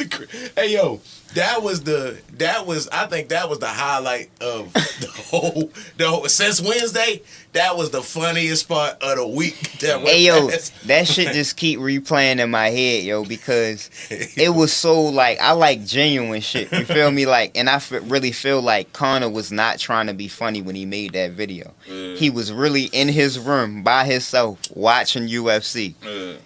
[SPEAKER 5] hey yo, I think that was the highlight of the whole since Wednesday. That was the funniest part of the week.
[SPEAKER 3] Hey yo, that shit just keep replaying in my head, yo, because it was so like I like genuine shit. You feel me? Like, and I really feel like Conor was not trying to be funny when he made that video. He was really in his room by himself watching UFC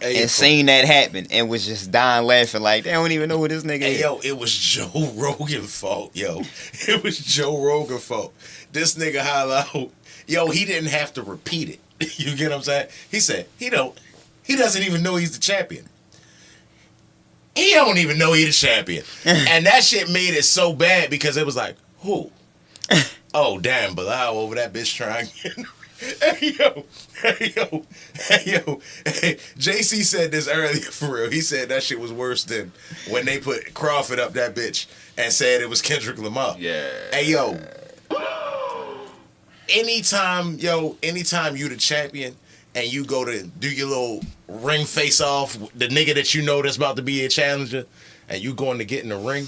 [SPEAKER 3] and seeing that happen and was just dying laughing like they don't even know who this nigga is.
[SPEAKER 5] Yo, it was Joe Rogan's fault, yo. It was Joe Rogan's fault. This nigga holla out. Yo, he didn't have to repeat it. You get what I'm saying? He said he doesn't even know he's the champion. He don't even know he's the champion. And that shit made it so bad because it was like, who? Oh, damn, Bilal over that bitch trying. Hey, yo. JC said this earlier for real. He said that shit was worse than when they put Crawford up that bitch and said it was Kendrick Lamar.
[SPEAKER 1] Yeah.
[SPEAKER 5] Hey, yo. Anytime you the champion and you go to do your little ring face off, the nigga that you know that's about to be a challenger, and you going to get in the ring,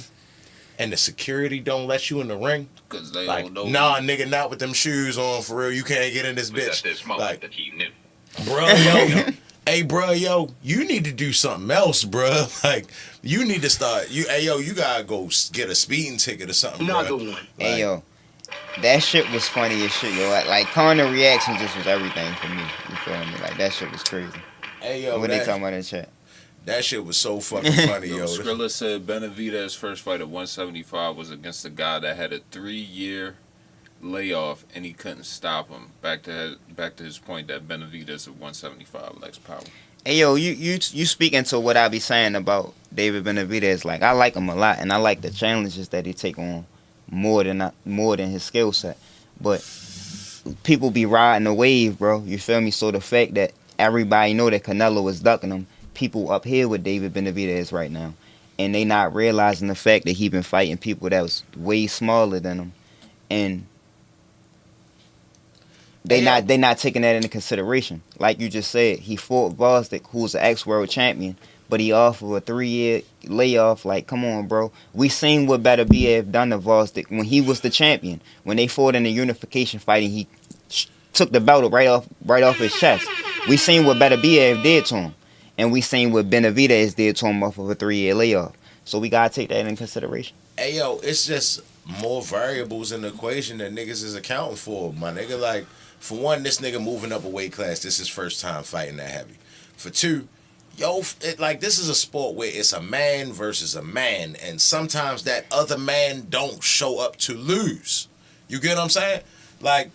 [SPEAKER 5] and the security don't let you in the ring,
[SPEAKER 1] Cause they
[SPEAKER 5] like,
[SPEAKER 1] don't know.
[SPEAKER 5] nah, nigga, not with them shoes on, for real. You can't get in this bitch.
[SPEAKER 7] At this moment
[SPEAKER 5] Like,
[SPEAKER 7] that he knew.
[SPEAKER 5] bro, yo, hey, bro, yo, you need to do something else, bro. Like, you need to start. You gotta go get a speeding ticket or something,
[SPEAKER 7] Another
[SPEAKER 5] bro.
[SPEAKER 7] one.
[SPEAKER 5] Like,
[SPEAKER 3] Hey yo, that shit was funny as shit, yo. Like Conor reaction just was everything for me. You feel me? Like that shit was crazy.
[SPEAKER 5] hey, yo,
[SPEAKER 3] What they talking about in the chat?
[SPEAKER 5] That shit was so fucking funny, yo.
[SPEAKER 1] Skrilla said Benavidez's first fight at 175 was against a guy that had a 3-year layoff and he couldn't stop him. Back to his point that Benavidez at 175 lacks power.
[SPEAKER 3] Hey yo, you speaking to what I be saying about David Benavidez. Like, I like him a lot, and I like the challenges that he take on more than his skill set. But people be riding the wave, bro. You feel me? So the fact that everybody know that Canelo is ducking him, people up here with David Benavidez right now, and they not realizing the fact that he been fighting people that was way smaller than him, and they not taking that into consideration. Like you just said, he fought Vosdick, who's an ex-world champion, but he offered a 3-year layoff. Like, come on, bro. We seen what Better BF done to Vosdick when he was the champion. When they fought in the unification fight, and he took the belt right off his chest. We seen what Better BF did to him, and we seen what Benavidez did to him off of a 3-year layoff. So we gotta take that into consideration.
[SPEAKER 5] Hey yo, it's just more variables in the equation that niggas is accounting for, my nigga. Like, for one, this nigga moving up a weight class. This is his first time fighting that heavy. For two, this is a sport where it's a man versus a man, and sometimes that other man don't show up to lose. You get what I'm saying? Like,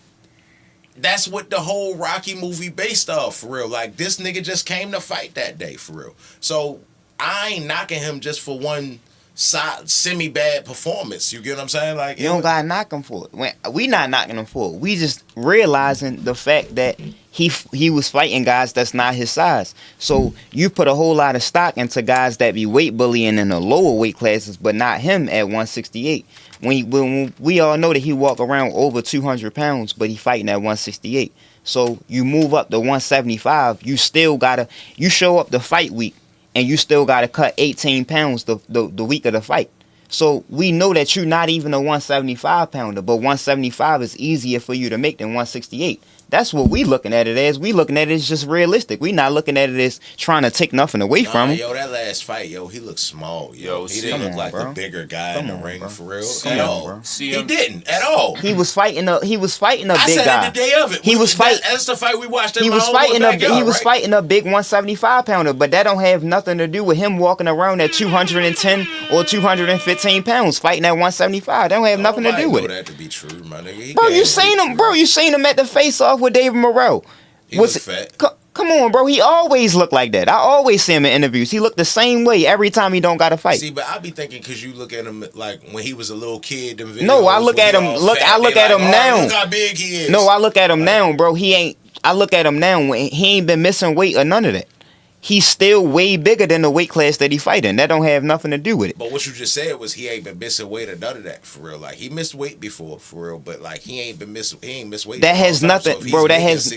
[SPEAKER 5] that's what the whole Rocky movie based off, for real. Like, this nigga just came to fight that day, for real. So I ain't knocking him just for one semi-bad performance. You get what I'm saying? Like,
[SPEAKER 3] you don't gotta knock him for it. We not knocking him for it. We just realizing the fact that he was fighting guys that's not his size. So you put a whole lot of stock into guys that be weight bullying in the lower weight classes, but not him at 168. When we all know that he walk around over 200 pounds, but he fighting at 168. So you move up to 175, you show up the fight week, and you still got to cut 18 pounds the week of the fight. So we know that you're not even a 175 pounder, but 175 is easier for you to make than 168. That's what we looking at it as. We looking at it as just realistic. We not looking at it as trying to take nothing away from him.
[SPEAKER 5] Yo, that last fight, he looked small. He didn't look like the bigger guy in the ring, for real. At all. He didn't at all.
[SPEAKER 3] He was fighting a big guy.
[SPEAKER 5] I said it the day of it. That's the fight we watched. He was fighting
[SPEAKER 3] a big 175 pounder, but that don't have nothing to do with him walking around at 210 or 215 pounds fighting at 175. That don't have nothing to do with it.
[SPEAKER 5] That to be true, my nigga.
[SPEAKER 3] Bro, you seen him, bro. You seen him at the face-off with David Moreau.
[SPEAKER 5] He was fat.
[SPEAKER 3] Come on, bro. He always looked like that. I always see him in interviews. He looked the same way every time he don't got to fight.
[SPEAKER 5] See, but I be thinking because you look at him like when he was a little kid.
[SPEAKER 3] No, I look at him. I look at him now.
[SPEAKER 5] Look how big he is.
[SPEAKER 3] No, I look at him now, bro. I look at him now. He ain't been missing weight or none of that. He's still way bigger than the weight class that he fighting. That don't have nothing to do with it.
[SPEAKER 5] But what you just said was he ain't been missing weight or none of that, for real. Like, he missed weight before, for real, but like he ain't missed weight.
[SPEAKER 3] That has nothing, so bro. That has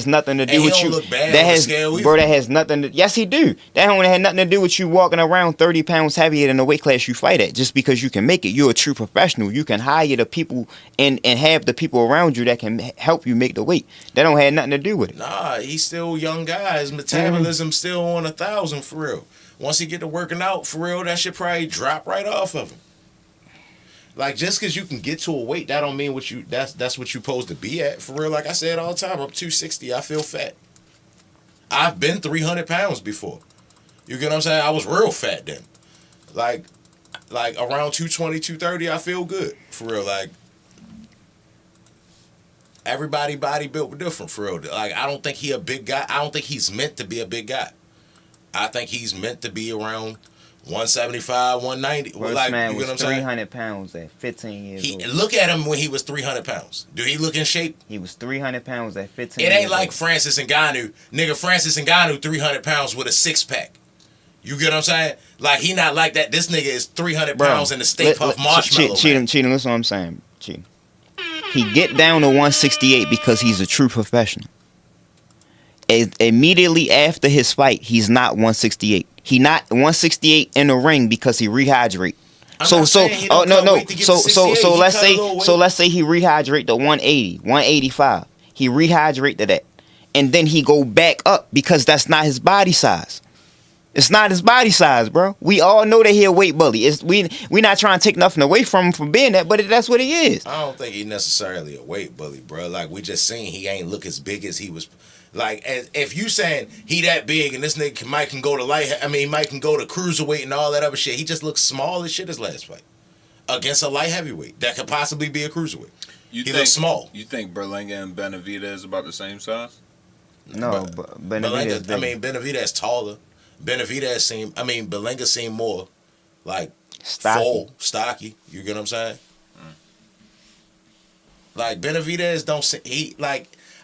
[SPEAKER 3] nothing to do with you. That has nothing to. Yes, he do. That don't have nothing to do with you walking around 30 pounds heavier than the weight class you fight at. Just because you can make it, you're a true professional. You can hire the people and have the people around you that can help you make the weight. That don't have nothing to do with it.
[SPEAKER 5] Nah, he's still a young guy. His metabolism still on 1,000, for real. Once he get to working out, for real, that shit probably drop right off of him. Like, just because you can get to a weight, that don't mean that's what you supposed to be at, for real. Like I said all the time, I'm 260, I feel fat. I've been 300 pounds before. You get what I'm saying? I was real fat then. Like around 220, 230, I feel good, for real. Like, everybody body built different, for real. Like, I don't think he a big guy. I don't think he's meant to be a big guy. I think he's meant to be around 175, 190.
[SPEAKER 3] First
[SPEAKER 5] like,
[SPEAKER 3] man
[SPEAKER 5] you
[SPEAKER 3] was
[SPEAKER 5] know what I'm
[SPEAKER 3] 300 pounds at 15 years old.
[SPEAKER 5] Look at him when he was 300 pounds. Do he look in shape?
[SPEAKER 3] He was 300 pounds at 15
[SPEAKER 5] It
[SPEAKER 3] years
[SPEAKER 5] ain't like
[SPEAKER 3] old.
[SPEAKER 5] Francis Ngannou. Nigga, Francis Ngannou 300 pounds with a six-pack. You get what I'm saying? Like, he not like that. This nigga is 300 pounds in the Stay Puft Marshmallow.
[SPEAKER 3] Cheating, listen what I'm saying. Cheating. He get down to 168 because he's a true professional. Immediately after his fight, he's not 168. He not 168 in the ring because he rehydrate. So let's say he rehydrate to 180, 185. He rehydrate to that, and then he go back up because that's not his body size. It's not his body size, bro. We all know that he a weight bully. We not trying to take nothing away from him from being that, but that's what he is.
[SPEAKER 5] I don't think he necessarily a weight bully, bro. Like, we just seen he ain't look as big as he was. Like, if you saying he that big and this nigga Mike can go to Mike can go to cruiserweight and all that other shit, he just looks small as shit his last fight against a light heavyweight that could possibly be a cruiserweight. He looks small.
[SPEAKER 1] You think Berlanga and Benavidez is about the same size?
[SPEAKER 3] No, but Benavidez.
[SPEAKER 5] Benavidez taller. Berlanga seem more like
[SPEAKER 3] stocky.
[SPEAKER 5] stocky. You get what I'm saying? Like, Benavidez don't see,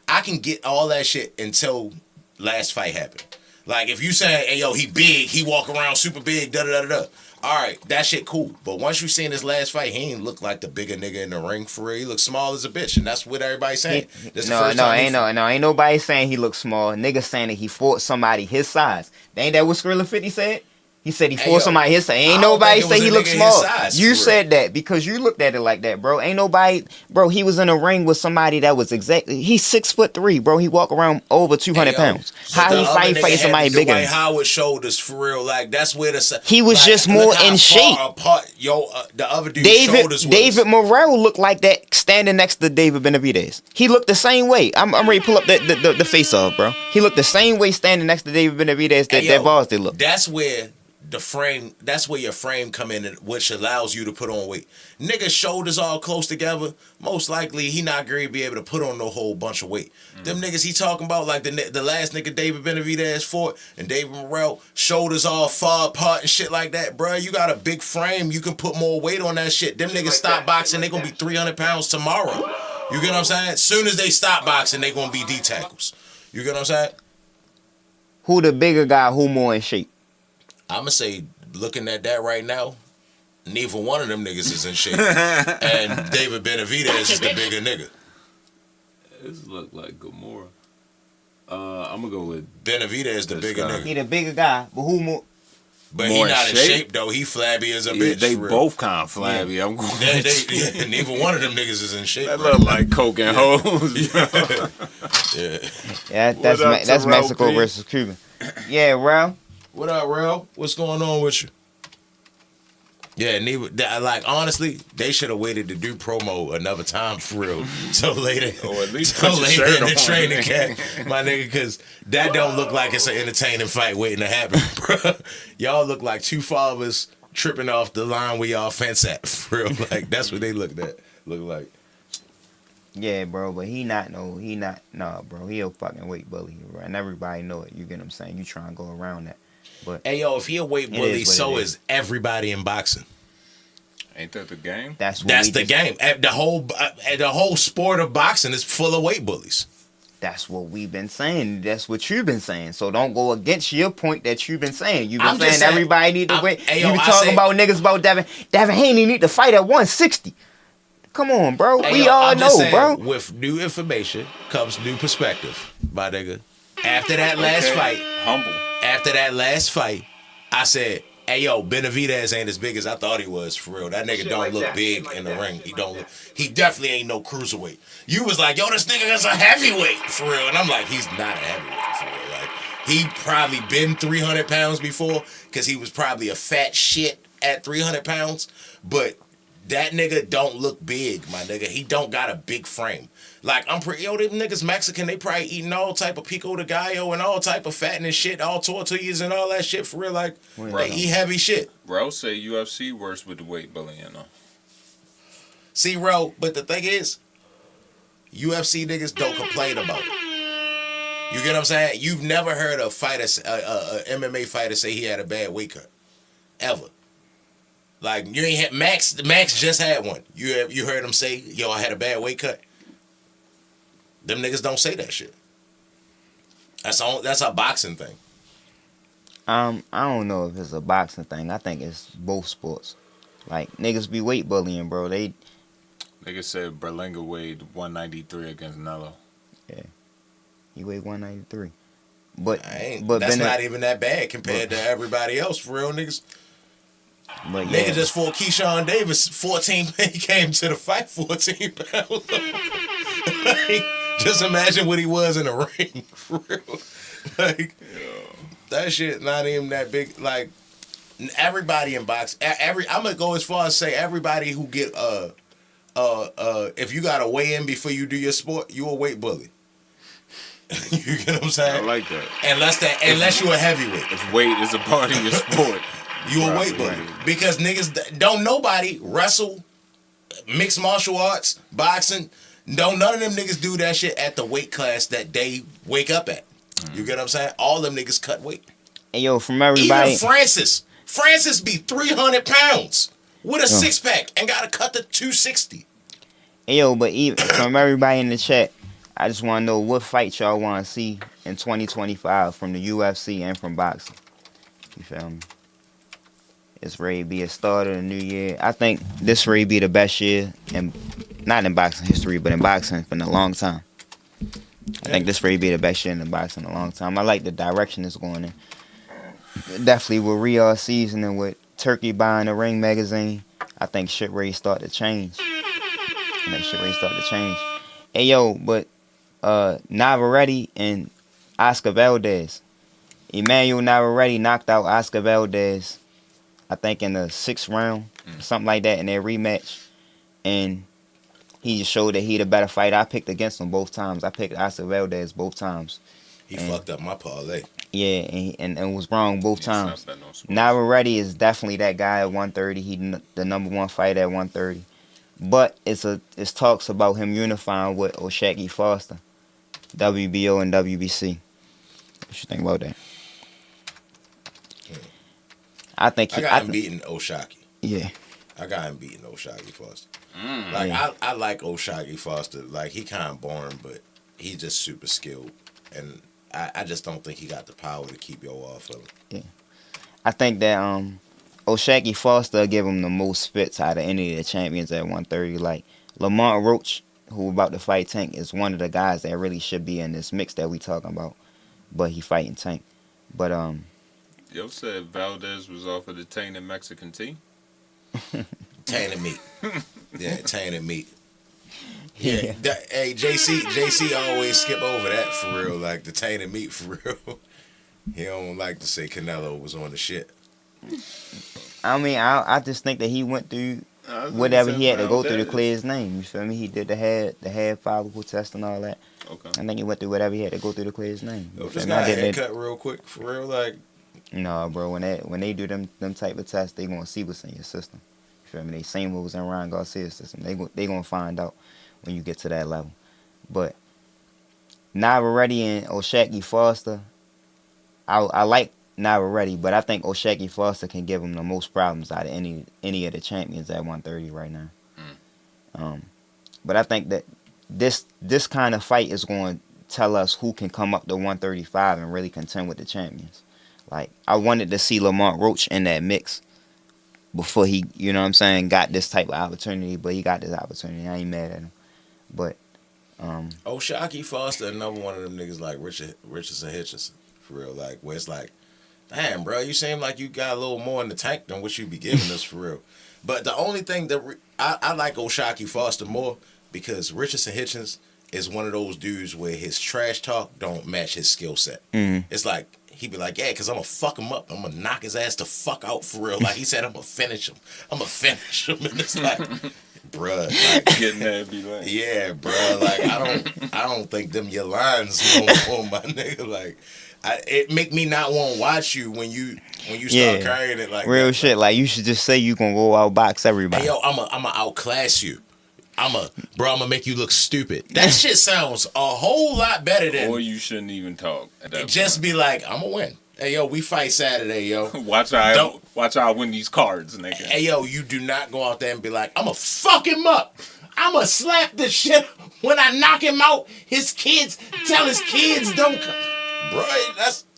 [SPEAKER 5] I can get all that shit until last fight happened. Like, if you say, hey, yo, he big, he walk around super big, da-da-da-da-da. All right, that shit cool. But once you seen his last fight, he ain't look like the bigger nigga in the ring for real. He look small as a bitch, and that's what everybody's saying.
[SPEAKER 3] Ain't nobody saying he look small. Niggas saying that he fought somebody his size. Ain't that what Skrilla 50 said? He said he fought somebody his size. Ain't nobody say he look small. You said that because you looked at it like that, bro. Ain't nobody, bro. He was in a ring with somebody that was exactly. He's 6'3", bro. He walk around over 200 pounds. How he fight somebody bigger?
[SPEAKER 5] Dwight Howard shoulders for real. Like, that's where
[SPEAKER 3] he was just more in shape.
[SPEAKER 5] Apart, the other dude's shoulders was.
[SPEAKER 3] David Morrell looked like that standing next to David Benavidez. He looked the same way. I'm ready to pull up the face off, bro. He looked the same way standing next to David Benavidez that Voss did look.
[SPEAKER 5] That's where that's where your frame come in, which allows you to put on weight. Nigga's shoulders all close together, most likely he not going to be able to put on no whole bunch of weight. Them niggas he talking about, like the last nigga David Benavidez fought, and David Morrell, shoulders all far apart and shit like that, bro. You got a big frame, you can put more weight on that shit. Them niggas stop boxing, they gonna be 300 pounds tomorrow. You get what I'm saying? Soon as they stop boxing, they gonna be D-tackles. You get what I'm saying?
[SPEAKER 3] Who the bigger guy, who more in shape?
[SPEAKER 5] I'm going to say, looking at that right now, neither one of them niggas is in shape. And David Benavidez is the bigger nigga.
[SPEAKER 1] This look like Gamora. I'm going to go with
[SPEAKER 5] Benavidez, the bigger nigga.
[SPEAKER 3] He the bigger guy, but who more?
[SPEAKER 5] But he not in shape, though. He flabby as a bitch.
[SPEAKER 1] They both kind of flabby. Yeah. I'm going
[SPEAKER 5] neither one of them niggas is in shape.
[SPEAKER 1] That look like coke and hoes.
[SPEAKER 3] Yeah, that's Mexico versus Cuba. Yeah, Ralph.
[SPEAKER 5] What up, Rel? What's going on with you? Yeah, honestly, they should have waited to do promo another time for real. So later,
[SPEAKER 1] or at least
[SPEAKER 5] in the training camp, my nigga, because that don't look like it's an entertaining fight waiting to happen, bro. Y'all look like two fathers tripping off the line where y'all fence at, for real. Like, that's what they look like.
[SPEAKER 3] Yeah, bro, but nah, bro. He a fucking weight bully, bro, and everybody know it. You get what I'm saying? You trying to go around that. But
[SPEAKER 5] hey, yo, if he a weight bully, so is everybody in boxing.
[SPEAKER 1] Ain't that the game?
[SPEAKER 3] That's
[SPEAKER 5] the game. The whole sport of boxing is full of weight bullies.
[SPEAKER 3] That's what we've been saying. That's what you've been saying. So don't go against your point that you've been saying. You've been saying everybody need to wait. You been talking about niggas about Devin Haney need to fight at 160. Come on, bro. We all know, bro.
[SPEAKER 5] With new information comes new perspective, my nigga. After that last fight, After that last fight, I said, hey, yo, Benavidez ain't as big as I thought he was, for real. That nigga don't look big in the ring. He definitely ain't no cruiserweight. You was like, yo, this nigga is a heavyweight, for real. And I'm like, he's not a heavyweight, for real. Like, he probably been 300 pounds before, because he was probably a fat shit at 300 pounds. But that nigga don't look big, my nigga. He don't got a big frame. Like, them niggas Mexican, they probably eating all type of pico de gallo and all type of fattening shit, all tortillas and all that shit, for real. Like, they eat heavy shit.
[SPEAKER 1] Bro, say UFC worse with the weight bullying, though.
[SPEAKER 5] See, bro, but the thing is, UFC niggas don't complain about it. You get what I'm saying? You've never heard a fighter, a MMA fighter say he had a bad weight cut. Ever. Like, you ain't had Max just had one. You heard him say, yo, I had a bad weight cut. Them niggas don't say that shit. That's a boxing thing.
[SPEAKER 3] I don't know if it's a boxing thing. I think it's both sports. Like, niggas be weight bullying, bro. Niggas
[SPEAKER 1] said Berlanga weighed 193 against Nello.
[SPEAKER 3] Yeah. He weighed 193. But
[SPEAKER 5] that's not even that bad compared to everybody else, for real niggas.
[SPEAKER 3] But yeah.
[SPEAKER 5] Nigga just fought Keyshawn Davis 14. He came to the fight 14 pounds. Just imagine what he was in the ring, for real. Like, that shit not even that big. Like, everybody in boxing, I'm gonna go as far as say everybody who get if you got to weigh in before you do your sport, you a weight bully. You get what I'm saying?
[SPEAKER 1] I like that.
[SPEAKER 5] Unless you're a heavyweight.
[SPEAKER 1] If weight is a part of your sport,
[SPEAKER 5] You a weight bully. Because niggas don't nobody wrestle, mixed martial arts, boxing. None of them niggas do that shit at the weight class that they wake up at. You get what I'm saying? All them niggas cut weight.
[SPEAKER 3] And yo, from everybody.
[SPEAKER 5] Even Francis be 300 pounds with a six pack and gotta cut to 260.
[SPEAKER 3] And yo, but even from everybody in the chat, I just want to know what fight y'all want to see in 2025 from the UFC and from boxing. You feel me? It's ready to be a start of the new year. I think this ready to be the best year, and not in boxing history, but in boxing for a long time. I think this ready to be the best year in the boxing in a long time. I like the direction it's going in. Definitely with Rio season and with Turkey buying the Ring magazine, I think shit ready start to change. Hey yo, but Navarrete and Oscar Valdez. Emmanuel Navarrete knocked out Oscar Valdez, I think in the 6th round, something like that, in their rematch. And he just showed that he the better fighter. I picked against him both times. I picked Oscar Valdez both times.
[SPEAKER 5] He fucked up my parlay.
[SPEAKER 3] Yeah, and was wrong both times. Navarrete is definitely that guy at 130. He the number one fighter at 130. But it's talks about him unifying with O'Shaquie Foster, WBO and WBC. What you think about that? I think
[SPEAKER 5] I got him beating O'Shaquie.
[SPEAKER 3] Yeah.
[SPEAKER 5] I got him beating O'Shaquie Foster. I like O'Shaquie Foster. Like, he kind of boring, but he's just super skilled. And I just don't think he got the power to keep yo off of him.
[SPEAKER 3] Yeah. I think that O'Shaquie Foster give him the most fits out of any of the champions at 130. Like, Lamont Roach, who about to fight Tank, is one of the guys that really should be in this mix that we talking about. But he fighting Tank. But
[SPEAKER 1] Yo said Valdez was off of the tainted Mexican tea.
[SPEAKER 5] Tainted meat. Yeah, tainted meat. Yeah. Hey, JC always skip over that for real. Like, the tainted meat for real. He don't like to say Canelo was on the shit.
[SPEAKER 3] I mean, I just think that he went through whatever he had to go through to clear his name. You feel me? He did the hair follicle test and all that.
[SPEAKER 1] Okay.
[SPEAKER 3] I think he went through whatever he had to go through to clear his name.
[SPEAKER 5] Yo, just got a haircut real quick, for real. Like,
[SPEAKER 3] no, bro. When they do them type of tests, they gonna see what's in your system. You feel me? They seen what was in Ryan Garcia's system. They gonna find out when you get to that level. But Navarrete and O'Shaquie Foster, I like Navarrete, but I think O'Shaquie Foster can give him the most problems out of any of the champions at 130 right now. But I think that this kind of fight is going to tell us who can come up to 135 and really contend with the champions. Like, I wanted to see Lamont Roach in that mix before he, you know what I'm saying, got this type of opportunity, but he got this opportunity. I ain't mad at him. But
[SPEAKER 5] O'Shaquie Foster, another one of them niggas like Richardson Hitchison, for real. Like, where it's like, damn, bro, you seem like you got a little more in the tank than what you be giving us, for real. But the only thing that I like O'Shaquie Foster more because Richardson Hitchens is one of those dudes where his trash talk don't match his skill set. It's like, he be like, yeah, because I'm going to fuck him up. I'm going to knock his ass the fuck out, for real. Like, he said, I'm going to finish him. And it's like, bruh. Like,
[SPEAKER 1] Getting that be like,
[SPEAKER 5] yeah, bruh. Like, I don't think them your lines no more, my nigga. Like, it make me not want to watch you when you start carrying it like
[SPEAKER 3] real
[SPEAKER 5] that.
[SPEAKER 3] shit. Like, you should just say you gonna go outbox everybody.
[SPEAKER 5] Hey, yo, I'ma outclass you. I'ma make you look stupid. That shit sounds a whole lot better than.
[SPEAKER 1] or you shouldn't even talk at that
[SPEAKER 5] Just
[SPEAKER 1] point.
[SPEAKER 5] be like, I'ma win. Hey, yo, we fight Saturday, yo.
[SPEAKER 1] Watch I win these cards, nigga.
[SPEAKER 5] Hey, yo, you do not go out there and be like, I'ma fuck him up. I'ma slap the shit when I knock him out. His kids, tell his kids don't come. Bro,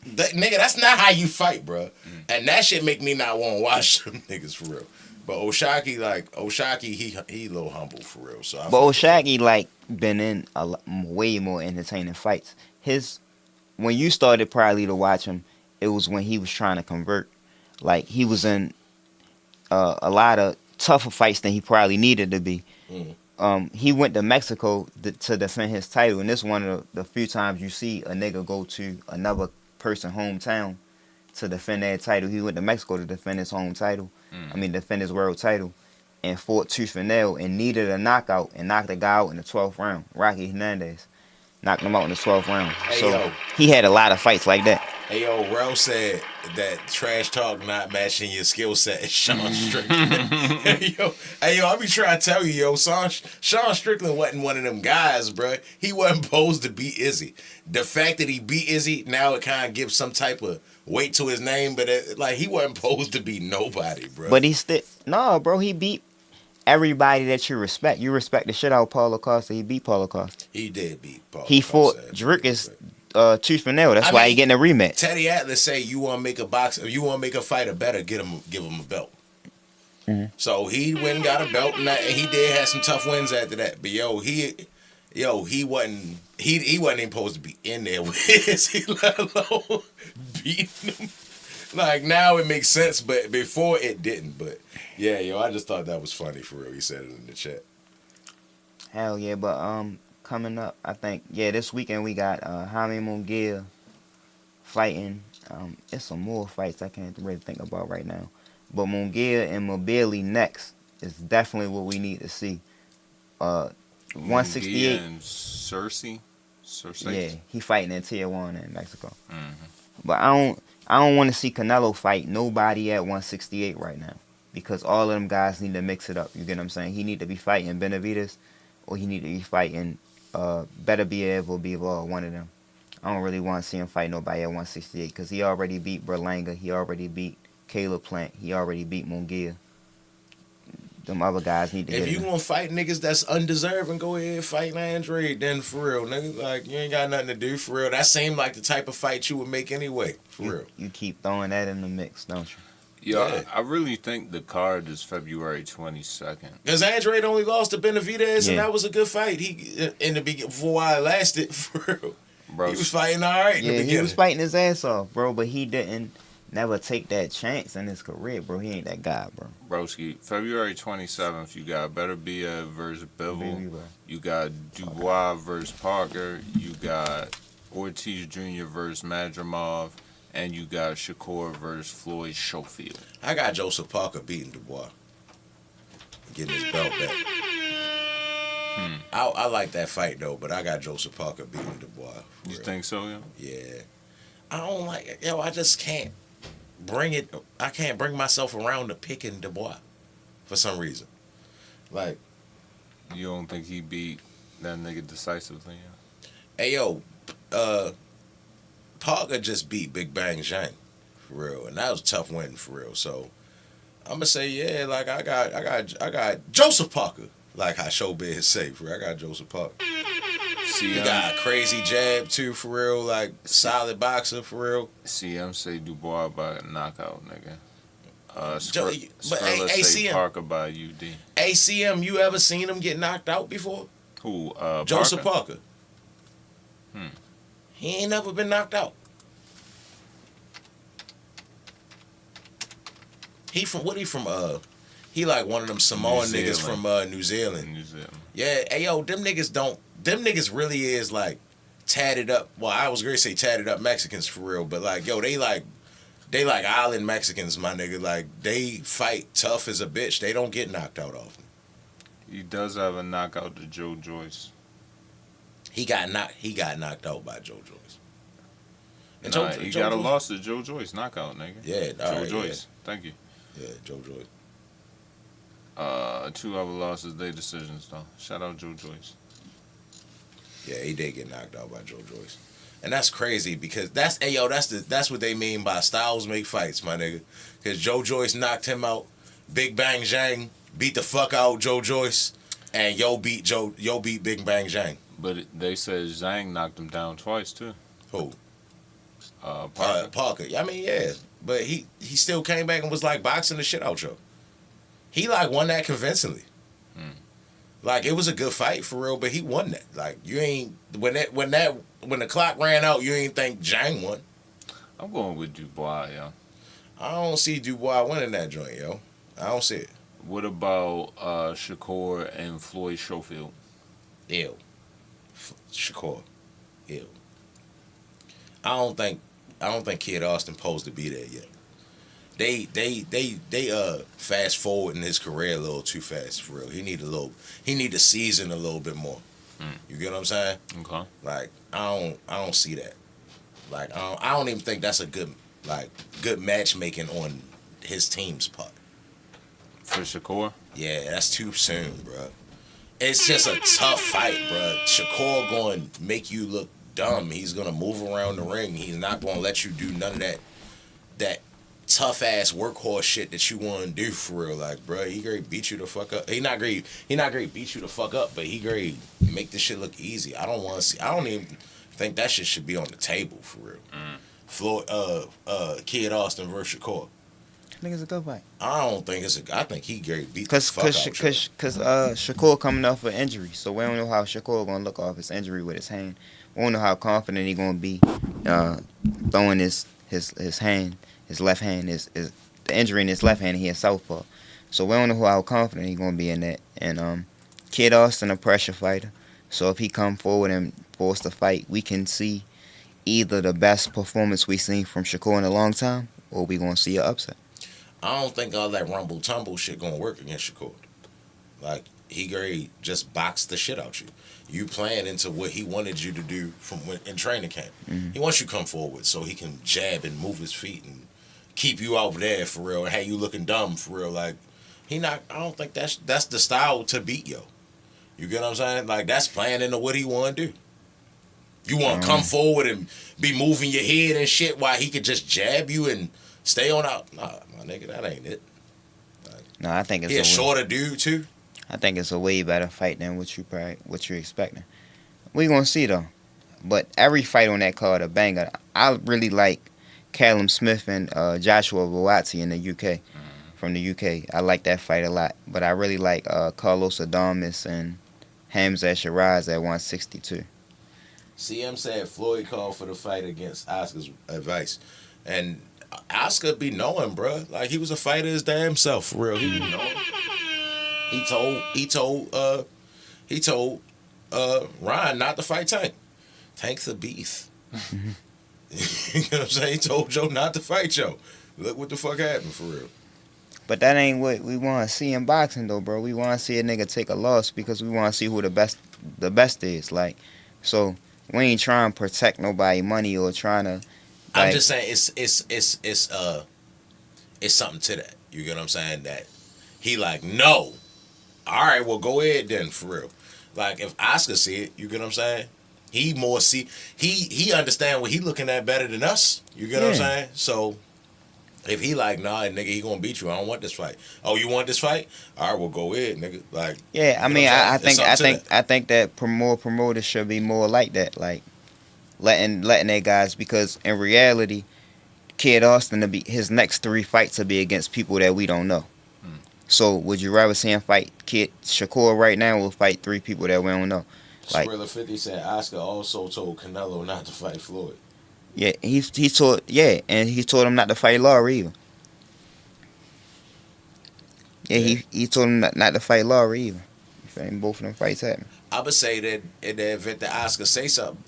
[SPEAKER 5] nigga, that's not how you fight, bro. And that shit make me not want to watch them niggas, for real. But O'Shaquie, he a little humble, for real. So
[SPEAKER 3] but O'Shaquie, like, been in way more entertaining fights. When you started probably to watch him, it was when he was trying to convert. Like, he was in a lot of tougher fights than he probably needed to be. he went to Mexico to defend his title, and this one of the few times you see a nigga go to another person's hometown to defend that title. He went to Mexico to defend his home title. Defend his world title, and fought tooth and nail and needed a knockout and knocked the guy out in the 12th round. Rocky Hernandez knocked him out in the 12th round.
[SPEAKER 5] Hey,
[SPEAKER 3] so
[SPEAKER 5] yo.
[SPEAKER 3] he had a lot of fights like that.
[SPEAKER 5] Hey, yo, Rel said that trash talk not matching your skill set is Sean Strickland. hey, yo, I be trying to tell you, yo, Sean Strickland wasn't one of them guys, bro. He wasn't supposed to beat Izzy. The fact that he beat Izzy, now it kind of gives some type of weight to his name, but he wasn't supposed to beat nobody, bro.
[SPEAKER 3] But he still, no, bro, he beat everybody that you respect. You respect the shit out of Paulo Costa. He beat Paulo Costa.
[SPEAKER 5] He did beat Paulo
[SPEAKER 3] He fought
[SPEAKER 5] Costa.
[SPEAKER 3] Drickus tooth and nail. That's why he getting a rematch.
[SPEAKER 5] Teddy Atlas say you want to make a boxer, you want to make a fighter better, give him a belt.
[SPEAKER 3] Mm-hmm.
[SPEAKER 5] So he went and got a belt, and he did have some tough wins after that. But he wasn't even supposed to be in there with Izzy, let alone beating him. Like now it makes sense, but before it didn't. But yeah, I just thought that was funny for real. He said it in the chat.
[SPEAKER 3] Hell yeah, but coming up, I think, this weekend we got Jaime Munguia fighting. It's some more fights I can't really think about right now. But Munguia and Mobili next is definitely what we need to see. 168.
[SPEAKER 1] And Cersei.
[SPEAKER 3] Yeah, he fighting in Tijuana in Mexico.
[SPEAKER 1] Mm-hmm.
[SPEAKER 3] But I don't want to see Canelo fight nobody at 168 right now, because all of them guys need to mix it up. You get what I'm saying? He need to be fighting Benavidez, or he need to be fighting Better Bivol, one of them. I don't really want to see him fight nobody at 168 because he already beat Berlanga. He already beat Caleb Plant. He already beat Munguia. Them other guys need to
[SPEAKER 5] If
[SPEAKER 3] get
[SPEAKER 5] you
[SPEAKER 3] him.
[SPEAKER 5] want to fight niggas that's undeserving, go ahead and fight Andre. Then for real, nigga, like you ain't got nothing to do for real. That seemed like the type of fight you would make anyway. For real.
[SPEAKER 3] You keep throwing that in the mix, don't you?
[SPEAKER 1] Yeah, I really think the card is February 22nd.
[SPEAKER 5] Because Andre only lost to Benavidez,
[SPEAKER 3] Yeah.
[SPEAKER 5] and that was a good fight. He in the beginning, for a while it lasted, for real.
[SPEAKER 1] Bro,
[SPEAKER 5] He was fighting all right in the
[SPEAKER 3] Yeah, he
[SPEAKER 5] beginning.
[SPEAKER 3] was fighting his ass off, bro, but he didn't never take that chance in his career, bro. He ain't that guy, bro.
[SPEAKER 1] Broski, February 27th, you got Better Bia versus Bivol.
[SPEAKER 3] Baby, bro.
[SPEAKER 1] You got Dubois versus Parker. You got Ortiz Jr. versus Madrimov. And you got Shakur versus Floyd Schofield.
[SPEAKER 5] I got Joseph Parker beating Dubois. Getting his belt back. I like that fight, though, but I got Joseph Parker beating Dubois. for
[SPEAKER 1] You
[SPEAKER 5] real.
[SPEAKER 1] think so, yeah?
[SPEAKER 5] Yeah. I don't like it. I just can't bring it. I can't bring myself around to picking Dubois for some reason. Like,
[SPEAKER 1] You don't think he beat that nigga decisively, yeah?
[SPEAKER 5] hey, Parker just beat Big Bang Zhang, for real. And that was a tough win, for real. So, I'm going to say, yeah, like, I got Joseph Parker. Like how Showbiz say, for real. I got Joseph Parker. He got a crazy jab, too, for real. Like, solid boxer, for real.
[SPEAKER 1] CM say Dubois by knockout, nigga.
[SPEAKER 5] But,
[SPEAKER 1] Skrilla
[SPEAKER 5] hey,
[SPEAKER 1] say
[SPEAKER 5] CM.
[SPEAKER 1] Parker by UD.
[SPEAKER 5] ACM, you ever seen him get knocked out before?
[SPEAKER 1] Who?
[SPEAKER 5] Joseph
[SPEAKER 1] Parker?
[SPEAKER 5] Parker. He ain't never been knocked out. He like one of them Samoan niggas from New Zealand.
[SPEAKER 1] New Zealand.
[SPEAKER 5] Yeah, hey yo, them niggas really is like tatted up. Well, I was gonna say tatted up Mexicans for real, but like yo, they like island Mexicans, my nigga. Like they fight tough as a bitch. They don't get knocked out often.
[SPEAKER 1] He does have a knockout to Joe Joyce.
[SPEAKER 5] He got knocked out by Joe Joyce. And
[SPEAKER 1] He got a loss to Joe Joyce knockout, nigga.
[SPEAKER 5] Yeah,
[SPEAKER 1] Joe Joyce. Thank you.
[SPEAKER 5] Yeah, Joe Joyce.
[SPEAKER 1] 2 other losses, they decisions though. Shout out Joe Joyce.
[SPEAKER 5] Yeah, he did get knocked out by Joe Joyce. And that's crazy because that's what they mean by styles make fights, my nigga. Because Joe Joyce knocked him out. Big Bang Zhang beat the fuck out Joe Joyce. And Yo beat Big Bang Zhang.
[SPEAKER 1] But they said Zhang knocked him down twice too.
[SPEAKER 5] Who?
[SPEAKER 1] Parker.
[SPEAKER 5] Parker. I mean, yeah. But he still came back and was like boxing the shit out yo. He like won that convincingly. Like it was a good fight for real, but he won that. Like you ain't when the clock ran out, you ain't think Zhang won.
[SPEAKER 1] I'm going with Dubois, yo.
[SPEAKER 5] I don't see Dubois winning that joint, yo. I don't see it.
[SPEAKER 1] What about Shakur and Floyd Schofield?
[SPEAKER 5] Ew. Shakur. Ew. I don't think Kid Austin posed to be there yet. They fast forward in his career a little too fast for real. He need to season a little bit more. You get what I'm saying?
[SPEAKER 1] Okay.
[SPEAKER 5] Like I don't see that. Like I don't even think that's a good matchmaking on his team's part.
[SPEAKER 1] For Shakur?
[SPEAKER 5] Yeah, that's too soon, bro. It's just a tough fight, bro. Shakur going to make you look dumb. He's going to move around the ring. He's not going to let you do none of that tough ass workhorse shit that you want to do for real. Like, bro, he great beat you the fuck up. He not great beat you the fuck up, but he great make this shit look easy. I don't even think that shit should be on the table for real. Floyd, Kid Austin versus Shakur.
[SPEAKER 3] I think it's a good fight.
[SPEAKER 5] I think he great beat the fuck out
[SPEAKER 3] Because Shakur coming off an injury, so we don't know how Shakur gonna look off his injury with his hand. We don't know how confident he gonna be throwing his hand, his left hand, is the injury in his left hand. He has southpaw, so we don't know how confident he gonna be in that. And Kid Austin a pressure fighter, so if he come forward and force the fight, we can see either the best performance we've seen from Shakur in a long time, or we gonna see an upset.
[SPEAKER 5] I don't think all that rumble tumble shit gonna work against Shakur. Like he great just box the shit out you. You playing into what he wanted you to do in training camp.
[SPEAKER 3] Mm-hmm.
[SPEAKER 5] He wants you to come forward so he can jab and move his feet and keep you out there for real and have you looking dumb for real. Like I don't think that's the style to beat yo. You get what I'm saying? Like that's playing into what he want to do. You want to come forward and be moving your head and shit while he could just jab you and stay on out. Nah, my nigga, that ain't it. Like,
[SPEAKER 3] No, I think it's
[SPEAKER 5] he a shorter dude too.
[SPEAKER 3] I think it's a way better fight than what you're expecting. We gonna see though. But every fight on that card a banger. I really like Callum Smith and Joshua Buatsi in the UK. From the UK, I like that fight a lot. But I really like Carlos Adames and Hamza Shiraz at 162.
[SPEAKER 5] CM said Floyd called for the fight against Oscar's advice, and Oscar be knowing, bro. Like he was a fighter his damn self for real. He be knowing. He told Ryan not to fight Tank. Tank's a beast. You know what I'm saying? He told Joe not to fight Joe. Look what the fuck happened for real.
[SPEAKER 3] But that ain't what we want to see in boxing though, bro. We want to see a nigga take a loss because we want to see who the best is. Like, so we ain't trying to protect nobody money or trying to. Like,
[SPEAKER 5] I'm just saying it's something to that. You get what I'm saying? That he like, no. All right, well go ahead then for real. Like if Oscar see it, you get what I'm saying? He more see he understand what he looking at better than us. You get what I'm saying? So if he like, nah, nigga, he gonna beat you. I don't want this fight. Oh, you want this fight? All right, well go ahead, nigga. Like,
[SPEAKER 3] yeah, I mean, I think that more promoters should be more like that, like letting their guys, because in reality, Kid Austin his next 3 fights will be against people that we don't know. So would you rather see him fight Kid Shakur right now or fight 3 people that we don't know? Like,
[SPEAKER 5] Skrilla 50 said Oscar also told Canelo not to fight Floyd.
[SPEAKER 3] Yeah, he told him not to fight Laurie either. Yeah, he told him not to fight Laurie either. Both of them fights happen.
[SPEAKER 5] I would say that in the event that Oscar say something,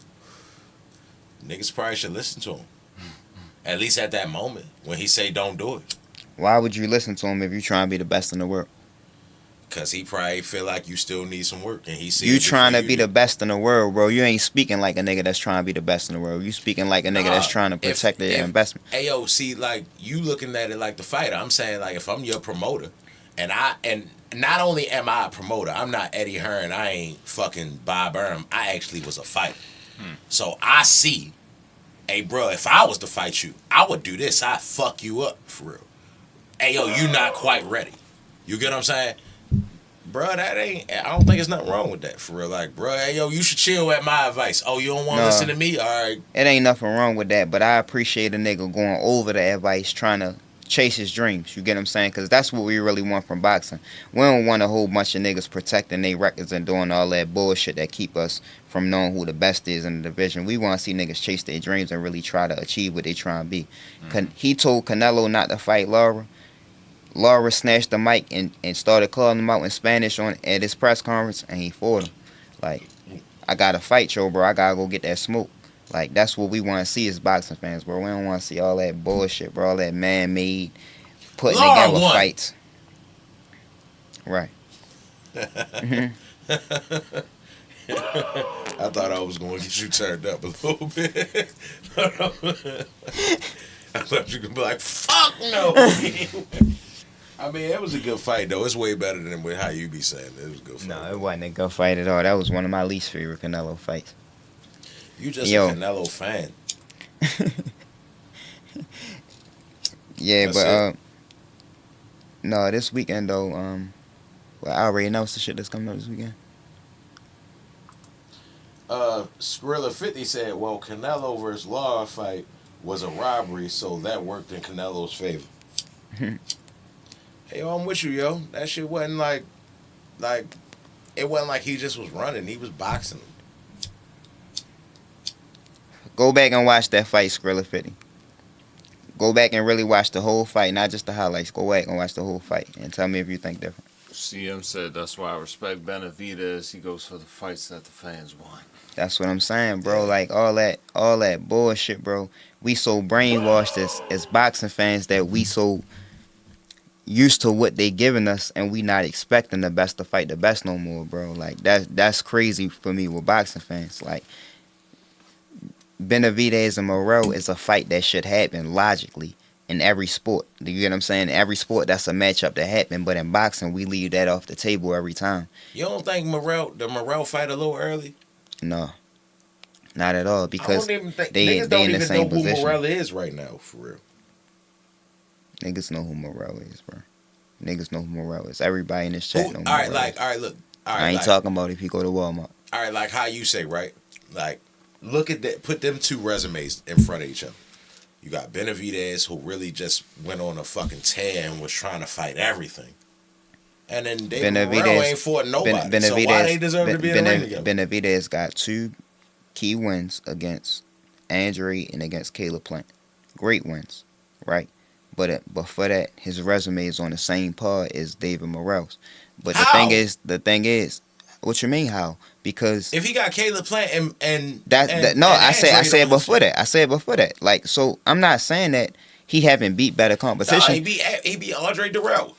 [SPEAKER 5] niggas probably should listen to him. At least at that moment when he say don't do it.
[SPEAKER 3] Why would you listen to him if you're trying to be the best in the world?
[SPEAKER 5] Because he probably feel like you still need some work. And he see
[SPEAKER 3] you trying to be the best in the world, bro. You ain't speaking like a nigga that's trying to be the best in the world. You speaking like a nigga that's trying to protect their investment.
[SPEAKER 5] Ayo, see, like, you looking at it like the fighter. I'm saying, like, if I'm your promoter, and not only am I a promoter, I'm not Eddie Hearn, I ain't fucking Bob Burnham. I actually was a fighter. So I see, hey, bro, if I was to fight you, I would do this. I'd fuck you up, for real. Ayo, you not quite ready. You get what I'm saying? Bro, that ain't, I don't think there's nothing wrong with that, for real. Like, bro, hey, yo, you should chill at my advice. Oh, you don't want to listen to me? All right.
[SPEAKER 3] It ain't nothing wrong with that, but I appreciate a nigga going over the advice, trying to chase his dreams. You get what I'm saying? Because that's what we really want from boxing. We don't want a whole bunch of niggas protecting their records and doing all that bullshit that keep us from knowing who the best is in the division. We want to see niggas chase their dreams and really try to achieve what they trying to be. He told Canelo not to fight Lara. Laura snatched the mic and started calling him out in Spanish at his press conference, and he fought him. Like, I gotta fight, yo, bro. I gotta go get that smoke. Like, that's what we want to see as boxing fans, bro. We don't want to see all that bullshit, bro. All that man-made putting
[SPEAKER 5] Laura
[SPEAKER 3] together
[SPEAKER 5] won.
[SPEAKER 3] fights. Right.
[SPEAKER 5] I thought I was going to get you turned up a little bit. I thought you could be like, fuck no. I mean, it was a good fight, though. It's way better than how you be saying it. It was a good fight.
[SPEAKER 3] No, it wasn't a good fight at all. That was one of my least favorite Canelo fights.
[SPEAKER 5] You just
[SPEAKER 3] Yo.
[SPEAKER 5] a Canelo fan.
[SPEAKER 3] Yeah,
[SPEAKER 5] That's
[SPEAKER 3] but
[SPEAKER 5] it.
[SPEAKER 3] no, this weekend though, well, I already announced the shit that's coming up this weekend.
[SPEAKER 5] Skrilla 50 said, well, Canelo versus Law fight was a robbery, so that worked in Canelo's favor. Hey, yo, I'm with you, yo. That shit wasn't like, it wasn't like he just was running. He was boxing.
[SPEAKER 3] Go back and watch that fight, Skrilla 50. Go back and really watch the whole fight, not just the highlights. Go back and watch the whole fight and tell me if you think different.
[SPEAKER 1] CM said that's why I respect Benavidez. He goes for the fights that the fans want.
[SPEAKER 3] That's what I'm saying, bro. Like all that bullshit, bro. We so brainwashed as boxing fans that we so used to what they giving us, and we not expecting the best to fight the best no more, bro. Like that's crazy for me with boxing fans. Like Benavidez and Morrell is a fight that should happen logically in every sport. Do you get what I'm saying? In every sport, that's a matchup that happen, but in boxing, we leave that off the table every time.
[SPEAKER 5] You don't think the Morrell fight a little early?
[SPEAKER 3] No, not at all, because
[SPEAKER 5] I don't even think
[SPEAKER 3] they
[SPEAKER 5] niggas don't
[SPEAKER 3] in the
[SPEAKER 5] even
[SPEAKER 3] same
[SPEAKER 5] know who
[SPEAKER 3] position.
[SPEAKER 5] Morrell is right now, for real.
[SPEAKER 3] Niggas know who Morrell is, bro. Niggas know who Morrell is. Everybody in this chat know who
[SPEAKER 5] All right,
[SPEAKER 3] Morrell
[SPEAKER 5] like,
[SPEAKER 3] is.
[SPEAKER 5] all right, look. All right,
[SPEAKER 3] I ain't
[SPEAKER 5] like,
[SPEAKER 3] talking about if you go to Walmart.
[SPEAKER 5] all right, like how you say, right? Like, look at that. Put them two resumes in front of each other. You got Benavidez, who really just went on a fucking tear and was trying to fight everything. And then David Morrell ain't fought nobody. So why they deserve to be in the ring together?
[SPEAKER 3] Benavidez got 2 key wins against Andre and against Caleb Plant. Great wins, right? But for that, his resume is on the same par as David Morrell's. But
[SPEAKER 5] How?
[SPEAKER 3] the thing is, what you mean how? Because
[SPEAKER 5] If he got Caleb Plant and
[SPEAKER 3] I said
[SPEAKER 5] Andre
[SPEAKER 3] before that. I said before that. Like, so I'm not saying that he haven't beat better competition.
[SPEAKER 5] Nah, he beat Andre Durrell.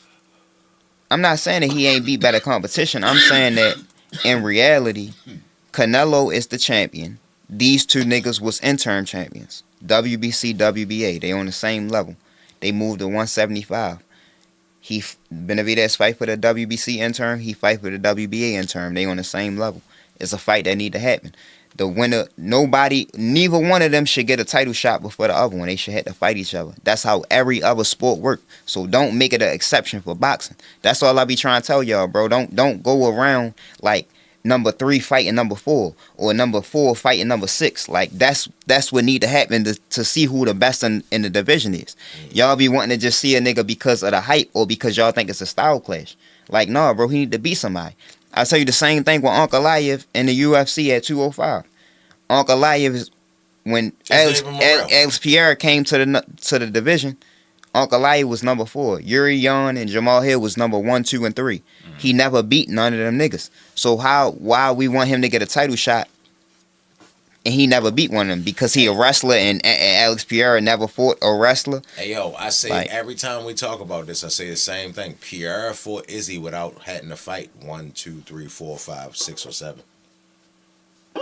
[SPEAKER 3] I'm not saying that he ain't beat better competition. I'm saying that in reality, Canelo is the champion. These two niggas was interim champions. WBC, WBA. They on the same level. They moved to 175. Benavidez fight for the WBC interim. He fight for the WBA interim. They on the same level. It's a fight that need to happen. The winner, neither one of them should get a title shot before the other one. They should have to fight each other. That's how every other sport works. So don't make it an exception for boxing. That's all I be trying to tell y'all, bro. Don't go around like number 3 fighting number 4 or number 4 fighting number 6. Like that's what need to happen to see who the best in the division is. Y'all be wanting to just see a nigga because of the hype or because y'all think it's a style clash. Like, nah, bro, he need to beat somebody. I'll tell you the same thing with Ankalaev in the UFC at 205. Ankalaev is when Alex Pierre came to the division. Ankalaev was number 4. Yuri Yan and Jamal Hill was number 1, 2, and 3. He never beat none of them niggas. So why we want him to get a title shot and he never beat one of them? Because he a wrestler and Alex Pierre never fought a wrestler.
[SPEAKER 5] Hey, yo, I say
[SPEAKER 3] Like,
[SPEAKER 5] every time we talk about this, I say the same thing. Pierre fought Izzy without having to fight 1, 2, 3, 4, 5, 6, or 7.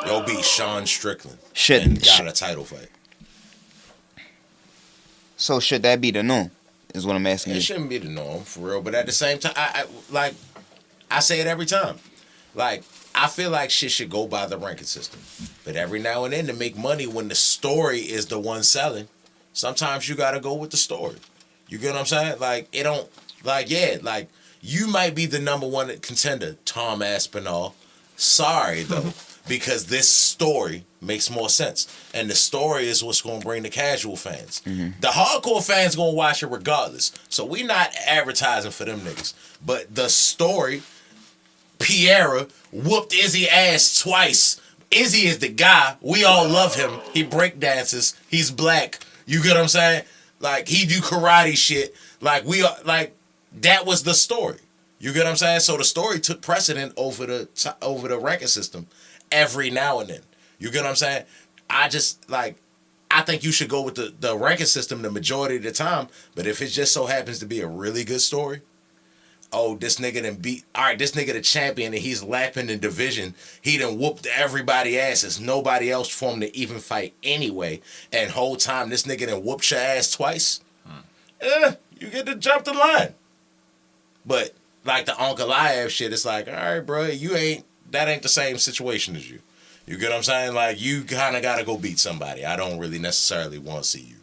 [SPEAKER 5] Yo beat Sean Strickland and got a title fight.
[SPEAKER 3] So should that be the norm? Is what I'm asking
[SPEAKER 5] It
[SPEAKER 3] you.
[SPEAKER 5] shouldn't be the norm, for real. But at the same time, I say it every time. Like, I feel like shit should go by the ranking system. But every now and then, to make money when the story is the one selling, sometimes you got to go with the story. You get what I'm saying? Like, it don't, like, yeah, like, you might be the number 1 contender, Tom Aspinall. Sorry, though, because this story makes more sense. And the story is what's going to bring the casual fans. The hardcore fans going to watch it regardless. So we not advertising for them niggas. But the story, Pierre whooped Izzy ass twice. Izzy is the guy. We all love him. He break dances. He's black. You get what I'm saying? Like, he do karate shit. Like, we are, like, that was the story. You get what I'm saying? So the story took precedent over the ranking system every now and then. You get what I'm saying? I think you should go with the ranking system the majority of the time. But if it just so happens to be a really good story, this nigga this nigga the champion and he's lapping the division. He done whooped everybody asses. Nobody else for him to even fight anyway. And whole time this nigga done whooped your ass twice. You get to jump the line. But like the Uncle Liev shit, it's like, all right, bro, that ain't the same situation as you. You get what I'm saying? Like, you kind of got to go beat somebody. I don't really necessarily want to see you.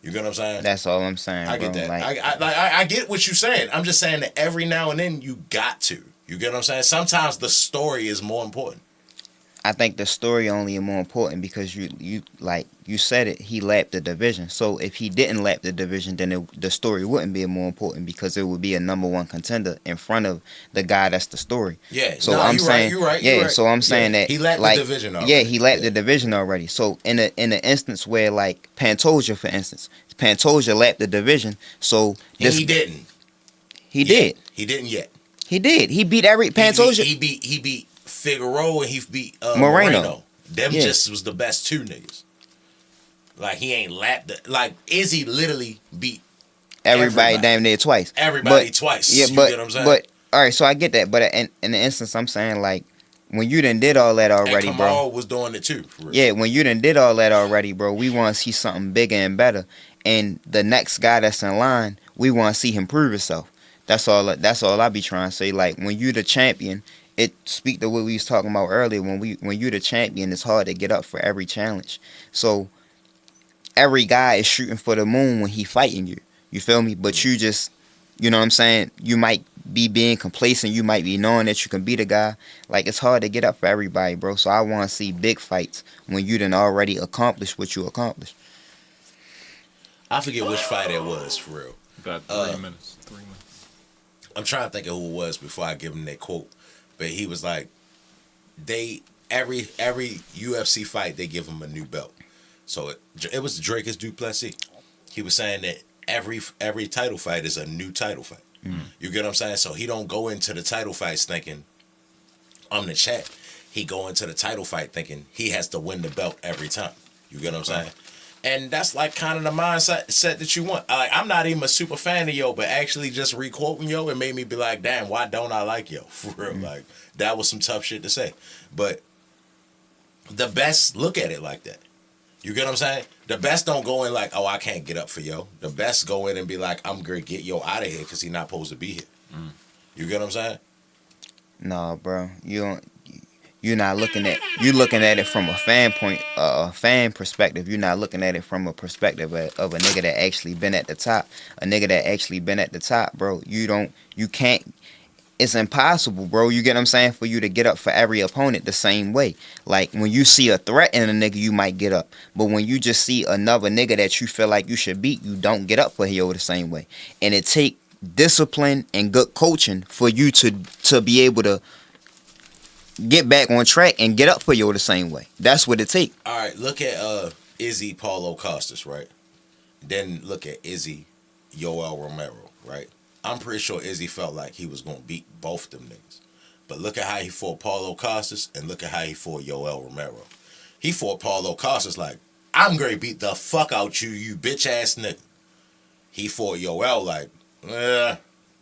[SPEAKER 5] You get what I'm saying?
[SPEAKER 3] That's all I'm saying,
[SPEAKER 5] I get
[SPEAKER 3] bro.
[SPEAKER 5] that. I get what you're saying. I'm just saying that every now and then you got to. You get what I'm saying? Sometimes the story is more important.
[SPEAKER 3] I think the story only is more important because you said it. He lapped the division. So if he didn't lap the division, then the story wouldn't be more important because it would be a number one contender in front of the guy that's the story.
[SPEAKER 5] Yeah.
[SPEAKER 3] So
[SPEAKER 5] no,
[SPEAKER 3] I'm saying,
[SPEAKER 5] you're right.
[SPEAKER 3] yeah. So I'm saying that
[SPEAKER 5] he lapped the division already.
[SPEAKER 3] Yeah, he lapped the division already. So in an instance where like Pantoja, for instance, Pantoja lapped the division. So
[SPEAKER 5] he didn't.
[SPEAKER 3] He did.
[SPEAKER 5] He didn't yet.
[SPEAKER 3] He did. He beat Pantoja.
[SPEAKER 5] He beat Figueroa and he beat
[SPEAKER 3] Moreno.
[SPEAKER 5] Them just was the best two niggas. Like he ain't lapped it. Like Izzy literally beat
[SPEAKER 3] everybody damn near twice.
[SPEAKER 5] Everybody twice.
[SPEAKER 3] Yeah,
[SPEAKER 5] you get what I'm saying?
[SPEAKER 3] But all right, so I get that. But in the instance, I'm saying like when you done did all that already,
[SPEAKER 5] and
[SPEAKER 3] bro.
[SPEAKER 5] Kamal was doing it too. For real.
[SPEAKER 3] Yeah, when you done did all that already, bro, we want to see something bigger and better. And the next guy that's in line, we want to see him prove himself. That's all I be trying to say. Like when you the champion, it speak to what we was talking about earlier. When you the champion, it's hard to get up for every challenge. So every guy is shooting for the moon when he fighting you. You feel me? But you just, you know what I'm saying? You might be being complacent. You might be knowing that you can beat a guy. Like it's hard to get up for everybody, bro. So I want to see big fights when you done already accomplished what you accomplished.
[SPEAKER 5] I forget which fight it was for real.
[SPEAKER 1] About 3 minutes. 3 minutes.
[SPEAKER 5] I'm trying to think of who it was before I give him that quote. But he was like, every UFC fight they give him a new belt. So it was Dracus du Plessis. He was saying that every title fight is a new title fight. You get what I'm saying? So he don't go into the title fights thinking I'm the champ. He go into the title fight thinking he has to win the belt every time. You get what I'm saying? And that's like kind of the mindset that you want. Like I'm not even a super fan of yo, but actually just re-quoting yo, it made me be like, damn, why don't I like yo? For real, like that was some tough shit to say. But the best look at it like that. You get what I'm saying? The best don't go in like, oh, I can't get up for yo. The best go in and be like, I'm gonna get yo out of here because he's not supposed to be here. You get what I'm saying?
[SPEAKER 3] No, bro, you're not looking at it from a fan perspective. You're not looking at it from a perspective of a nigga that actually been at the top. A nigga that actually been at the top, bro. You can't. It's impossible, bro. You get what I'm saying? For you to get up for every opponent the same way. Like when you see a threat in a nigga, you might get up. But when you just see another nigga that you feel like you should beat, you don't get up for him the same way. And it take discipline and good coaching for you to be able to get back on track and get up for you the same way. That's what it take.
[SPEAKER 5] All right, look at Izzy Paulo Costas, right? Then look at Izzy Yoel Romero, right? I'm pretty sure Izzy felt like he was going to beat both them niggas. But look at how he fought Paulo Costas and look at how he fought Yoel Romero. He fought Paulo Costas like, I'm going to beat the fuck out you bitch ass nigga. He fought Yoel like,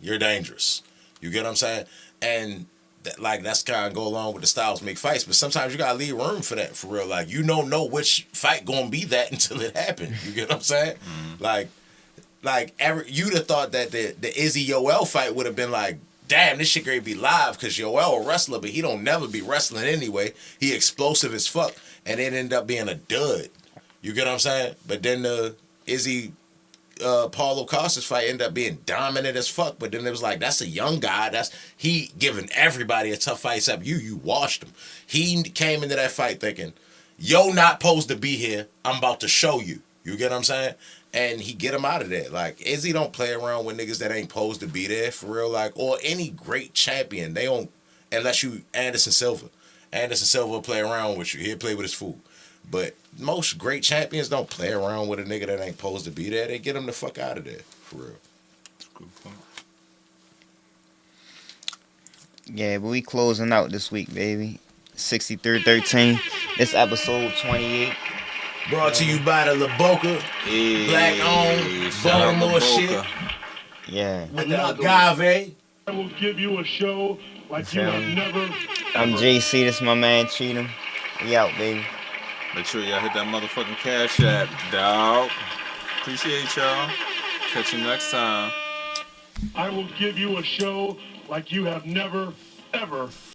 [SPEAKER 5] you're dangerous. You get what I'm saying? And that's kind of go along with the styles make fights, but sometimes you gotta leave room for that for real. Like you don't know which fight gonna be that until it happened. You get what I'm saying? You'd have thought that the Izzy Yoel fight would have been like, damn, this shit gonna be live because Yoel a wrestler, but he don't never be wrestling anyway. He explosive as fuck, and it ended up being a dud. You get what I'm saying? But then the Izzy Paulo Costas fight ended up being dominant as fuck, but then it was like, that's a young guy. He giving everybody a tough fight except you washed him. He came into that fight thinking, yo not supposed to be here. I'm about to show you. You get what I'm saying? And he get him out of there. Like, Izzy don't play around with niggas that ain't supposed to be there for real. Like, or any great champion. They don't, unless you Anderson Silva. Anderson Silva will play around with you. He'll play with his food. But most great champions don't play around with a nigga that ain't supposed to be there. They get him the fuck out of there, for real.
[SPEAKER 1] That's a good point.
[SPEAKER 3] Yeah, but we closing out this week, baby. 6313. It's episode 28.
[SPEAKER 5] Brought to you by the La Boca, black owned
[SPEAKER 1] shout out
[SPEAKER 5] Baltimore
[SPEAKER 1] to
[SPEAKER 5] shit.
[SPEAKER 1] Boca.
[SPEAKER 3] Yeah.
[SPEAKER 5] With the agave.
[SPEAKER 7] I will give you a show like you have never.
[SPEAKER 3] I'm JC. This is my man Cheatham. We out, baby.
[SPEAKER 1] Make sure y'all hit that motherfucking Cash App, dog. Appreciate y'all. Catch you next time.
[SPEAKER 7] I will give you a show like you have never, ever